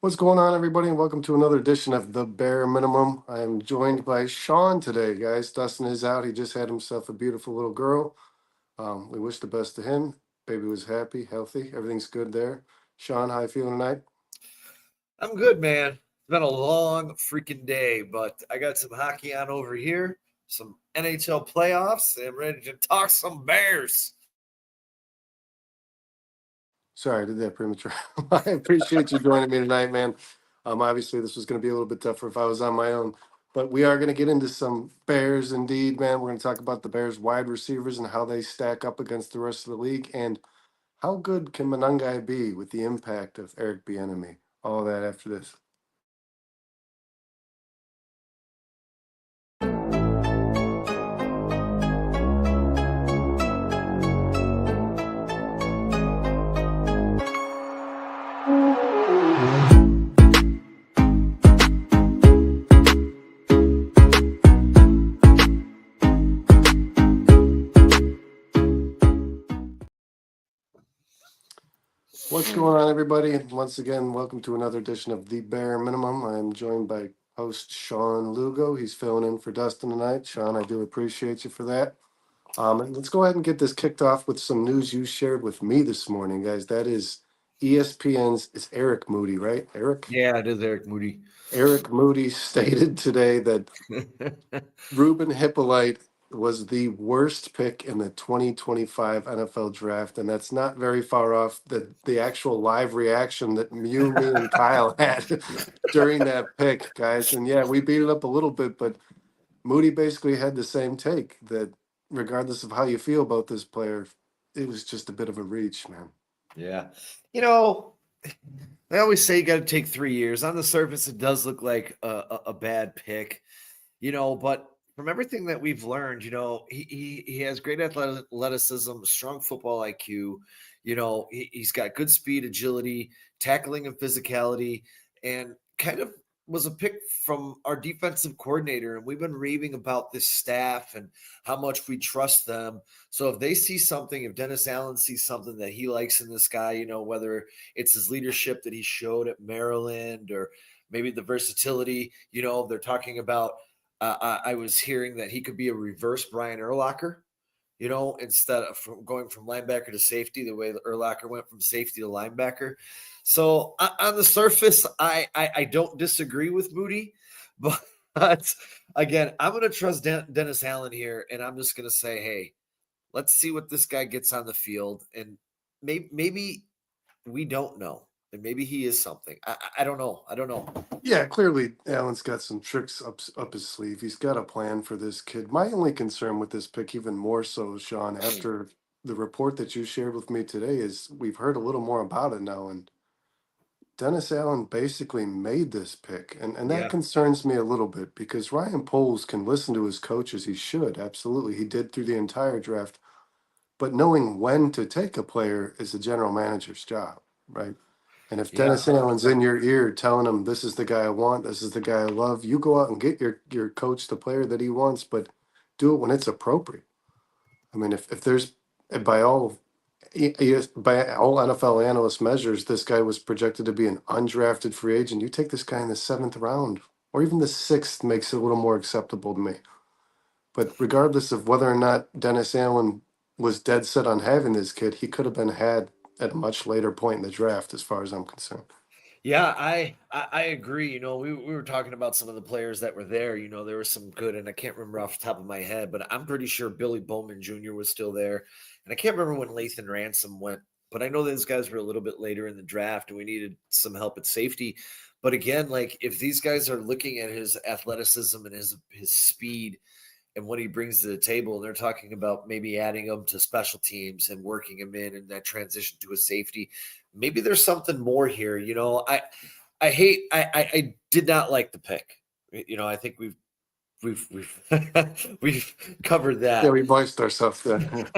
What's going on, everybody, and welcome to another edition of The Bare Minimum. I am joined by Sean today, guys. Dustin is out. He just had himself a beautiful little girl. We wish the best to him. Baby was happy, healthy. Everything's good there. Sean, how you feeling tonight? I'm good, man. It's been a long freaking day, but I got some hockey on over here, some NHL playoffs, and I'm ready to talk some Bears. Sorry, I did that premature. I appreciate you joining me tonight, man. Obviously, this was going to be a little bit tougher if I was on my own, but we are going to get into some Bears indeed, man. We're going to talk about the Bears wide receivers and how they stack up against the rest of the league, and how good can Monangai be with the impact of Eric Bieniemy? All of that after this. What's going on, everybody? Once again, welcome to another edition of The Bare Minimum. I am joined by host Sean Lugo. He's filling in for Dustin tonight. Sean, I do appreciate you for that. And let's go ahead and get this kicked off with some news you shared with me this morning, guys. That is ESPN's, it's Eric Moody, right? Yeah, it is Eric Moody. Eric Moody stated today that Ruben Hippolyte was the worst pick in the 2025 NFL draft, and that's not very far off the actual live reaction that you, me, and Kyle had during that pick, guys. And yeah, we beat it up a little bit, but Moody basically had the same take that regardless of how you feel about this player, it was just a bit of a reach, man. Yeah. You know, they always say you got to take 3 years. On the surface, it does look like a bad pick, but from everything that we've learned, he has great athleticism, strong football IQ. He's got good speed, agility, tackling, and physicality, and kind of was a pick from our defensive coordinator. And we've been raving about this staff and how much we trust them. So if they see something, if Dennis Allen sees something that he likes in this guy, whether it's his leadership that he showed at Maryland or maybe the versatility, they're talking about. I was hearing that he could be a reverse Brian Urlacher, instead of going from linebacker to safety, the way that Urlacher went from safety to linebacker. So on the surface, I don't disagree with Moody, but again, I'm going to trust Dennis Allen here, and I'm just going to say, hey, let's see what this guy gets on the field, and maybe we don't know, and maybe he is something. I don't know. I don't know. Yeah, clearly Allen's got some tricks up his sleeve. He's got a plan for this kid. My only concern with this pick, even more so, Sean, after the report that you shared with me today, is we've heard a little more about it now, and Dennis Allen basically made this pick, and that Yeah. concerns me a little bit because Ryan Poles can listen to his coaches. He should, absolutely. He did through the entire draft. But knowing when to take a player is the general manager's job, right? And if Yeah. Dennis Allen's in your ear telling him this is the guy I want, this is the guy I love, you go out and get your coach the player that he wants, but do it when it's appropriate. I mean, if there's by all by all NFL analyst measures, this guy was projected to be an undrafted free agent. You take this guy in the seventh round, or even the sixth, makes it a little more acceptable to me. But regardless of whether or not Dennis Allen was dead set on having this kid, he could have been had at a much later point in the draft, as far as I'm concerned. Yeah, I agree. We were talking about some of the players that were there. There were some good, and I can't remember off the top of my head, but I'm pretty sure Billy Bowman Jr. was still there. And I can't remember when Lathan Ransom went, but I know those guys were a little bit later in the draft and we needed some help at safety. But again, like if these guys are looking at his athleticism and his speed and what he brings to the table, and they're talking about maybe adding him to special teams and working him in and that transition to a safety. Maybe there's something more here. I did not like the pick. I think we've we've covered Yeah, that. we voiced ourselves there.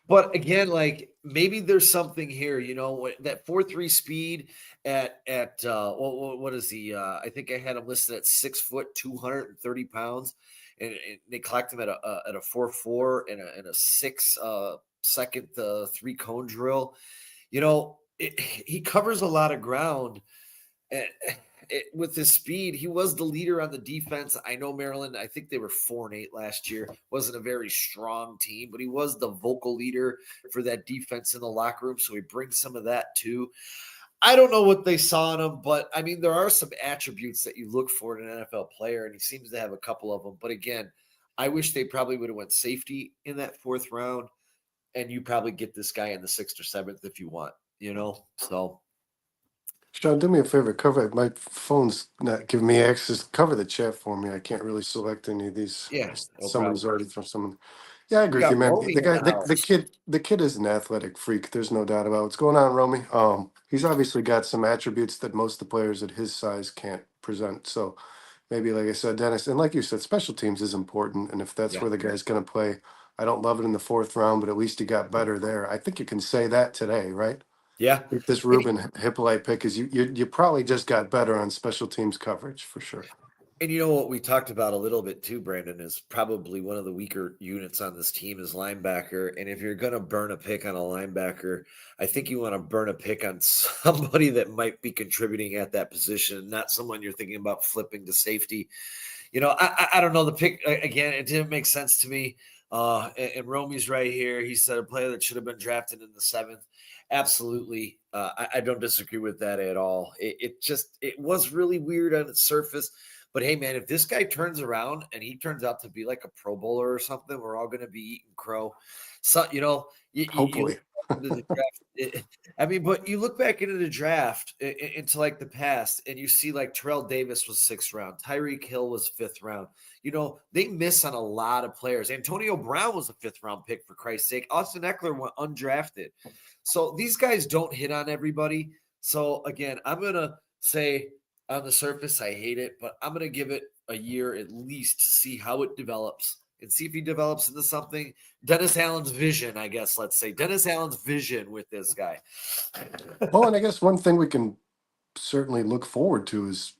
But again, like maybe there's something here, that 4.3 speed at what is he? I think I had him listed at 6 foot, 230 pounds, and they clocked him at a 4.4 and a 6 second 3 cone drill. He covers a lot of ground. with his speed, he was the leader on the defense. I know Maryland, I think they were 4-8 last year. Wasn't a very strong team, but he was the vocal leader for that defense in the locker room. So he brings some of that too. I don't know what they saw in him, but I mean, there are some attributes that you look for in an NFL player, and he seems to have a couple of them. But again, I wish they probably would have went safety in that 4th round, and you probably get this guy in the 6th or 7th if you want, So Sean, do me a favor. Cover my phone's not giving me access. Cover the chat for me. I can't really select any of these. yeah, no Someone's problem. already from someone. Yeah, I We agree with got you, man. Romy The in guy, the house. the kid is an athletic freak. There's no doubt about it. What's going on, Romy. He's obviously got some attributes that most of the players at his size can't present. So maybe, like I said, Dennis, and like you said, special teams is important. And if that's Yeah, where the guy's going to play, I don't love it in the 4th round, but at least he got better there. I think you can say that today, right? yeah. With this And, Ruben Hippolyte pick is you probably just got better on special teams coverage for sure. and you know what we talked about a little bit too, Brandon, is probably one of the weaker units on this team is linebacker. And if you're going to burn a pick on a linebacker, I think you want to burn a pick on somebody that might be contributing at that position, not someone you're thinking about flipping to safety. I don't know the pick again. It didn't make sense to me. And Romy's right here. He said a player that should have been drafted in the 7th. Absolutely, I don't disagree with that at all. It was really weird on its surface, but hey, man, if this guy turns around and he turns out to be like a Pro Bowler or something, we're all going to be eating crow. So you Hopefully. into the draft. I mean, but you look back into the draft into like the past, and you see like Terrell Davis was 6th round, Tyreek Hill was 5th round. They miss on a lot of players. Antonio Brown was a 5th round pick, for Christ's sake. Austin Eckler went undrafted. So these guys don't hit on everybody. So again, I'm gonna say on the surface, I hate it, but I'm gonna give it a year at least to see how it develops and see if he develops into something. Dennis Allen's vision, I guess, let's say. Dennis Allen's vision with this guy. Well, and I guess one thing we can certainly look forward to is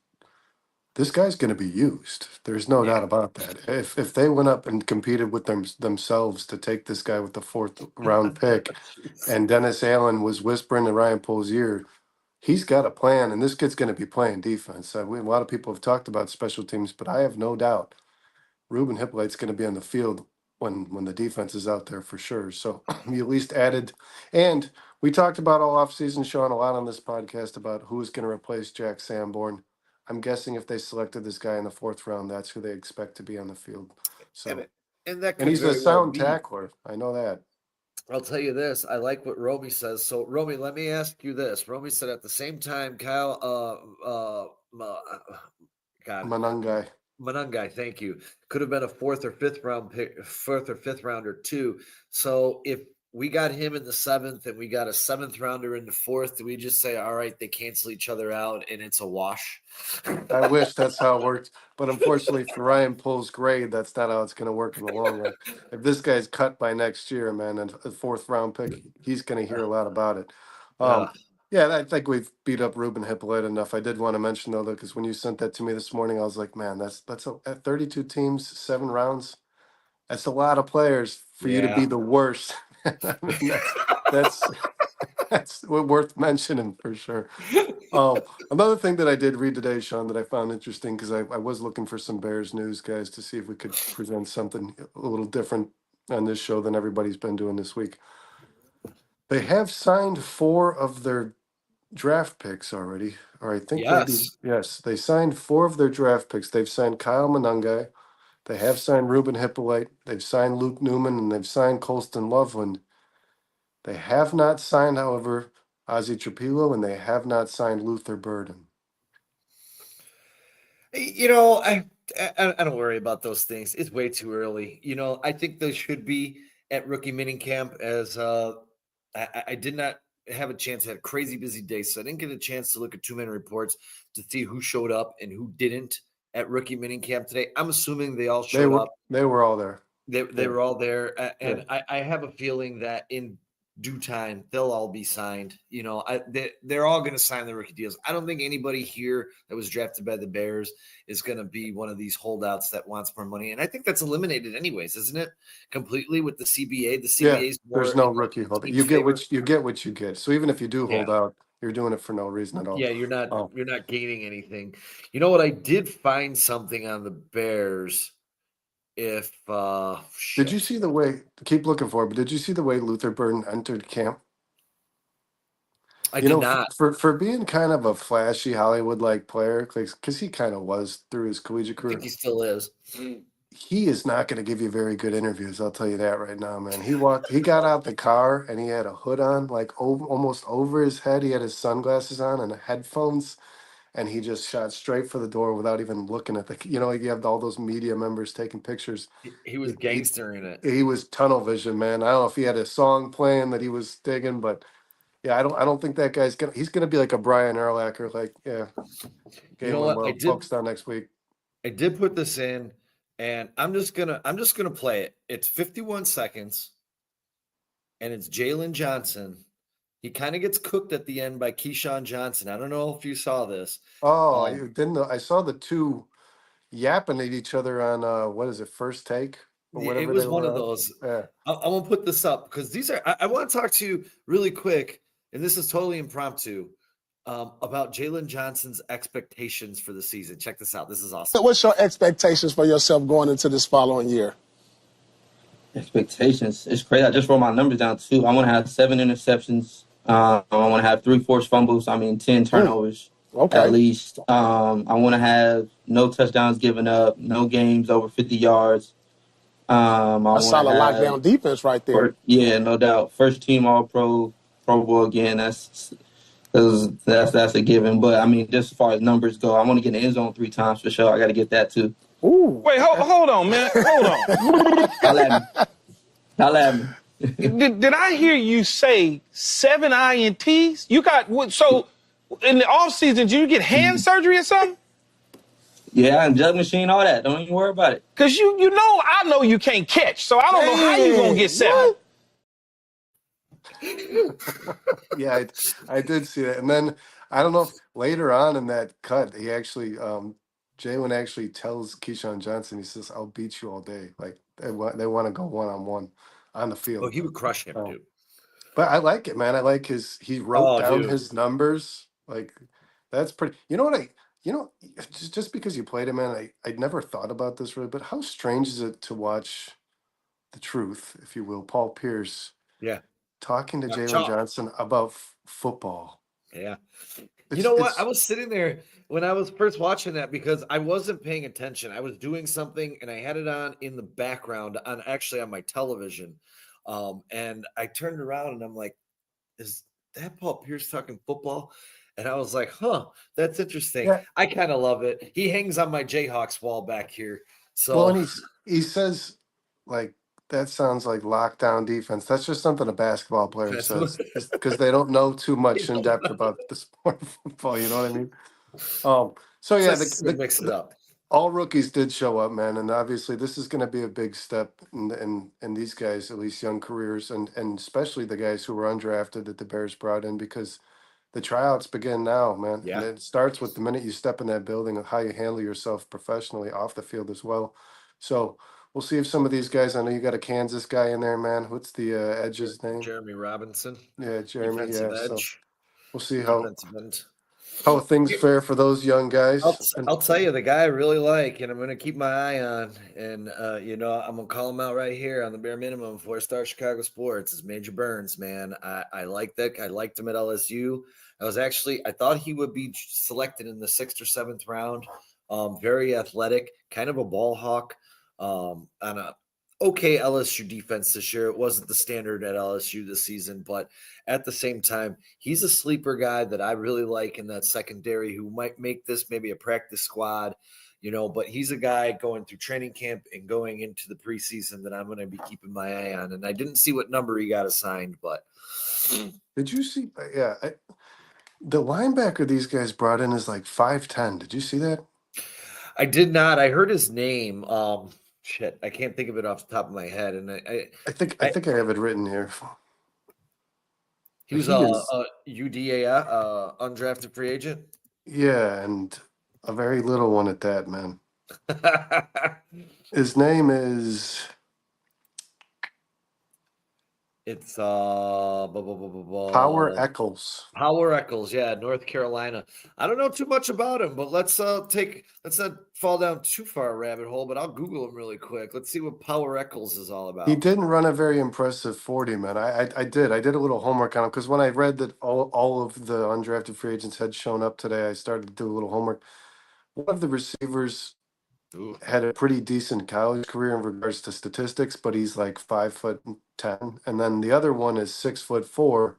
this guy's going to be used. There's no Yeah. doubt about that. If they went up and competed with themselves to take this guy with the 4th round pick, and Dennis Allen was whispering to Ryan Poles' ear, he's got a plan, and this kid's going to be playing defense. A lot of people have talked about special teams, but I have no doubt Ruben Hippolyte's going to be on the field when the defense is out there for sure. So you at least added, and we talked about all offseason, Sean, a lot on this podcast about who is going to replace Jack Sanborn. I'm guessing if they selected this guy in the 4th round, that's who they expect to be on the field. So, And that and could he's a very well sound be. tackler. I know that. I'll tell you this. I like what Romy says. So, Romy, let me ask you this. Romy said at the same time, Kyle, God, Monangai. Monangai, thank you. Could have been a 4th or 5th round pick, 4th or 5th rounder too. So if we got him in the 7th and we got a 7th rounder in the 4th, do we just say, all right, they cancel each other out and it's a wash? I wish that's how it worked, but unfortunately for Ryan Poles' grade, that's not how it's going to work in the long run. If this guy's cut by next year, man, and a 4th round pick, he's going to hear a lot about it. Uh, Yeah, I think we've beat up Ruben Hippolyte enough. I did want to mention though, because when you sent that to me this morning, I was like, man, at 32 teams, 7 rounds. That's a lot of players for you to be yeah. the worst. I mean, that's that's worth mentioning for sure. Another thing that I did read today, Sean, that I found interesting because I was looking for some Bears news, guys, to see if we could present something a little different on this show than everybody's been doing this week. They have signed 4 of their draft picks already, or I think maybe Yes. yes, they signed 4 of their draft picks. They've signed Kyle Monangai, they have signed Ruben Hippolyte, they've signed Luke Newman, and they've signed Colston Loveland. They have not signed, however, Ozzie Trapilo, and they have not signed Luther Burden. I don't worry about those things. It's way too early. I think they should be at rookie minicamp as I did not have a chance. I had a crazy busy day, so I didn't get a chance to look at too many reports to see who showed up and who didn't at rookie minicamp today. I'm assuming they all They showed were up. they were all there. They Yeah, were all there, yeah. and I have a feeling that in due time they'll all be signed. They're all going to sign the rookie deals. I don't think anybody here that was drafted by the Bears is going to be one of these holdouts that wants more money, and I think that's eliminated anyways, isn't it? Completely with the CBA. The Yeah, CBA is there's more no in the rookie hold. team's You get favor. what you get. So even if you do Yeah, hold out, You're doing it for no reason at all. Yeah, you're not Oh, you're not gaining anything. You know what? I did find something on the Bears. If did you shit, see the way? Keep looking for it, but did you see the way Luther Burden entered camp? I You did know, not. for being kind of a flashy Hollywood like player, because he kind of was through his collegiate I think career, he still is. he is not going to give you very good interviews. I'll tell you that right now, man. He got out the car and he had a hood on, like almost over his head. He had his sunglasses on and headphones, and he just shot straight for the door without even looking at the. Like you have all those media members taking pictures. He was He gangster in it. he was tunnel vision, man. I don't know if he had a song playing that he was digging, but yeah, I don't think that guy's gonna. He's gonna be like a Brian Urlacher, like yeah, You game know when what? we're focused on next week. I did put this in, and I'm just gonna play it. It's 51 seconds, and it's Jalen Johnson. He kind of gets cooked at the end by Keyshawn Johnson. I don't know if you saw this. Oh, I Um, didn't know. I saw the two yapping at each other on what is it, first take or it whatever they was one were of on. those. Yeah. I'm gonna put this up because these are. I want to talk to you really quick, and this is totally impromptu. About Jalen Johnson's expectations for the season. Check this out. This is awesome. What's your expectations for yourself going into this following year? Expectations. It's crazy. I just wrote my numbers down too. I want to have 7 interceptions. I want to have 3 forced fumbles. 10 turnovers at Okay. least. I want to have no touchdowns given up, no games over 50 yards. I A want to solid have, lockdown defense right there. yeah, no doubt, first team All Pro, Pro Bowl again. That's a given. But just as far as numbers go, I want to get in the end zone 3 times for sure. I got to get that too. Ooh. Wait, hold on, man. Hold on. Holla at me. Holla at me. Did I hear you say 7 INTs? You got what? So in the off season, do you get hand surgery or something? Yeah, and jug machine, all that. Don't even worry about it. Cause I know you can't catch, so I don't know how you gonna get 7. Yeah, I did see that. And then I don't know if later on in that cut, he actually, Jalen actually tells Keyshawn Johnson, he says, "I'll beat you all day." Like they want to go one on one on the Oh, field. he would crush him, Um, dude. but I like it, man. I like he wrote Oh, down dude. his numbers. Like that's pretty. You know what you know, just because you played him, man, I never thought about this really, but how strange is it to watch the truth, if you will, Paul Pierce Yeah. talking to Got Jalen chalk. Johnson about football. Yeah. You It's know what? I it's was sitting there when I was first watching that because I wasn't paying attention. I was doing something and I had it on in the background on my television. And I turned around and I'm like, is that Paul Pierce talking football? And I was like, huh, that's interesting. yeah. I kind of love it. He hangs on my Jayhawks wall back here. Well, and So he says like that sounds like lockdown defense. That's just something a basketball player that's what says because they don't know too they much in don't depth know. about the sport of football. You know what I mean? So So yeah, this is gonna mix it up. all rookies did show up, man, and obviously this is going to be a big step in these guys, at least young careers, and especially the guys who were undrafted that the Bears brought in because the tryouts begin now, man, and Yeah. it starts with the minute you step in that building of how you handle yourself professionally off the field as well. So we'll see if some of these guys. I know you got a Kansas guy in there, man. What's the edge's name? Jeremy Robinson, Yeah, Jeremy. defensive Yeah, so edge, we'll see defensive end. how things fare for those young guys. And I'll tell you the guy I really like, and I'm going to keep my eye on, and I'm going to call him out right here on the bare minimum. 4-star Chicago Sports is Major Burns, man. I like that. I liked him at LSU. I thought he would be selected in the 6th or 7th round. Very athletic, kind of a ball hawk. On a okay LSU defense this year. It wasn't the standard at LSU this season, but at the same time, he's a sleeper guy that I really like in that secondary who might make this maybe a practice squad, but he's a guy going through training camp and going into the preseason that I'm going to be keeping my eye on. And I didn't see what number he got assigned, but did you see? Yeah, the linebacker these guys brought in is like 5'10". Did you see that? I did not. I heard his name. Shit, I can't think of it off the top of my head. And I think I have it written here. he was He is, a UDA undrafted free agent. yeah, and a very little one at that, man. His name is It's Power Eccles. Power Eccles, yeah, North Carolina. I don't know too much about him, but let's not fall down too far a rabbit hole, but I'll Google him really quick. Let's see what Power Eccles is all He about. didn't run a very impressive 40, man. I did. I did a little homework on him because when I read that all of the undrafted free agents had shown up today, I started to do a little homework. One of the receivers Ooh. had a pretty decent college career in regards to statistics, but he's like 5'10", and then the other one is 6'4",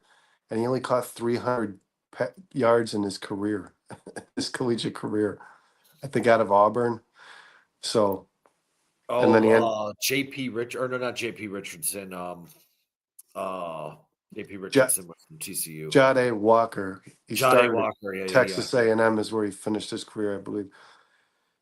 and he only caught 300 yards in his career, his collegiate career. I think out of Auburn. So, and then he had JP Rich or no, not JP Richardson. JP Ja- Richardson was from TCU. Jade Walker. He Jade started at Walker, yeah. Texas A&M is where he finished his career, I believe.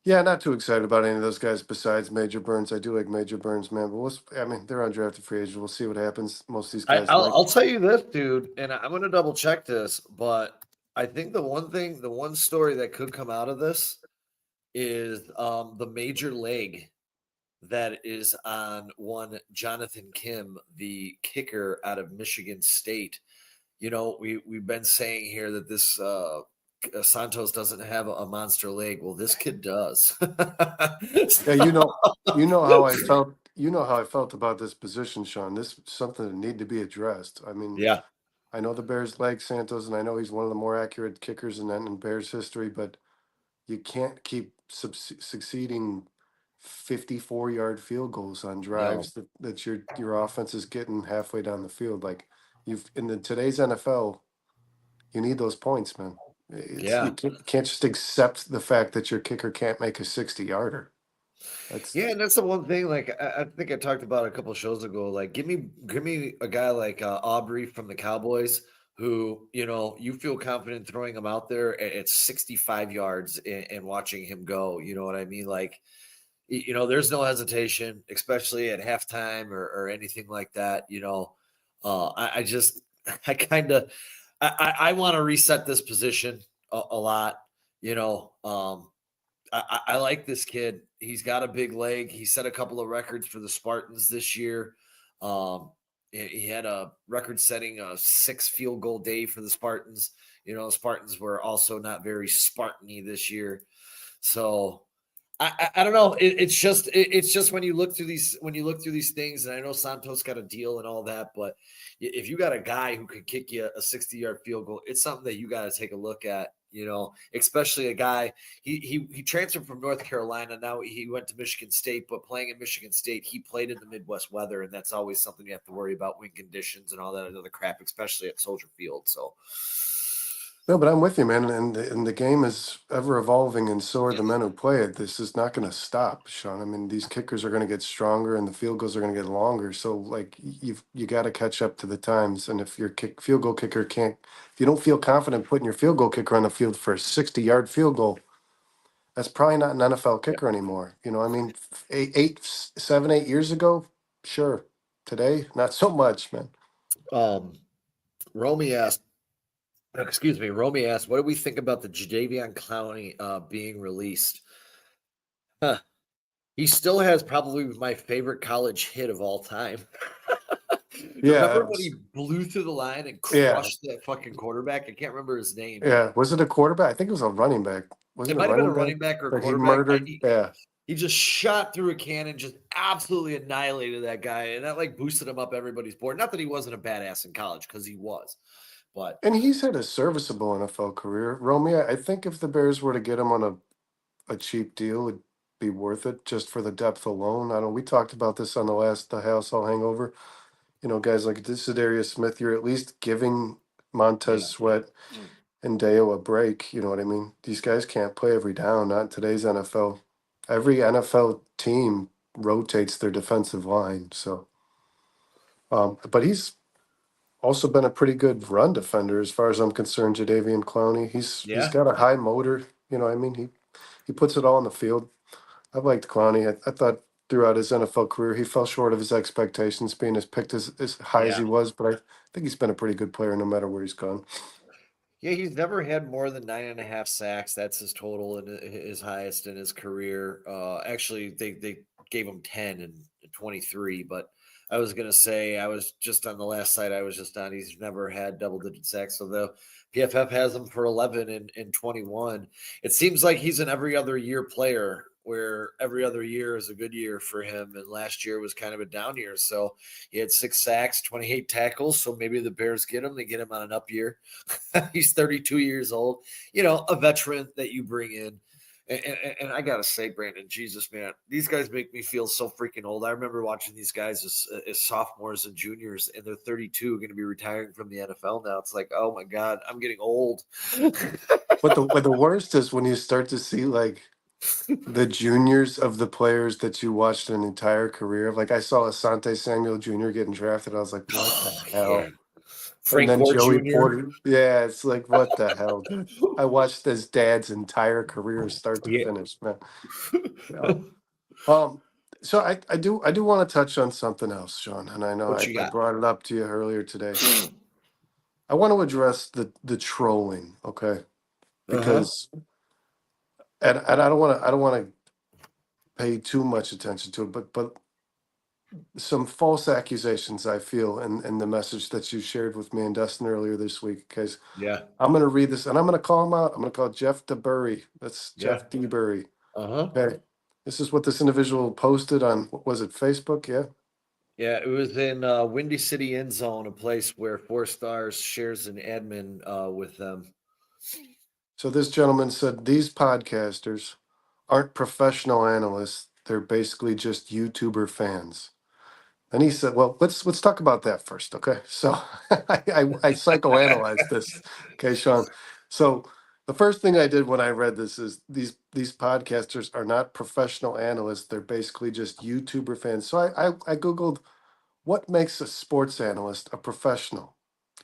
Yeah, not too excited about any of those guys besides Major Burns. I do like Major Burns, man, but I mean, they're undrafted free agents. We'll see what happens. Most of these guys I'll tell you this, dude, and I'm gonna double check this, but I think the one story that could come out of this is the major leg that is on one Jonathan Kim, the kicker out of Michigan State. You know, we've been saying here that this Santos doesn't have a monster leg. Well, this kid does. Yeah, you know how I felt. You know how I felt about this position, Sean. This is something that need to be addressed. I mean, Yeah, I know the Bears like Santos, and I know he's one of the more accurate kickers in Bears history, but you can't keep succeeding 54-yard field goals on no, drives that your offense is getting halfway down the field. Like today's NFL, you need those points, man. yeah. You can't just accept the fact that your kicker can't make a 60-yarder. That's Yeah, and that's the one thing. Like I think I talked about a couple shows ago. Like, give me a guy like Aubrey from the Cowboys, who you feel confident throwing him out there at 65 yards and watching him go. You know what I mean? Like, there's no hesitation, especially at halftime or anything like that. I just I kind of I want to reset this position a lot. You know, I like this kid. He's got a big leg. He set a couple of records for the Spartans this year. He had a record-setting 6 field goal day for the Spartans. Spartans were also not very Spartan-y this year. So I don't know. It's just when you look through these things, and I know Santos got a deal and all that, but if you got a guy who can kick you a 60-yard field goal, it's something that you got to take a look at. Especially a guy he transferred from North Carolina. Now he went to Michigan State, but playing in Michigan State, he played in the Midwest weather, and that's always something you have to worry about, wind conditions and all that other crap, especially at Soldier Field. So. No, but I'm with you, man. And the game is ever evolving, and so are the men who play it. This is not going to stop, Sean. I mean, these kickers are going to get stronger, and the field goals are going to get longer. So, like, you got to catch up to the times. And if your field goal kicker can't, if you don't feel confident putting your field goal kicker on the field for a 60-yard field goal, that's probably not an NFL kicker anymore. I mean, 7, 8 years ago, sure. Today, not so much, man. Romy asked, what do we think about the Jadeveon Clowney being released? Huh. He still has probably my favorite college hit of all time. Yeah, Remember when he blew through the line and yeah, crushed that fucking quarterback? I can't remember his name. yeah. Was it a quarterback? I think it was a running back. Was It it a might have been a running back running back or a that he quarterback. murdered? Yeah. He just shot through a cannon, just absolutely annihilated that guy, and that boosted him up everybody's board. Not that he wasn't a badass in college, because he was, but And he's had a serviceable NFL career. Romy, I think if the Bears were to get him on a cheap deal, it'd be worth it just for the depth alone. I know we talked about this on the Halas Hall hangover. Guys like Darius Smith, you're at least giving Montez yeah. Sweat and Deo a break. You know what I mean? These guys can't play every down, not in today's NFL. Every NFL team rotates their defensive line. So, but he's also been a pretty good run defender as far as I'm concerned. Jadeveon Clowney, he's got a high motor. I mean, he puts it all on the field. I've liked Clowney. I thought throughout his NFL career he fell short of his expectations, being as picked as high as Yeah. he was. But I think he's been a pretty good player no matter where he's gone. Yeah, he's never had more than 9.5 sacks. That's his total and his highest in his career. Actually, they gave him 10 and 23, but I was gonna say I was just on the last site I was just on. He's never had double-digit sacks, so the PFF has him for 11 in 21. It seems like he's an every other year player, where every other year is a good year for him, and last year was kind of a down year. So he had 6 sacks, 28 tackles. So maybe the Bears get him; they get him on an up year. He's 32 years old. A veteran that you bring in. And I gotta say, Brandon, Jesus, man, these guys make me feel so freaking old. I remember watching these guys as sophomores and juniors, and they're 32, going to be retiring from the NFL now. It's like, oh my God, I'm getting old. But the worst is when you start to see like the juniors of the players that you watched an entire career of. Like I saw Asante Samuel Jr. getting drafted. I was like, what the Yeah. hell? And Frank then Gore Joey Jr. Porter. Yeah, it's like, what the hell, dude? I watched his dad's entire career start to Yeah. finish, man. Yeah. Um, so I do want to touch on something else, Sean, and I know What I you got? brought it up to you earlier today. I want to address the trolling, okay? Uh-huh. Because and I don't want to pay too much attention to it, but some false accusations I feel in the message that you shared with me and Dustin earlier this week. Because Yeah. I'm going to read this and I'm going to call him out. I'm going to call Jeff DeBurry. That's Yeah. Jeff DeBurry. Uh-huh. Okay. This is what this individual posted on, what was it, Facebook? Yeah. Yeah, it was in Windy City End Zone, a place where Four Stars shares an admin with them. So this gentleman said these podcasters aren't professional analysts. They're basically just YouTuber fans. And he said, "Well, let's talk about that first, okay?" So I psychoanalyzed this, okay, Sean. So the first thing I did when I read this is these podcasters are not professional analysts. They're basically just YouTuber fans. So I googled what makes a sports analyst a professional,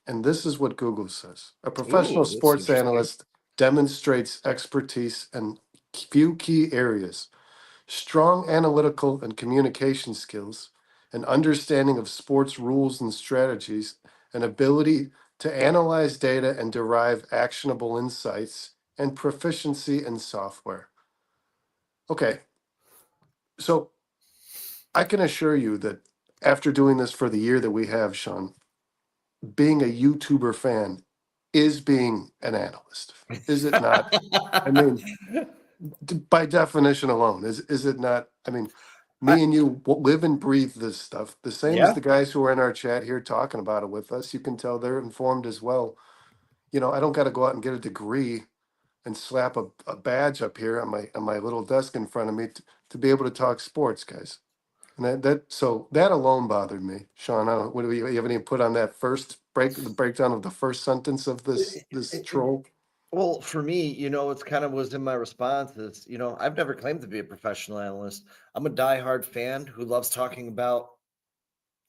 and this is what Google says: a professional Ooh, that's sports interesting. analyst demonstrates expertise in few key areas, strong analytical and communication skills, an understanding of sports rules and strategies, an ability to analyze data and derive actionable insights, and proficiency in software. Okay, so I can assure you that after doing this for the year that we have, Sean, being a YouTuber fan is being an analyst. Is it not? I mean, by definition alone, is it not? I mean, I, me and you live and breathe this stuff, the same as yeah. the guys who are in our chat here talking about it with us. You can tell they're informed as well. I don't got to go out and get a degree and slap a badge up here on my little desk in front of me to be able to talk sports, guys. And that alone bothered me, Sean. I don't, what do you have any input on that first the breakdown of the first sentence of this troll? Well, for me, it's kind of was in my response is, I've never claimed to be a professional analyst. I'm a diehard fan who loves talking about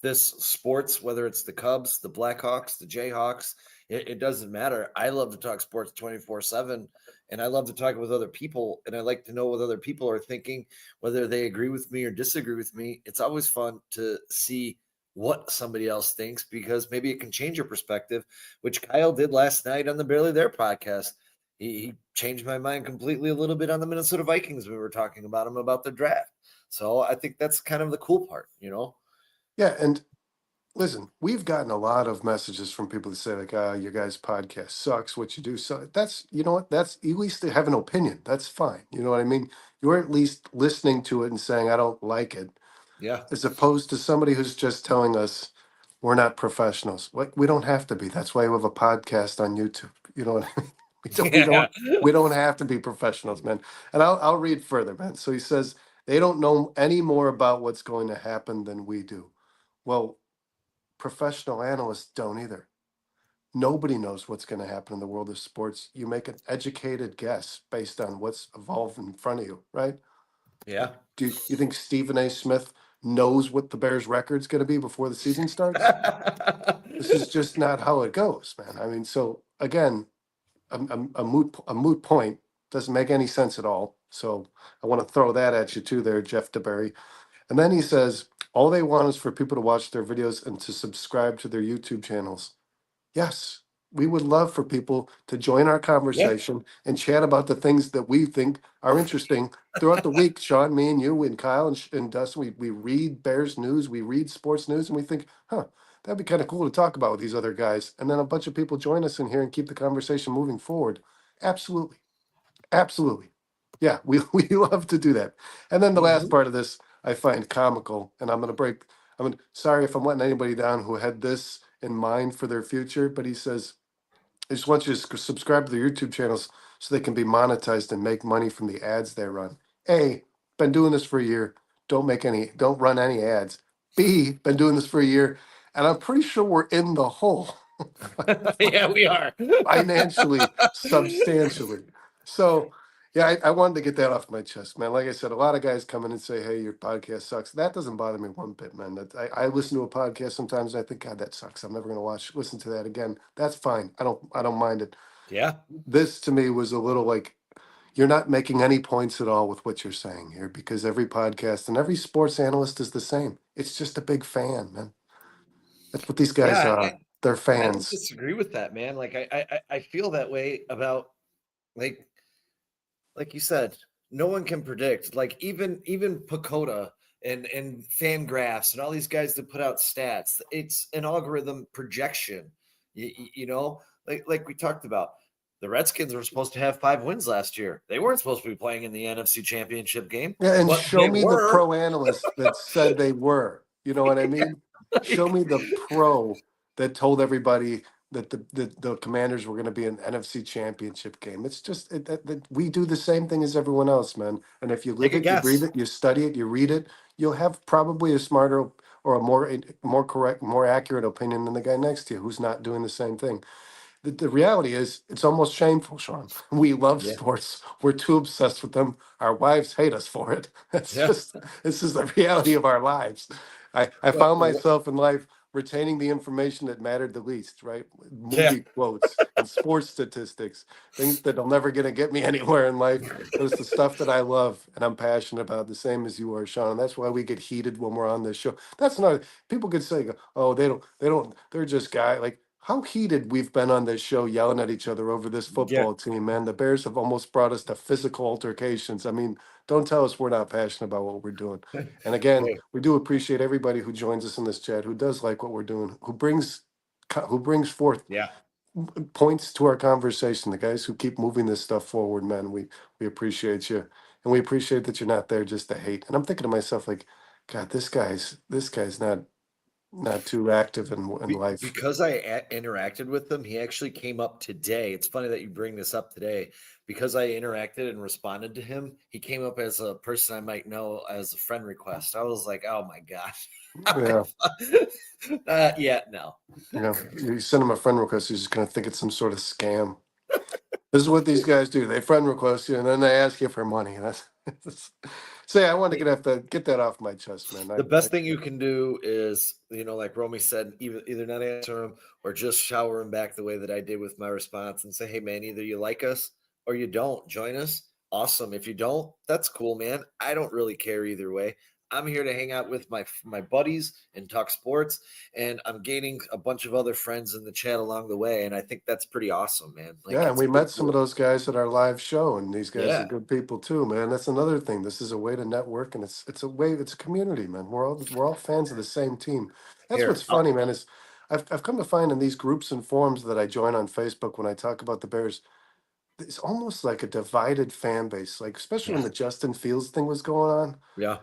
this sports, whether it's the Cubs, the Blackhawks, the Jayhawks, it doesn't matter. I love to talk sports 24/7, and I love to talk with other people, and I like to know what other people are thinking, whether they agree with me or disagree with me. It's always fun to see what somebody else thinks because maybe it can change your perspective, which Kyle did last night on the Barely There podcast. He changed my mind completely a little bit on the Minnesota Vikings. We were talking about them about the draft. So I think that's kind of the cool part. Yeah, and listen, we've gotten a lot of messages from people that say like, your guys' podcast sucks. What you do, so that's you know what that's you at least have an opinion. That's fine. You know what I mean? You're at least listening to it and saying I don't like it, Yeah. as opposed to somebody who's just telling us we're not professionals. Like we don't have to be. That's why we have a podcast on YouTube. You know what I mean? We don't. We Yeah. don't. We don't have to be professionals, man. And I'll read further, man. So he says they don't know any more about what's going to happen than we do. Well, professional analysts don't either. Nobody knows what's going to happen in the world of sports. You make an educated guess based on what's evolved in front of you, right? Yeah. Do you think Stephen A. Smith knows what the Bears' record's going to be before the season starts? This is just not how it goes, man. I mean, so again, a moot point doesn't make any sense at all. So I want to throw that at you too, there, Jeff DeBerry. And then he says all they want is for people to watch their videos and to subscribe to their YouTube channels. Yes, We would love for people to join our conversation and chat about the things that we think are interesting throughout the week. Sean, me and you and Kyle and Dustin, we read Bears news, we read sports news, and we think, that'd be kind of cool to talk about with these other guys. And then a bunch of people join us in here and keep the conversation moving forward. Absolutely. Absolutely. Yeah, we love to do that. And then the last Mhm. part of this I find comical, and sorry if I'm letting anybody down who had this in mind for their future, but he says, I just want you to subscribe to their YouTube channels so they can be monetized and make money from the ads they run. A, been doing this for a year. Don't run any ads. B, been doing this for a year, and I'm pretty sure we're in the hole Yeah, we are. financially, substantially. So, yeah, I wanted to get that off my chest, man. Like I said, a lot of guys come in and say, "Hey, your podcast sucks." That doesn't bother me one bit, man. I listen to a podcast sometimes and I think, God, that sucks. I'm never going to listen to that again. That's fine. I don't mind it. Yeah. This to me was a little like you're not making any points at all with what you're saying here because every podcast and every sports analyst is the same. It's just a big fan, man. That's what these guys Yeah. are. They're And I don't fans. disagree with that, man. Like I feel that way about like like you said, no one can predict. Like even Pacoda and Fangraphs and all these guys that put out stats, it's an algorithm projection. You know, like we talked about, the Redskins were supposed to have 5 wins last year. They weren't supposed to be playing in the NFC Championship game, Yeah, and but show they me the were. pro analyst that said they were. You know what I mean? Show Like, me the pro that told everybody that the Commanders were going to be an NFC Championship game. It's just that we do the same thing as everyone else, man. And if you take live a it, you breathe guess. it, you study it, you read it, you'll have probably a smarter or a more correct, more accurate opinion than the guy next to you who's not doing the same thing. The reality is it's almost shameful, Sean. We love Yeah. sports. We're too obsessed with them. Our wives hate us for it. That's Yeah. just this is the reality of our lives. I What, found myself in life retaining the information that mattered the least, right? yeah. Movie quotes and sports statistics, things that are never gonna get me anywhere in life. But it's the stuff that I love and I'm passionate about, the same as you are, Sean. And that's why we get heated when we're on this show. That's not people could say, oh, they're just guy like how heated we've been on this show yelling at each other over this Yeah. football team, man. The Bears have almost brought us to physical altercations. I mean, don't tell us we're not passionate about what we're doing. And again, Hey, we do appreciate everybody who joins us in this chat, who does like what we're doing, who brings forth yeah. points to our conversation. The guys who keep moving this stuff forward, man. We appreciate you, and we appreciate that you're not there just to hate. And I'm thinking to myself, like, God, this guy's not too active in life. Because interacted with him, he actually came up today. It's funny that you bring this up today. Because I interacted and responded to him, he came up as a person I might know as a friend request. I was like, oh my gosh. Yeah. Yeah, no. You send them a friend request, you're just gonna think it's some sort of scam. This is what these guys do. They friend request you and then they ask you for money. So yeah, I wanted to get that off my chest, man. The best thing you can do is, like Romy said, either not answer him or just shower him back the way that I did with my response and say, hey, man, either you like us or you don't. Join us. Awesome. If you don't, that's cool, man. I don't really care either way. I'm here to hang out with my buddies and talk sports, and I'm gaining a bunch of other friends in the chat along the way, and I think that's pretty awesome, man. Like, Yeah, and it's a we big met some of deal. those guys at our live show, and these guys are Yeah. good people too, man. That's another thing. This is a way to network, and it's a community, man. We're all fans of the same team. That's Here. what's funny, man. Is I've come to find in these groups and forums that I join on Facebook when I talk about the Bears, it's almost like a divided fan base. Like especially when Yeah. the Justin Fields thing was going on. Yeah.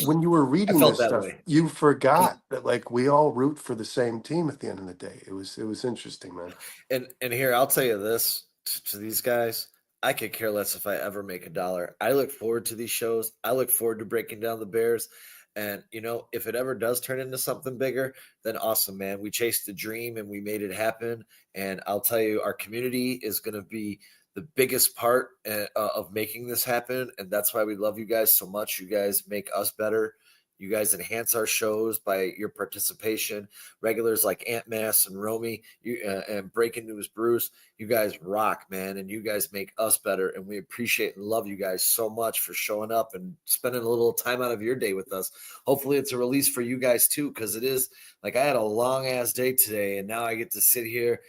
When you were I reading felt this that stuff, way. you forgot that like we all root for the same team at the end of the day. It was interesting, man. And here, I'll tell you this to these guys. I could care less if I ever make a dollar. I look forward to these shows. I look forward to breaking down the Bears. And if it ever does turn into something bigger, then awesome, man. We chased the dream and we made it happen. And I'll tell you, our community is going to be the biggest part of making this happen. And that's why we love you guys so much. You guys make us better. You guys enhance our shows by your participation. Regulars like Ant Mass and Romy, and Breaking News Bruce, you guys rock, man, and you guys make us better. And we appreciate and love you guys so much for showing up and spending a little time out of your day with us. Hopefully, it's a release for you guys too, because it is like I had a long ass day today, and now I get to sit here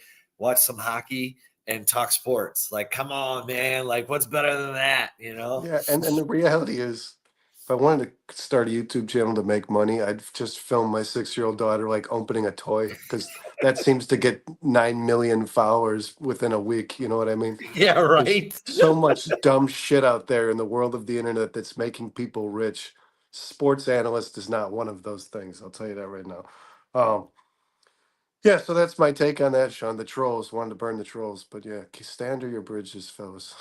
watch some hockey, and talk sports. Like, come on, man. Like, what's better than that, you know? Yeah, and the reality is, if I wanted to start a YouTube channel to make money, I'd just film my 6-year-old daughter like opening a toy because that seems to get 9 million followers within a week. You know what I mean? Yeah, There's right. so much dumb shit out there in the world of the internet that's making people rich. Sports analyst is not one of those things. I'll tell you that right now. Um, yeah, so that's my take on that, Sean. The trolls wanted to burn the trolls, but yeah, stand under your bridges, fellas.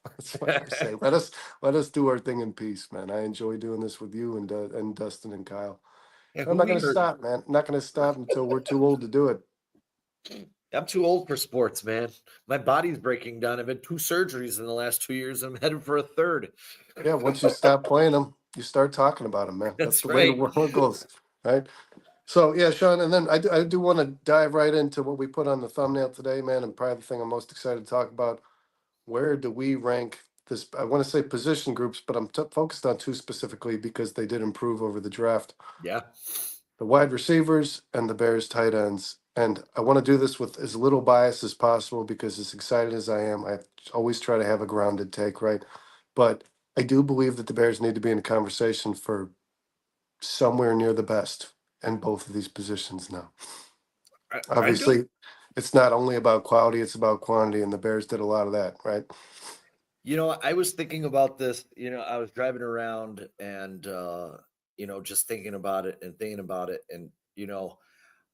That's what I say. Let us do our thing in peace, man. I enjoy doing this with you and Dustin and Kyle. Yeah, And I'm who not we going to hurt? stop, man. I'm not going to stop until we're too old to do it. I'm too old for sports, man. My body's breaking down. I've had 2 surgeries in the last 2 years. I'm headed for a third. Yeah, once you stop playing them, you start talking about them, man. That's That's the way the right. world goes, right? So yeah, Sean, and then I do want to dive right into what we put on the thumbnail today, man, and probably the thing I'm most excited to talk about. Where do we rank this? I want to say position groups, but I'm focused on 2 specifically because they did improve over the draft: Yeah. the wide receivers and the Bears tight ends. And I want to do this with as little bias as possible because as excited as I am, I always try to have a grounded take, right? But I do believe that the Bears need to be in a conversation for somewhere near the best in both of these positions now. I do. Obviously, it's not only about quality, it's about quantity, and the Bears did a lot of that, right? You know, I was thinking about this. I was driving around and, just thinking about it and thinking about it. And,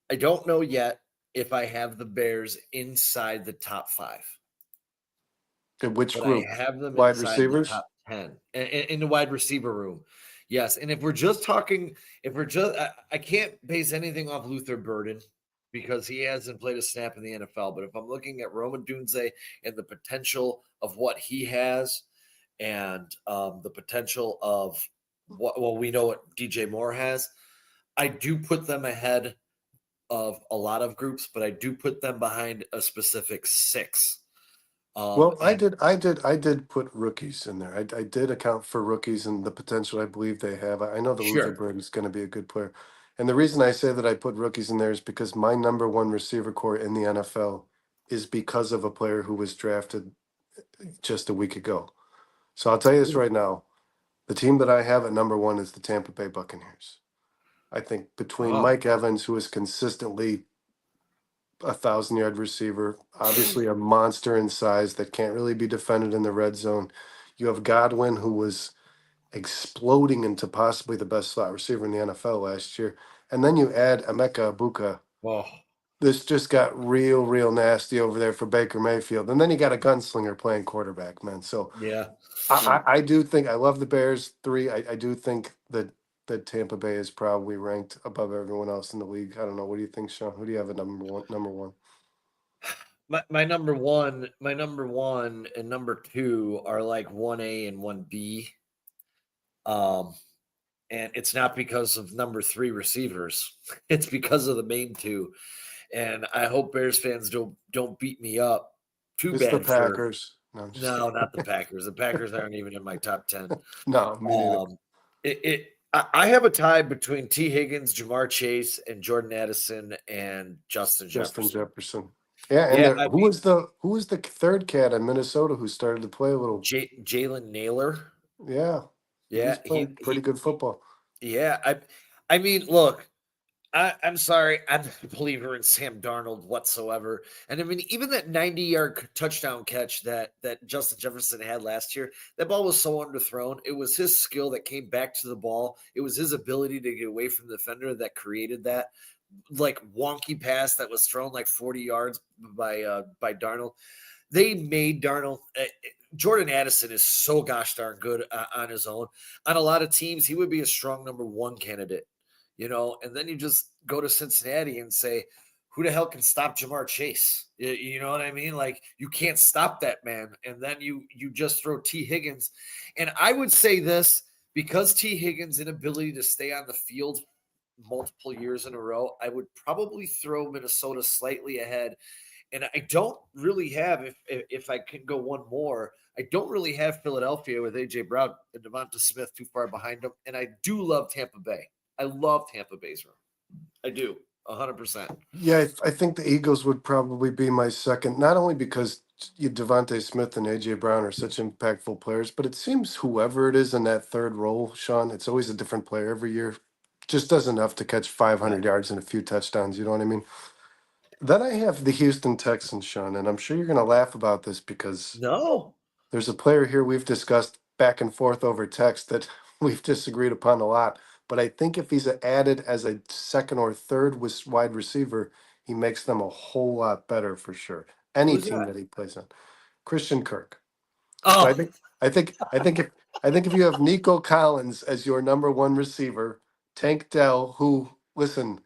I don't know yet if I have the Bears inside the top 5, In which but I group? have them Wide inside the receivers? top 10 in the wide receiver room. Yes. And if we're just talking, if we're just, I can't base anything off Luther Burden because he hasn't played a snap in the NFL. But if I'm looking at Roman Dunze and the potential of what he has and the potential of we know what DJ Moore has, I do put them ahead of a lot of groups, but I do put them behind a specific 6. Well, I And did, I did, I did put rookies in there. I did account for rookies and the potential I believe they have. I know the Luther sure, Bird is going to be a good player, and the reason I say that I put rookies in there is because my number one receiver core in the NFL is because of a player who was drafted just a week ago. So I'll tell you this right now: the team that I have at number one is the Tampa Bay Buccaneers. I think between oh, Mike Evans, who is consistently 1,000-yard receiver, obviously a monster in size that can't really be defended in the red zone. You have Godwin, who was exploding into possibly the best slot receiver in the NFL last year. And then you add Emeka Ibuka. oh, This just got real, real nasty over there for Baker Mayfield. And then you got a gunslinger playing quarterback, man. So yeah. I do think I love the Bears 3. I do think that Tampa Bay is probably ranked above everyone else in the league. I don't know. What do you think, Sean? Who do you have at number one? Number one. My number one and number 2 are like 1A and 1B. Um, and it's not because of number 3 receivers. It's because of the main 2. And I hope Bears fans don't beat me up too It's the bad for Packers. No, I'm just no, kidding. not the Packers. The Packers aren't even in my top 10. No, me neither. I have a tie between T. Higgins, Jamar Chase, and Jordan Addison and Justin Justin Jefferson. Jefferson. Yeah, and Yeah, there, I who mean was the third cat in Minnesota who started to play a little? Jalen Naylor. Yeah, he's Yeah, playing pretty good football. yeah. I mean, look, I'm sorry, I'm not a believer in Sam Darnold whatsoever. And I mean, even that 90-yard touchdown catch that Justin Jefferson had last year, that ball was so underthrown. It was his skill that came back to the ball. It was his ability to get away from the defender that created that like wonky pass that was thrown like 40 yards by Darnold. They made Darnold. Jordan Addison is so gosh darn good on his own. On a lot of teams, he would be a strong number 1 candidate, and then you just go to Cincinnati and say, who the hell can stop Jamar Chase? You know what I mean? Like you can't stop that man. And then you just throw T. Higgins. And I would say this because T. Higgins' inability to stay on the field multiple years in a row, I would probably throw Minnesota slightly ahead. And I don't really have, if I can go one more, I don't really have Philadelphia with A.J. Brown and Devonta Smith too far behind them. And I do love Tampa Bay. I love Tampa Bay's room. I do. 100%. Yeah, I think the Eagles would probably be my second, not only because Devontae Smith and AJ Brown are such impactful players, but it seems whoever it is in that third role, Sean, it's always a different player every year. Just does enough to catch 500 yards and a few touchdowns. You know what I mean? Then I have the Houston Texans, Sean, and I'm sure you're going to laugh about this because No. there's a player here we've discussed back and forth over text that we've disagreed upon a lot. But I think if he's added as a second or third wide receiver, he makes them a whole lot better for sure. Any Who's team that? that he plays on. Christian Kirk. So I Oh, think if you have Nico Collins as your number one receiver, Tank Dell, who listen,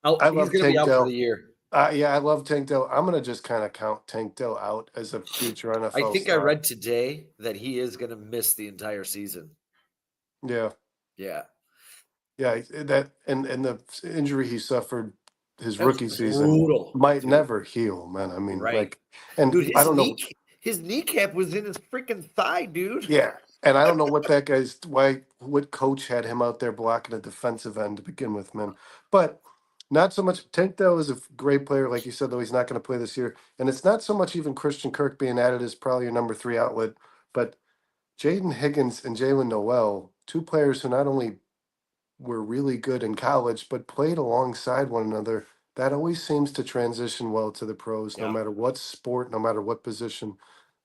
I he's love going to be Tank out for the Dell. year. Yeah, I love Tank Dell. I'm gonna just kind of count Tank Dell out as a future I NFL think I star. read today that he is going to miss the entire season. Yeah. Yeah. Yeah, that and the injury he suffered his That was rookie season brutal, might dude. never heal, man. I mean, Right. like, and Dude, I don't know. his kneecap was in his freaking thigh, dude. Yeah, and I don't know what that guy's what coach had him out there blocking a defensive end to begin with, man. But not so much. Tank Dell is a great player, like you said, though he's not going to play this year, and it's not so much even Christian Kirk being added as probably your number three outlet, but Jaden Higgins and Jalen Noel, two players who not only were really good in college, but played alongside one another. That always seems to transition well to the pros, no Yeah. matter what sport, no matter what position.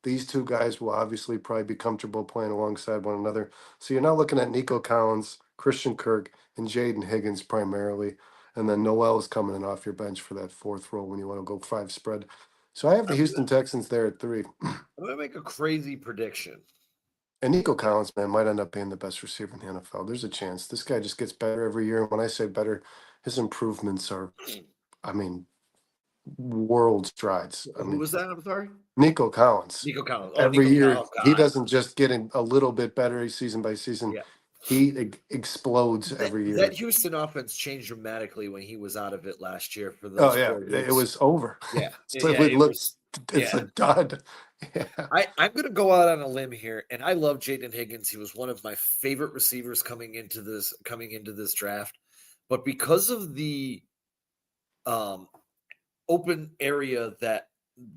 These two guys will obviously probably be comfortable playing alongside one another. So you're now looking at Nico Collins, Christian Kirk, and Jaden Higgins primarily. And then Noel is coming in off your bench for that fourth role when you want to go five spread. So I have the I'm Houston Texans there at 3. going to make a crazy prediction. And Nico Collins, man, might end up being the best receiver in the NFL. There's a chance. This guy just gets better every year. And when I say better, his improvements are, I mean, world strides. I Who mean, was that? I'm sorry. Nico Collins, Nico Collins. Oh, every Nico year, Collins. he God. doesn't just get a little bit better season by season. Yeah. He explodes That, every that year. Houston offense changed dramatically when he was out of it last year for Oh, those yeah. 4 It weeks. was over. Yeah. So Yeah. it It looked, was. it's Yeah. a dud. Yeah. I'm going to go out on a limb here, and I love Jaden Higgins. He was one of my favorite receivers coming into this draft, but because of the um, open area that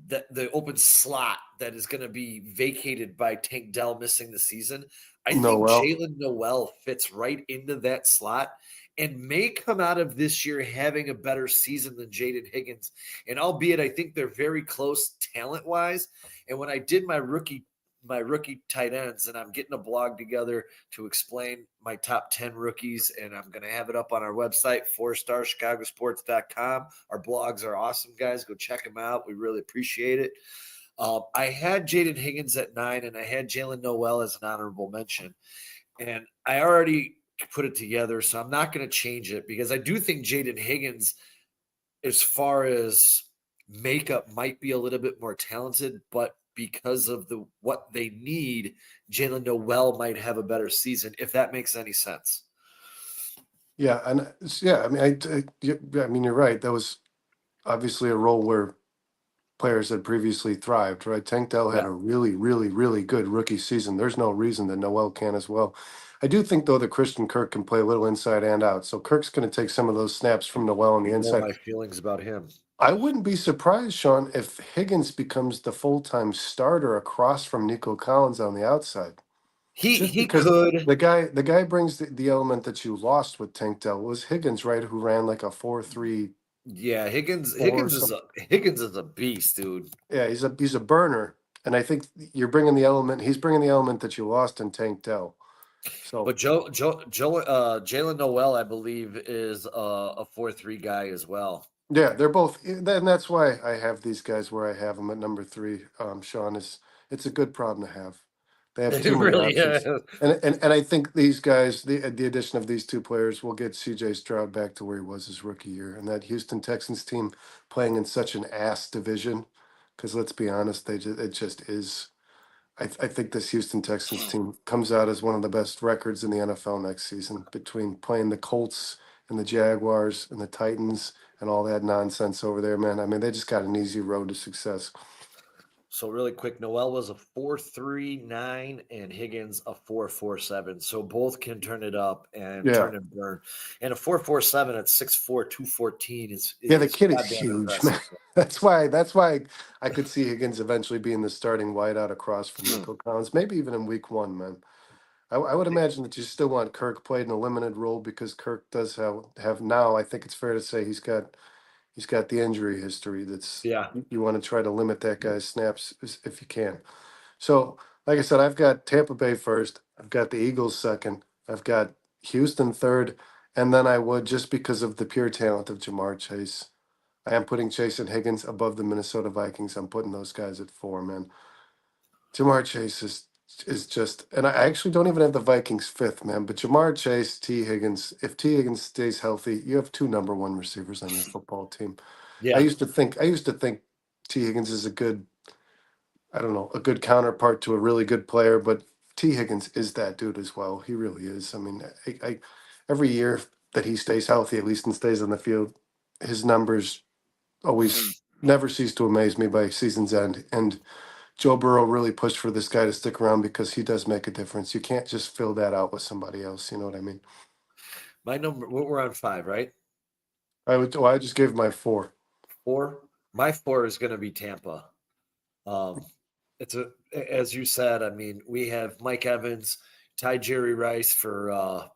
the open slot that is going to be vacated by Tank Dell missing the season, I think Noel. Jalen Noel fits right into that slot and may come out of this year having a better season than Jaden Higgins. And albeit I think they're very close talent wise. And when I did my rookie tight ends, and I'm getting a blog together to explain my top 10 rookies, and I'm going to have it up on our website, 4starchicagosports.com. Our blogs are awesome, guys. Go check them out. We really appreciate it. I had Jaden Higgins at 9, and I had Jalen Noel as an honorable mention. And I already put it together, so I'm not going to change it because I do think Jaden Higgins, as far as makeup, might be a little bit more talented, but because of what they need, Jalen Noel might have a better season, if that makes any sense. Yeah. And yeah, I mean, I mean, you're right. That was obviously a role where players had previously thrived, right? Tank Dell had Yeah. a really, really, really good rookie season. There's no reason that Noel can as well. I do think, though, that Christian Kirk can play a little inside and out. So Kirk's going to take some of those snaps from Noel on the You know inside. my feelings about him. I wouldn't be surprised, Sean, if Higgins becomes the full-time starter across from Nico Collins on the outside. Just He because could. the guy brings the element that you lost with Tank Dell. It was Higgins, right, who ran like a 4.34 Yeah, Higgins something. Higgins is a beast, dude. Yeah, he's a burner, and I think you're bringing the element. He's bringing the element that you lost in Tank Dell. So But Jalen Noel, I believe, is a 4-3 guy as well. yeah, they're both, and that's why I have these guys where I have them at number 3. Sean, is it's a good problem to have. They have It too many really options, is. and I think these guys, the addition of these two players, will get C.J. Stroud back to where he was his rookie year, and that Houston Texans team playing in such an ass division, because let's be honest, it just is. I think this Houston Texans team comes out as one of the best records in the NFL next season between playing the Colts and the Jaguars and the Titans and all that nonsense over there, man. I mean, they just got an easy road to success. So really quick, Noel was a 4.39 and Higgins a 4.47. So both can turn it up and Yeah. turn and burn. And a 4.47 at 6'4", 214 Yeah, the is kid is goddamn huge, man. impressive. That's why I could see Higgins eventually being the starting wideout across from Nico Collins, maybe even in week 1, man. I would imagine that you still want Kirk played in a limited role because Kirk does have now. I think it's fair to say he's got the injury history. That's Yeah. you want to try to limit that guy's snaps if you can. So, like I said, I've got Tampa Bay first. I've got the Eagles second. I've got Houston third, and then I would just because of the pure talent of Jamar Chase. I am putting Chase and Higgins above the Minnesota Vikings. I'm putting those guys at 4, man. Jamar Chase is just, and I actually don't even have the Vikings fifth, man. But Jamar Chase, T Higgins. If T Higgins stays healthy, you have 2 number 1 receivers on your football team. I Yeah. used to think T Higgins is a good, I don't know, a good counterpart to a really good player, but T Higgins is that dude as well. He really is. I mean, I every year that he stays healthy, at least and stays on the field, his numbers always never cease to amaze me by season's end. And Joe Burrow really pushed for this guy to stick around because he does make a difference. You can't just fill that out with somebody else. You know what I mean? My number, we're on 5, right? I just gave my 4. 4. My 4 is going to be Tampa. It's as you said, I mean, we have Mike Evans, tied Jerry Rice for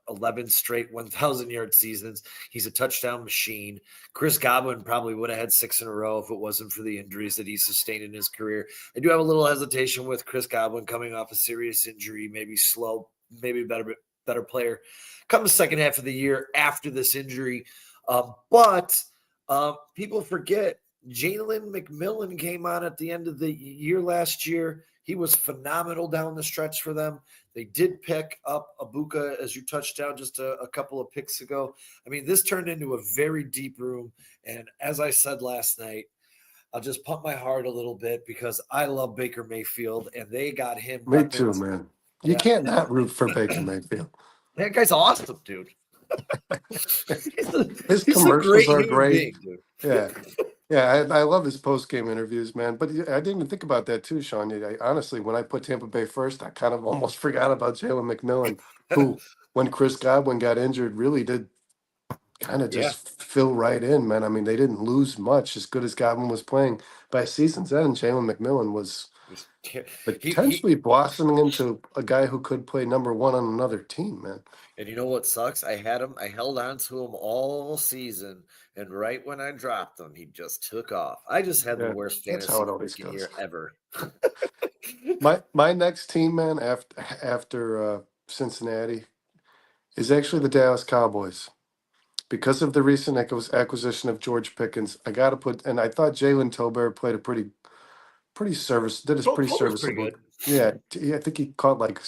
11 straight 1,000-yard seasons. He's a touchdown machine. Chris Godwin probably would have had 6 in a row if it wasn't for the injuries that he sustained in his career. I do have a little hesitation with Chris Godwin coming off a serious injury, maybe slow, maybe better player come the second half of the year after this injury. But people forget Jalen McMillan came on at the end of the year last year. He was phenomenal down the stretch for them. They did pick up Abuka, as you touched on just a couple of picks ago. I mean, this turned into a very deep room. And as I said last night, I'll just pump my heart a little bit because I love Baker Mayfield, and they got him Me too, weapons. man. You Yeah, can't not root for Baker Mayfield. that guy's awesome, dude. His he's a commercials great are human great. being, dude. Yeah. Yeah, I love his post game interviews, man. But I didn't even think about that too, Sean. Honestly, when I put Tampa Bay first, I kind of almost forgot about Jalen McMillan, who, when Chris Godwin got injured, really did kind of Yeah. just fill right in, man. I mean, they didn't lose much as good as Godwin was playing. By season's end, Jalen McMillan was He potentially blossoming into a guy who could play number 1 on another team, man. and you know what sucks? I held on to him all season, and right when I dropped him, he just took off. I just had the Yeah, worst that's how fantasy it always freaking goes. year ever. My next team, man, after Cincinnati, is actually the Dallas Cowboys. Because of the recent acquisition of George Pickens, I got to put, and I thought Jalen Tolbert played a pretty did his pretty Tolbert's pretty serviceable. good. Yeah, I think he caught like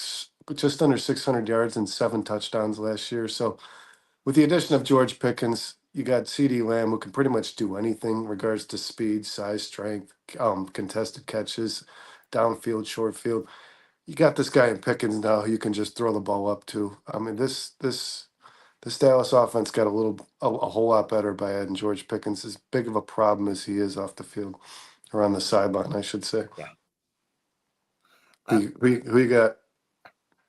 just under 600 yards and 7 touchdowns last year. So with the addition of George Pickens, you got CeeDee Lamb who can pretty much do anything in regards to speed, size, strength, contested catches, downfield, short field. You got this guy in Pickens now who you can just throw the ball up to. I mean, this Dallas offense got a whole lot better by adding George Pickens. As big of a problem as he is off the field or on the sideline, I should say. Yeah. Who you got?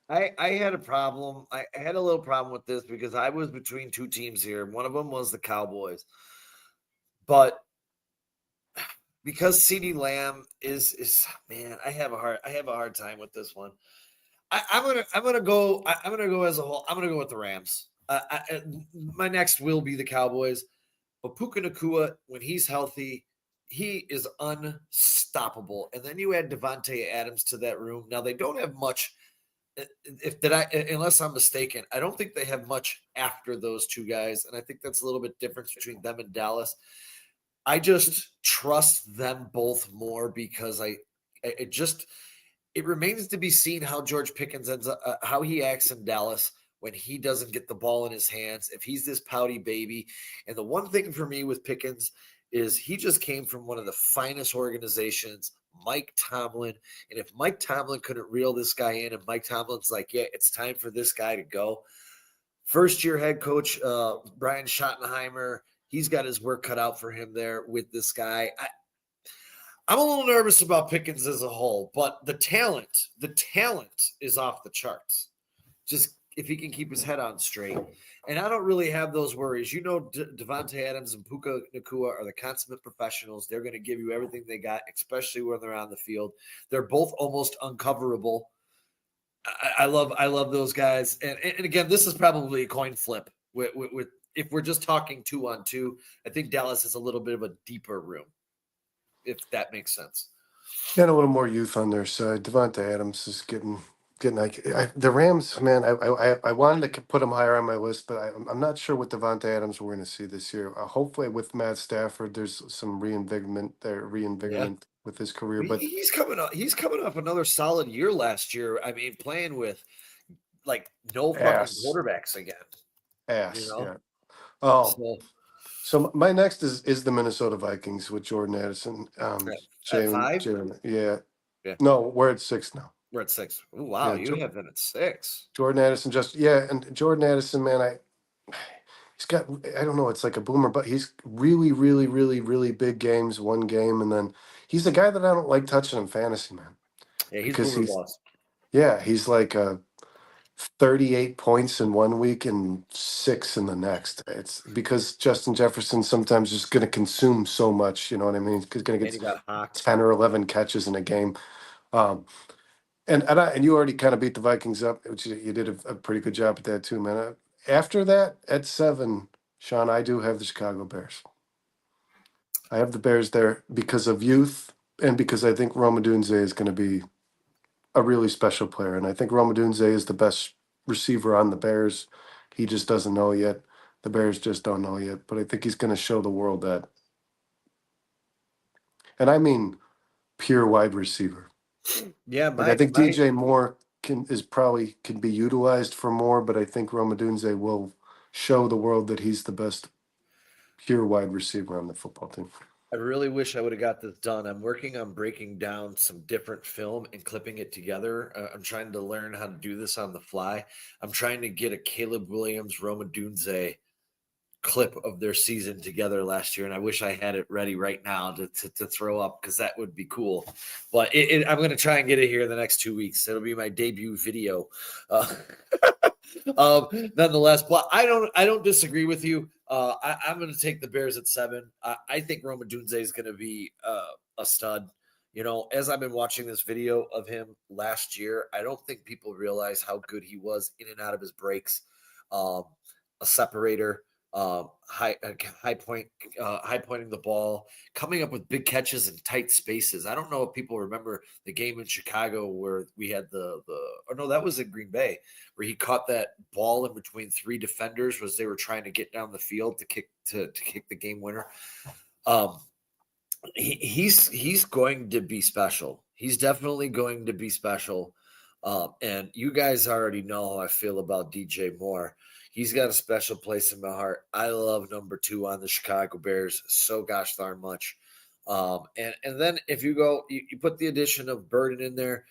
I had a problem. I had a little problem with this because I was between 2 teams here. One of them was the Cowboys. But because CeeDee Lamb is man, I have a hard time with this one. I'm gonna go as a whole. I'm gonna go with the Rams. My next will be the Cowboys, but Puka Nacua, when he's healthy, he is unstoppable. And then you add Devontae Adams to that room. Now they don't have much. Unless I'm mistaken, I don't think they have much after those 2 guys, and I think that's a little bit different between them and Dallas. I just trust them both more because it remains to be seen how George Pickens ends up, how he acts in Dallas when he doesn't get the ball in his hands, if he's this pouty baby. And the one thing for me with Pickens is he just came from one of the finest organizations, Mike Tomlin. And if Mike Tomlin couldn't reel this guy in, and Mike Tomlin's like, yeah, it's time for this guy to go. First-year head coach Brian Schottenheimer, he's got his work cut out for him there with this guy. I'm a little nervous about Pickens as a whole, but the talent is off the charts. Just if he can keep his head on straight. And I don't really have those worries. Devontae Adams and Puka Nacua are the consummate professionals. They're going to give you everything they got, especially when they're on the field. They're both almost uncoverable. I love those guys. And again, this is probably a coin flip with if we're just talking 2-on-2. I think Dallas is a little bit of a deeper room, if that makes sense. And a little more youth on their side. Devontae Adams is getting like the Rams. Man, I wanted to put them higher on my list, but I'm not sure what Devontae Adams we're going to see this year. Hopefully, with Matt Stafford, there's some reinvigorant with his career. But he's coming up. He's coming up another solid year last year. I mean, playing with like no fucking quarterbacks again. Yeah. Oh. So my next is the Minnesota Vikings with Jordan Addison. At 5? Yeah. No, we're at 6 now. We're at 6. Ooh, wow, you have them at 6. Jordan Addison and Jordan Addison, man, he's got, I don't know, it's like a boomer, but he's really, really, really, really big games, one game, and then he's the guy that I don't like touching in fantasy, man. Yeah, he's boss. Yeah, he's like 38 points in 1 week and 6 in the next. It's because Justin Jefferson sometimes is going to consume so much, you know what I mean? He's going to get 10 or 11 catches in a game. And you already kind of beat the Vikings up, which you did a pretty good job at that too, man. After that, at 7, Sean, I do have the Chicago Bears. I have the Bears there because of youth and because I think Rome Odunze is going to be a really special player. And I think Rome Odunze is the best receiver on the Bears. He just doesn't know yet. The Bears just don't know yet. But I think he's going to show the world that. And I mean pure wide receiver. Yeah, I think DJ Moore can be utilized for more, but I think Rome Odunze will show the world that he's the best pure wide receiver on the football team. I really wish I would have got this done. I'm working on breaking down some different film and clipping it together. I'm trying to learn how to do this on the fly. I'm trying to get a Caleb Williams, Rome Odunze clip of their season together last year, and I wish I had it ready right now to throw up because that would be cool. But I'm going to try and get it here in the next 2 weeks. It'll be my debut video. Nonetheless, but I don't disagree with you. I'm going to take the Bears at 7. I think Rome Odunze is going to be a stud. You know, as I've been watching this video of him last year, I don't think people realize how good he was in and out of his breaks. A separator. High pointing the ball, coming up with big catches in tight spaces. I don't know if people remember the game in Chicago where we had that was in Green Bay, where he caught that ball in between 3 defenders as they were trying to get down the field to kick the game winner. He's going to be special. He's definitely going to be special. And you guys already know how I feel about DJ Moore. He's got a special place in my heart. I love number 2 on the Chicago Bears so gosh darn much. And then if you go, you put the addition of Burden in there,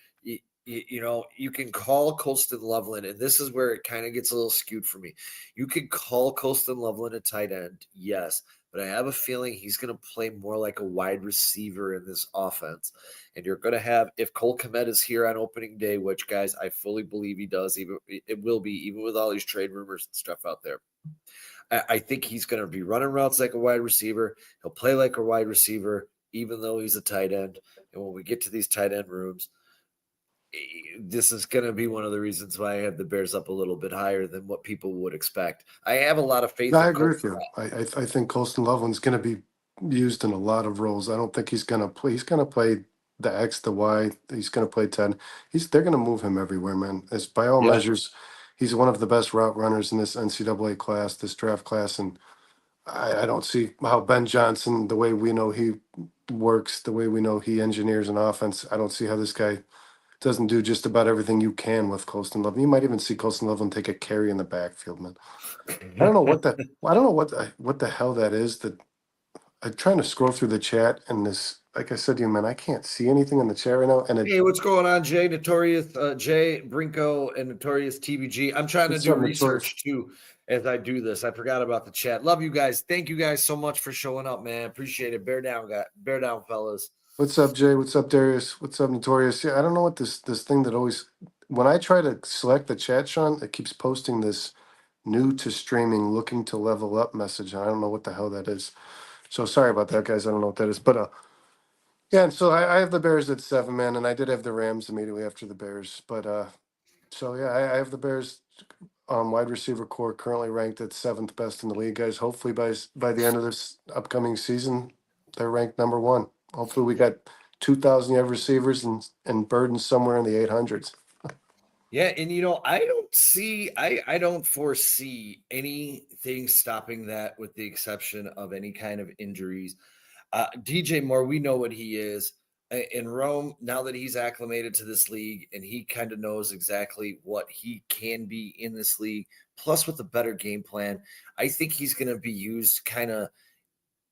you can call Colston Loveland, and this is where it kind of gets a little skewed for me. You can call Colston Loveland a tight end, yes, but I have a feeling he's going to play more like a wide receiver in this offense. And you're going to have, if Cole Kmet is here on opening day, which, guys, I fully believe he does, it will be, even with all these trade rumors and stuff out there. I think he's going to be running routes like a wide receiver. He'll play like a wide receiver, even though he's a tight end. And when we get to these tight end rooms, this is going to be one of the reasons why I have the Bears up a little bit higher than what people would expect. I have a lot of faith. I agree with you. I think Colston Loveland's going to be used in a lot of roles. I don't think he's going to play. He's going to play the X, the Y. He's going to play 10. They're going to move him everywhere, man. As by all measures, he's one of the best route runners in this NCAA class, this draft class. And I don't see how Ben Johnson, the way we know he works, the way we know he engineers an offense, I don't see how this guy doesn't do just about everything you can with Colston Loveland. You might even see Colston Loveland take a carry in the backfield, man. I don't know what the hell that is. That I'm trying to scroll through the chat, and this, like I said to you, man, I can't see anything in the chat right now. And hey, what's going on, Jay? Notorious Jay Brinko and Notorious TBG. I'm trying to do research too as I do this. I forgot about the chat. Love you guys. Thank you guys so much for showing up, man. Appreciate it. Bear down, fellas. What's up, Jay? What's up, Darius? What's up, Notorious? Yeah, I don't know what this thing that always when I try to select the chat, Sean, it keeps posting this new to streaming, looking to level up message. I don't know what the hell that is. So sorry about that, guys. I don't know what that is, but yeah. And so I have the Bears at 7, man, and I did have the Rams immediately after the Bears, but so yeah, I have the Bears wide receiver core currently ranked at 7th best in the league, guys. Hopefully by the end of this upcoming season, they're ranked number 1. Hopefully we got 2,000 yard receivers and burdens somewhere in the 800s. Yeah, and I don't foresee anything stopping that with the exception of any kind of injuries. DJ Moore, we know what he is. In Rome, now that he's acclimated to this league and he kind of knows exactly what he can be in this league, plus with a better game plan, I think he's going to be used kind of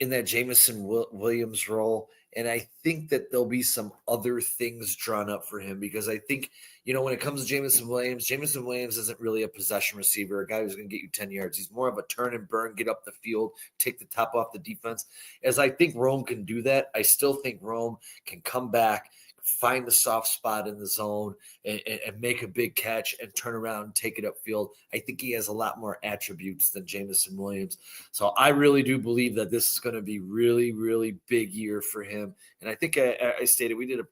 in that Jameson Williams role. And I think that there'll be some other things drawn up for him because I think, when it comes to Jameson Williams isn't really a possession receiver, a guy who's going to get you 10 yards. He's more of a turn and burn, get up the field, take the top off the defense. As I think Rome can do that, I still think Rome can come back, find the soft spot in the zone and make a big catch and turn around and take it upfield. I think he has a lot more attributes than Jameson Williams. So I really do believe that this is going to be really, really big year for him. And I think I stated we did a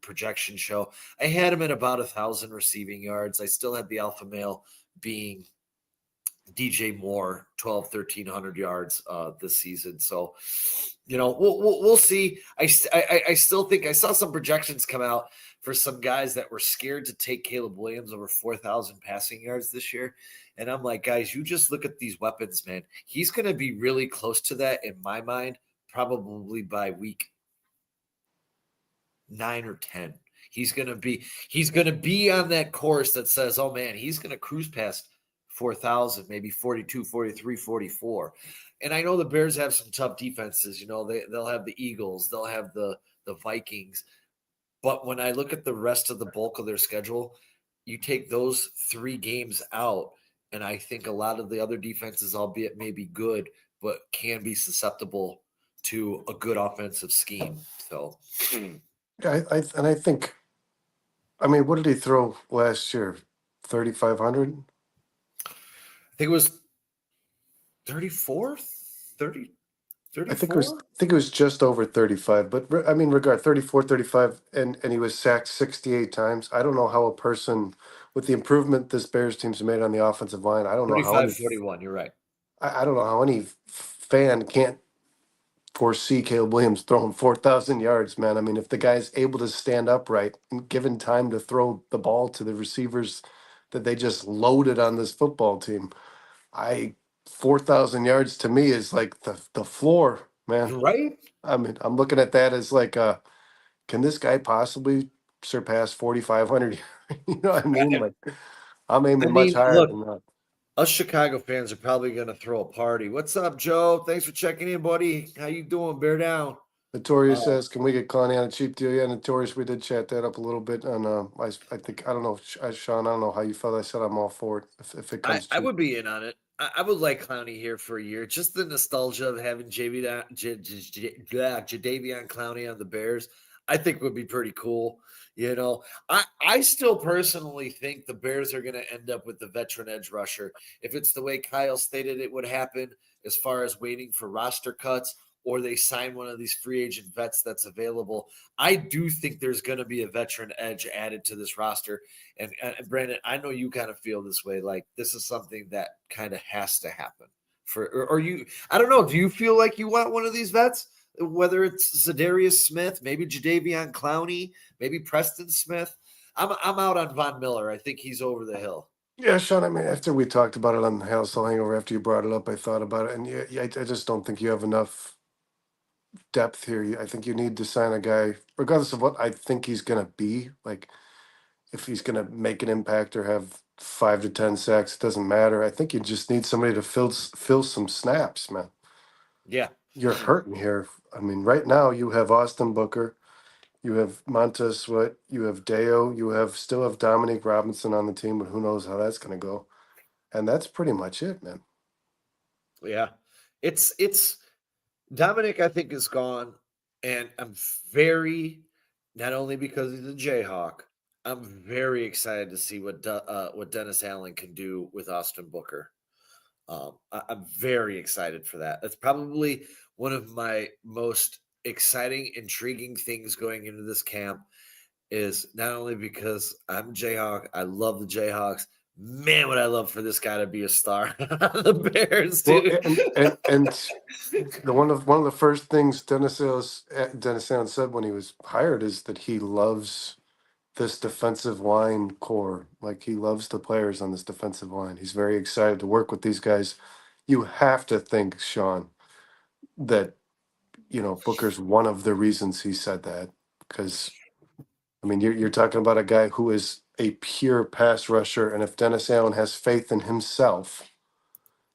projection show. I had him at about 1,000 receiving yards. I still had the alpha male being DJ Moore, 1,300 yards this season. So, we'll see. I still think I saw some projections come out for some guys that were scared to take Caleb Williams over 4,000 passing yards this year. And I'm like, guys, you just look at these weapons, man. He's going to be really close to that in my mind, probably by week 9 or 10. He's going to be on that course that says, oh man, he's going to cruise past 4,000, maybe 42, 43, 44. And I know the Bears have some tough defenses. They'll have the Eagles, they'll have the Vikings. But when I look at the rest of the bulk of their schedule, you take those 3 games out, and I think a lot of the other defenses, albeit maybe good, but can be susceptible to a good offensive scheme. So, Yeah, I think, I mean, what did he throw last year? 3,500? I think it was 34, 30, I 34. think it was just over 35, but I mean, 34, 35, and he was sacked 68 times. I don't know how a person with the improvement this Bears team's made on the offensive line, I don't know how 35, 41. You're right. I don't know how any fan can't foresee Caleb Williams throwing 4,000 yards, man. I mean, if the guy's able to stand upright and given time to throw the ball to the receivers that they just loaded on this football team, 4,000 yards to me is like the floor, man. Right? I mean, I'm looking at that as like, can this guy possibly surpass 4,500? You know what I mean? Like, I'm aiming much higher Look, than that. us Chicago fans are probably going to throw a party. What's up, Joe? Thanks for checking in, buddy. How you doing? Bear down. Notorious says, "Can we get Connie on a cheap deal?" Yeah, Notorious, we did chat that up a little bit. And I think I don't know, Sean. I don't know how you felt. I said I'm all for it if it comes I cheap. would be in on it. I would like Clowney here for a year. Just the nostalgia of having Jadeveon Clowney on the Bears, I think would be pretty cool. I still personally think the Bears are going to end up with the veteran edge rusher. If it's the way Kyle stated it would happen, as far as waiting for roster cuts, or they sign one of these free agent vets that's available, I do think there's going to be a veteran edge added to this roster. And Brandon, I know you kind of feel this way. Like this is something that kind of has to happen or you. I don't know. Do you feel like you want one of these vets? Whether it's Zadarius Smith, maybe Jadeveon Clowney, maybe Preston Smith. I'm out on Von Miller. I think he's over the hill. Yeah, Sean. I mean, after we talked about it on the Halas Hall hangover, after you brought it up, I thought about it, and I just don't think you have enough depth here. I think you need to sign a guy, regardless of what I think he's gonna be. Like, if he's gonna make an impact or have 5 to 10 sacks, it doesn't matter. I think you just need somebody to fill some snaps, man. Yeah. You're hurting here. I mean, right now you have Austin Booker, you have Montez Sweat, you have Deo, still have Dominique Robinson on the team, but who knows how that's gonna go. And that's pretty much it, man. Yeah. It's Dominic, I think, is gone. And I'm very, not only because he's a Jayhawk, I'm very excited to see what Dennis Allen can do with Austin Booker. I'm very excited for that. That's probably one of my most exciting, intriguing things going into this camp. Is not only because I'm a Jayhawk, I love the Jayhawks. Man, would I love for this guy to be a star on the Bears, Well, dude. and one of the first things Dennis Allen said when he was hired is that he loves this defensive line core. Like he loves the players on this defensive line. He's very excited to work with these guys. You have to think, Sean, that Booker's one of the reasons he said that because I mean you're talking about a guy who is a pure pass rusher, and if Dennis Allen has faith in himself,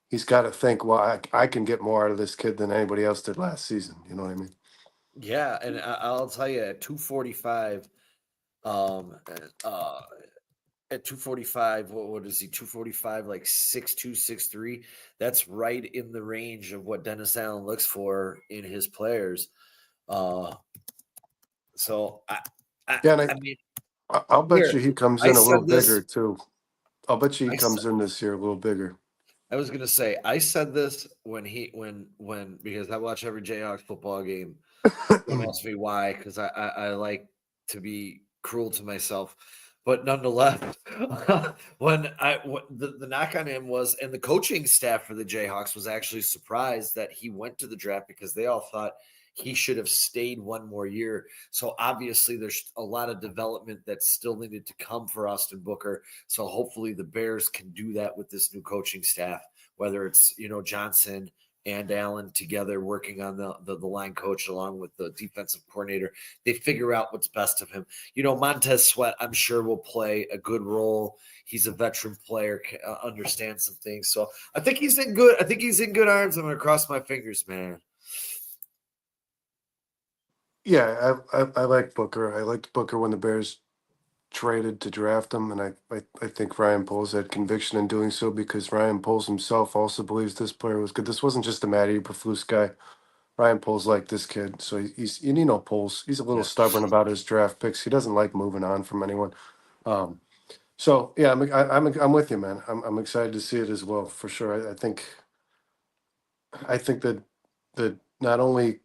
he's got to think, well, I can get more out of this kid than anybody else did last season. You know what I mean? Yeah, and I'll tell you, at 245, um, uh, at 245, what is he? 245, like 6'2", 6'3". That's right in the range of what Dennis Allen looks for in his players. Uh, so Yeah, and I mean, I'll bet here you he comes I in a little said bigger this. too. I'll bet you he I said, comes in this year a little bigger. I was gonna say I said this when because I watch every Jayhawks football game. Don't ask me why, because I like to be cruel to myself. But nonetheless, the knock on him was, and the coaching staff for the Jayhawks was actually surprised that he went to the draft because they all thought he should have stayed one more year. So obviously, there's a lot of development that still needed to come for Austin Booker. So hopefully, the Bears can do that with this new coaching staff, whether it's Johnson and Allen together working on the line coach along with the defensive coordinator. They figure out what's best of him. Montez Sweat, I'm sure, will play a good role. He's a veteran player, understands some things. So I think he's in good. I think he's in good arms. I'm going to cross my fingers, man. Yeah, I like Booker. I liked Booker when the Bears traded to draft him, and I think Ryan Poles had conviction in doing so because Ryan Poles himself also believes this player was good. This wasn't just a Matty Eberflus guy. Ryan Poles liked this kid, so he's Poles. He's a little Yeah. stubborn about his draft picks. He doesn't like moving on from anyone. Um, so yeah, I'm with you, man. I'm excited to see it as well for sure. I think that not only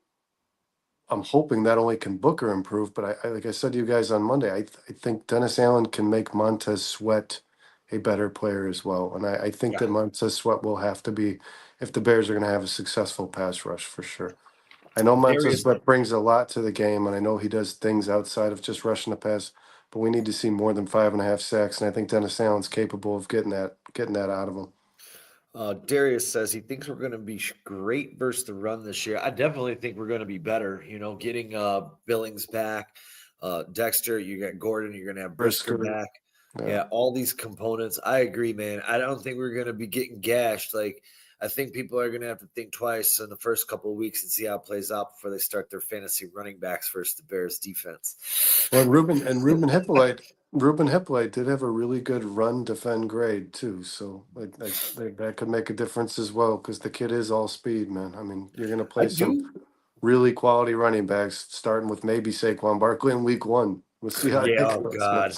I'm hoping not only can Booker improve, but I like I said to you guys on Monday, I think Dennis Allen can make Montez Sweat a better player as well. And I think Yeah. that Montez Sweat will have to be if the Bears are going to have a successful pass rush for sure. I know Montez Darius, Sweat brings a lot to the game, and I know he does things outside of just rushing the pass, but we need to see more than 5.5 sacks. And I think Dennis Allen's capable of getting that out of him. Darius says he thinks we're going to be great versus the run this year. I definitely think we're going to be better. Getting Billings back, Dexter, you got Gordon, you're going to have Brisker Brisker, back. yeah. Yeah, all these components. I agree, man. I don't think we're going to be getting gashed. Like, I think people are going to have to think twice in the first couple of weeks and see how it plays out before they start their fantasy running backs versus the Bears defense. Well, Ruben Hippolyte did have a really good run defend grade too, so that could make a difference as well because the kid is all speed, man. I mean, you're gonna I play some do. really quality running backs, starting with maybe Saquon Barkley in week 1. We'll see how Yeah, that oh goes, man. God.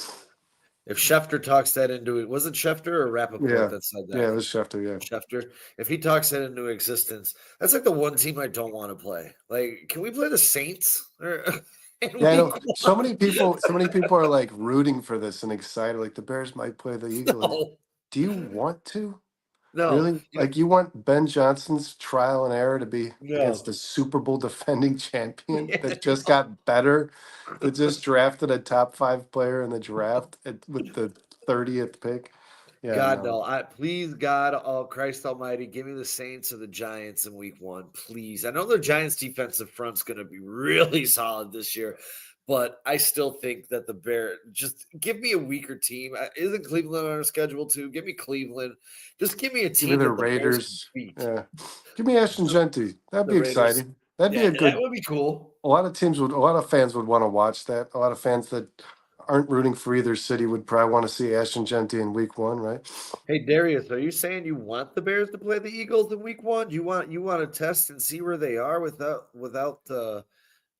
If Schefter talks that into it, was it Schefter or Rappaport Yeah, that said yeah, that? it was Schefter. Yeah, Schefter. If he talks that into existence, that's like the one team I don't want to play. Like, can we play the Saints in yeah. I week know so one? many people. So many people are like rooting for this and excited. Like the Bears might play the Eagles. No, Do you want to? no, Really? Like you want Ben Johnson's trial and error to be against no. the Super Bowl defending champion Yeah, that just got better, that just drafted a top 5 player in the draft with the 30th pick? Yeah, God, no. no. Please, God, oh Christ Almighty, give me the Saints or the Giants in week one, please. I know the Giants' defensive front's going to be really solid this year, but I still think that the Bear just give me a weaker team. Isn't Cleveland on our schedule too? Give me Cleveland. Just give me a Give me team the that the Bears can Raiders. beat. Yeah. Give me Ashton Genty. That'd The be Raiders. exciting. That'd be Yeah, a that good would be cool. a lot of fans would want to watch that. A lot of fans that aren't rooting for either city would probably want to see Ashton Genty in week 1, right? Hey Darius, are you saying you want the Bears to play the Eagles in week one? You want to test and see where they are without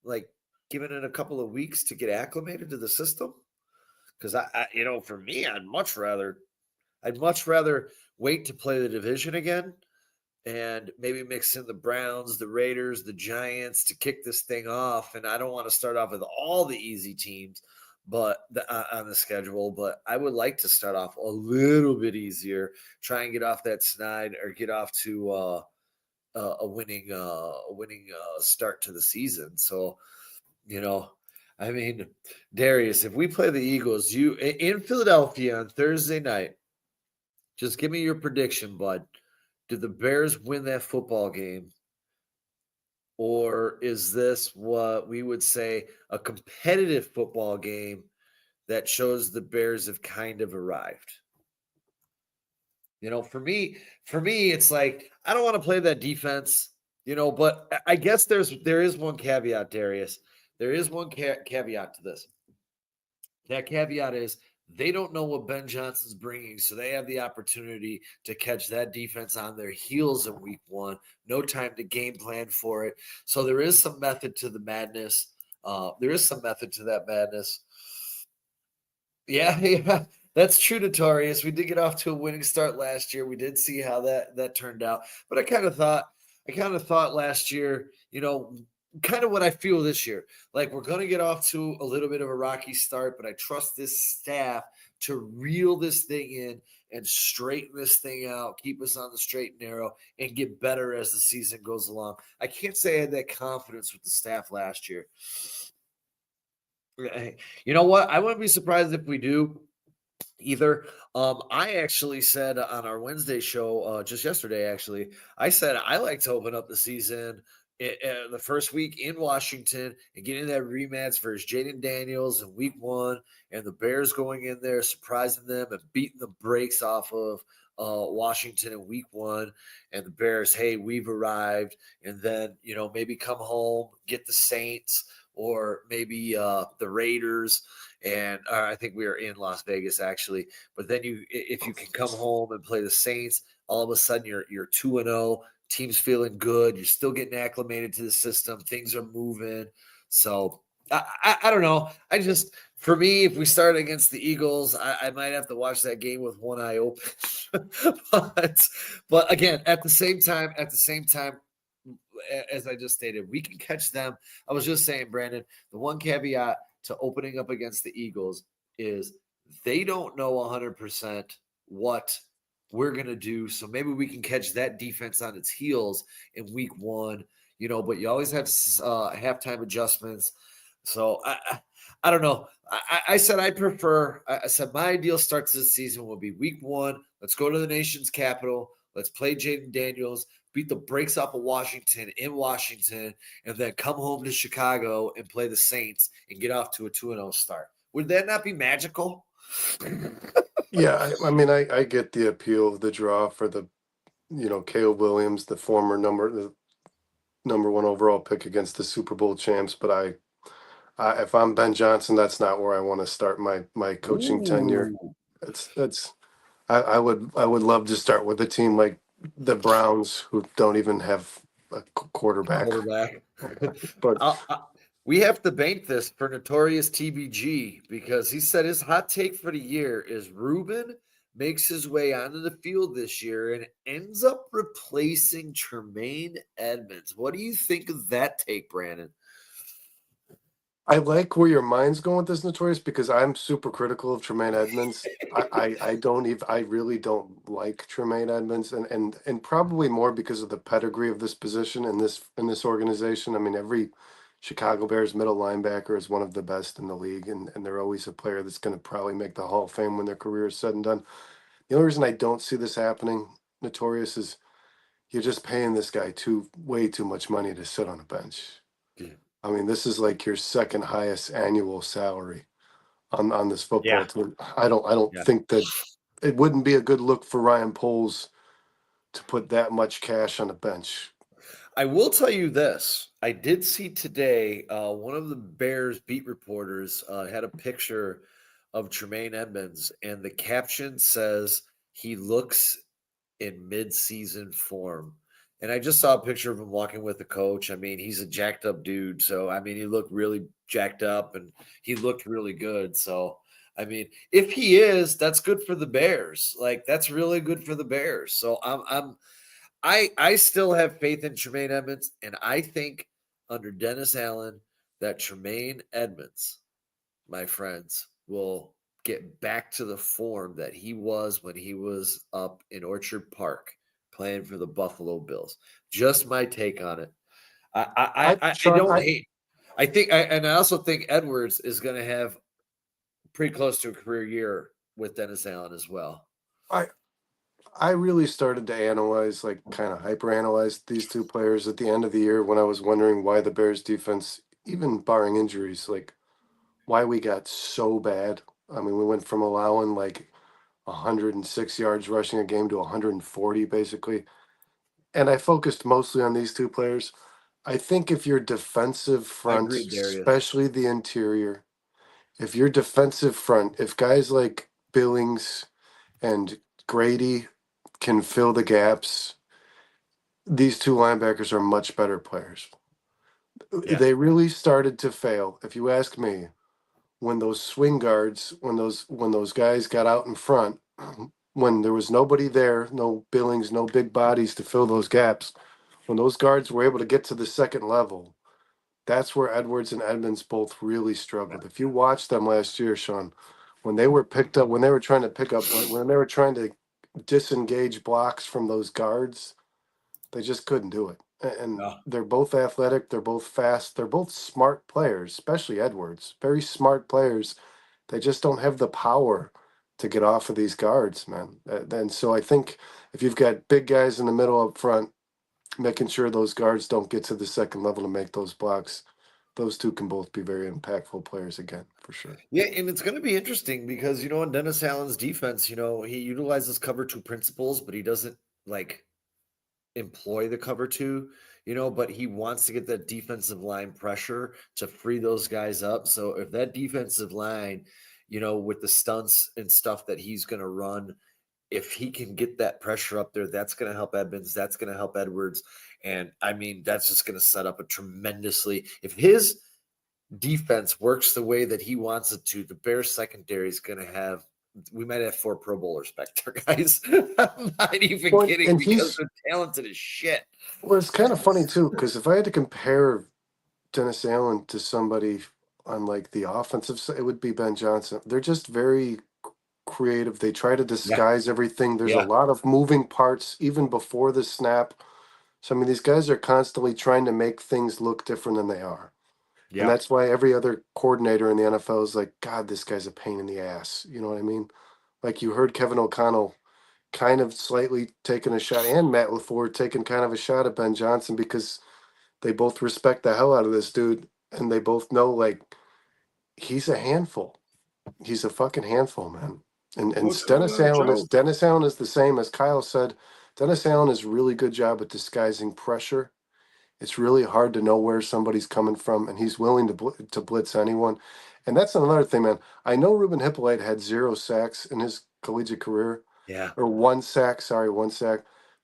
like giving it a couple of weeks to get acclimated to the system? Because for me, I'd much rather wait to play the division again and maybe mix in the Browns, the Raiders, the Giants to kick this thing off. And I don't want to start off with all the easy teams, on the schedule. But I would like to start off a little bit easier, try and get off that snide or get off to a winning start to the season. So, I mean, Darius, if we play the Eagles, you in Philadelphia on Thursday night, just give me your prediction, bud. Do the Bears win that football game? Or is this what we would say a competitive football game that shows the Bears have kind of arrived? For me, it's like I don't want to play that defense, but I guess there is one caveat, Darius. There is one caveat to this. That caveat is they don't know what Ben Johnson's bringing, so they have the opportunity to catch that defense on their heels in week one. No time to game plan for it. So there is some method to the madness. There is some method to that madness. Yeah, yeah, that's true, Notorious. We did get off to a winning start last year. We did see how that turned out, but I kind of thought last year, kind of what I feel this year. Like we're going to get off to a little bit of a rocky start, but I trust this staff to reel this thing in and straighten this thing out, keep us on the straight and narrow, and get better as the season goes along. I can't say I had that confidence with the staff last year. You know what? I wouldn't be surprised if we do either. I actually said on our Wednesday show just yesterday, actually, I said I like to open up the season the first week in Washington and getting that rematch versus Jaden Daniels in week one, and the Bears going in there, surprising them and beating the brakes off of Washington in week one, and the Bears, hey, we've arrived, and then maybe come home, get the Saints or maybe the Raiders. And I think we are in Las Vegas actually. But then if you can come home and play the Saints, all of a sudden you're 2-0. Team's feeling good. You're still getting acclimated to the system. Things are moving. So I don't know. For me, if we start against the Eagles, I might have to watch that game with one eye open. but again, at the same time, as I just stated, we can catch them. I was just saying, Brandon, the one caveat to opening up against the Eagles is they don't know 100% what we're going to do. So maybe we can catch that defense on its heels in week one, but you always have halftime adjustments. So I don't know. I said I said my ideal start to the season will be week one. Let's go to the nation's capital. Let's play Jaden Daniels, beat the brakes off of Washington in Washington, and then come home to Chicago and play the Saints and get off to a 2-0 start. Would that not be magical? Yeah, I mean, I get the appeal of the draw for the, Caleb Williams, the former number one overall pick against the Super Bowl champs. But if I'm Ben Johnson, that's not where I want to start my coaching tenure. I would love to start with a team like the Browns, who don't even have a quarterback. But we have to bank this for Notorious TBG because he said his hot take for the year is Ruben makes his way onto the field this year and ends up replacing Tremaine Edmonds. What do you think of that take, Brandon? I like where your mind's going with this, Notorious, because I'm super critical of Tremaine Edmonds. I really don't like Tremaine Edmonds, and probably more because of the pedigree of this position in this organization. I mean, every Chicago Bears middle linebacker is one of the best in the league, and they're always a player that's going to probably make the Hall of Fame when their career is said and done. The only reason I don't see this happening, Notorious, is you're just paying this guy way too much money to sit on a bench. Yeah. I mean, this is like your second highest annual salary on this football team. I don't think that it wouldn't be a good look for Ryan Poles to put that much cash on a bench. I will tell you this. I did see today one of the Bears beat reporters had a picture of Tremaine Edmonds, and the caption says he looks in mid-season form. And I just saw a picture of him walking with the coach. I mean, he's a jacked up dude. So, I mean, he looked really jacked up and he looked really good. So, I mean, if he is, that's good for the Bears. Like, that's really good for the Bears. So, I still have faith in Tremaine Edmonds. And I think under Dennis Allen that Tremaine Edmonds, my friends, will get back to the form that he was when he was up in Orchard Park playing for the Buffalo Bills. Just my take on it. I Sean, don't hate. I also think Edwards is going to have pretty close to a career year with Dennis Allen as well. I really started to analyze, like kind of hyper analyze these two players at the end of the year when I was wondering why the Bears defense, even barring injuries, like why we got so bad. I mean, we went from allowing like 106 yards rushing a game to 140 basically. And I focused mostly on these two players. I think if your defensive I front, agree, Darius. especially the interior, if your defensive front, if guys like Billings and Grady can fill the gaps, these two linebackers are much better players. Yeah. They really started to fail, if you ask me, when those swing guards, when those guys got out in front, when there was nobody there, no Billings, no big bodies to fill those gaps, when those guards were able to get to the second level, that's where Edwards and Edmonds both really struggled. If you watched them last year, Sean, when they were picked up, when they were trying to pick up, when they were trying to disengage blocks from those guards, they just couldn't do it. And No. they're both athletic, they're both fast, they're both smart players, especially Edwards. Very smart players. They just don't have the power to get off of these guards, man. And so I think if you've got big guys in the middle up front, making sure those guards don't get to the second level to make those blocks, those two can both be very impactful players again, for sure. Yeah, and it's going to be interesting because, in Dennis Allen's defense, he utilizes cover two principles, but he doesn't like employ the cover two, but he wants to get that defensive line pressure to free those guys up. So if that defensive line, with the stunts and stuff that he's going to run, if he can get that pressure up there, that's going to help Edmonds. That's going to help Edwards. And I mean, that's just going to set up a tremendously, if his defense works the way that he wants it to, the Bears secondary is going to have, we might have 4 Pro Bowlers back there, guys. I'm not even kidding because they're talented as shit. Well, it's kind of funny too, because if I had to compare Dennis Allen to somebody on like the offensive side, it would be Ben Johnson. They're just very creative. They try to disguise everything. There's a lot of moving parts even before the snap. So I mean, these guys are constantly trying to make things look different than they are. Yeah. And that's why every other coordinator in the NFL is like, God, this guy's a pain in the ass. You know what I mean? Like you heard Kevin O'Connell kind of slightly taking a shot, and Matt LaFleur taking kind of a shot at Ben Johnson because they both respect the hell out of this dude. And they both know, like, he's a handful. He's a fucking handful, man. And Dennis Allen is the same as Kyle said. Dennis Allen is a really good job at disguising pressure. It's really hard to know where somebody's coming from, and he's willing to blitz anyone. And that's another thing, man. I know Ruben Hippolyte had 0 sacks in his collegiate career. Yeah. Or 1 sack.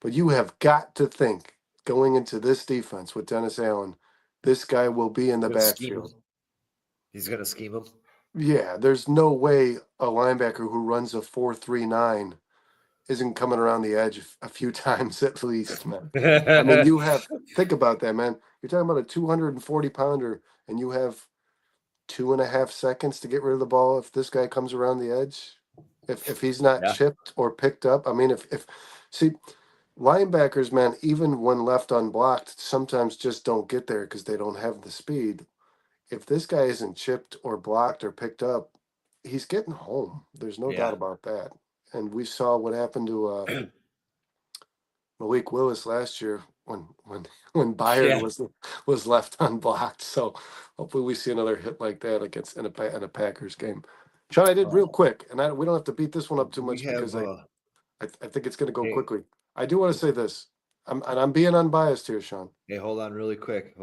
But you have got to think, going into this defense with Dennis Allen, this guy will be in the backfield. He's going to scheme him. Yeah, there's no way a linebacker who runs a 4.39 isn't coming around the edge a few times at least, man. I mean, think about that, man. You're talking about a 240-pounder, and you have 2.5 seconds to get rid of the ball if this guy comes around the edge. If he's not chipped or picked up. I mean, see, linebackers, man, even when left unblocked, sometimes just don't get there because they don't have the speed. If this guy isn't chipped or blocked or picked up, he's getting home. There's no doubt about that. And we saw what happened to Malik Willis last year when Byard was left unblocked. So hopefully we see another hit like that against in a Packers game. Sean, I did real quick, and we don't have to beat this one up too much because I think it's going to go quickly. I do want to say this, I'm being unbiased here, Sean. Hey, hold on really quick.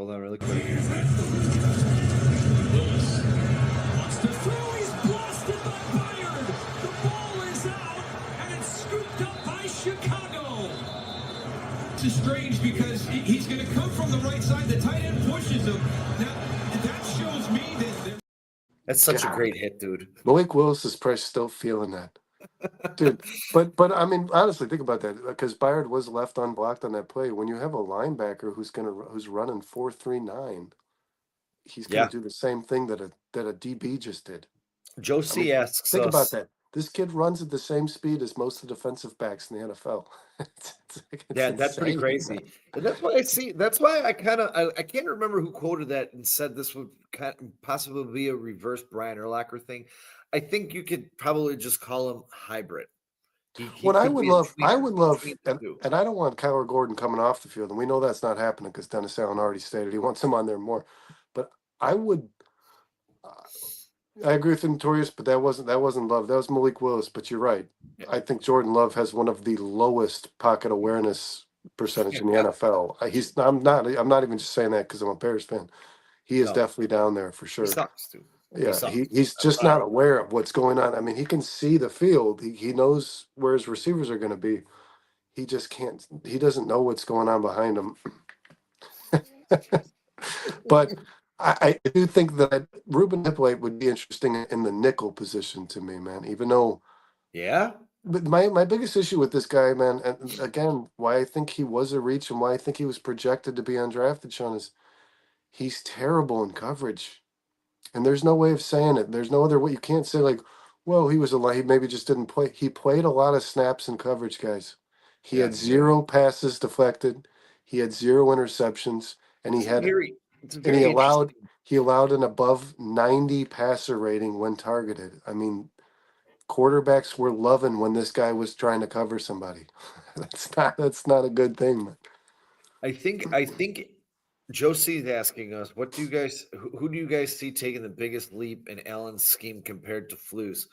is strange because he's going to come from the right side. The tight end pushes him. Now, that shows me that. That's such a God. great hit, dude. Malik Willis is probably still feeling that, dude. But I mean, honestly, think about that because Byard was left unblocked on that play. When you have a linebacker who's running 4.39, he's gonna Yeah. do the same thing that a DB just did. Joe I C mean, asks think about us. that. This kid runs at the same speed as most of the defensive backs in the NFL. It's Yeah, that's pretty insane. crazy. And that's why I see. That's why I kind of I can't remember who quoted that and said this would possibly be a reverse Brian Urlacher thing. I think you could probably just call him hybrid. He What I could would be a love, I tweener would love, between the and, two. and I don't want Kyler Gordon coming off the field, and we know that's not happening because Dennis Allen already stated he wants him on there more. But I would, I agree with Notorious, but that wasn't Love. That was Malik Willis. But you're right. Yeah. I think Jordan Love has one of the lowest pocket awareness percentage in the NFL. I'm not even just saying that because I'm a Bears fan. He is No, definitely down there for he sure. sucks, dude. He Yeah, sucks. he's That's just why not aware of what's going on. I mean, he can see the field. He knows where his receivers are going to be. He just can't. He doesn't know what's going on behind him. But I do think that Ruben Hippolyte would be interesting in the nickel position to me, man. Even though, Yeah. but my biggest issue with this guy, man, and again, why I think he was a reach and why I think he was projected to be undrafted, Sean, is he's terrible in coverage. And there's no way of saying it. There's no other way. You can't say like, well, he was a he maybe just didn't play. He played a lot of snaps in coverage, guys. He Yeah. had 0 passes deflected. He had 0 interceptions, and It's very, it's he very allowed interesting. an above 90 passer rating when targeted. I mean, quarterbacks were loving when this guy was trying to cover somebody. That's not a good thing, man. I think Josie is asking us, what do you guys who do you guys see taking the biggest leap in Allen's scheme compared to Flu's?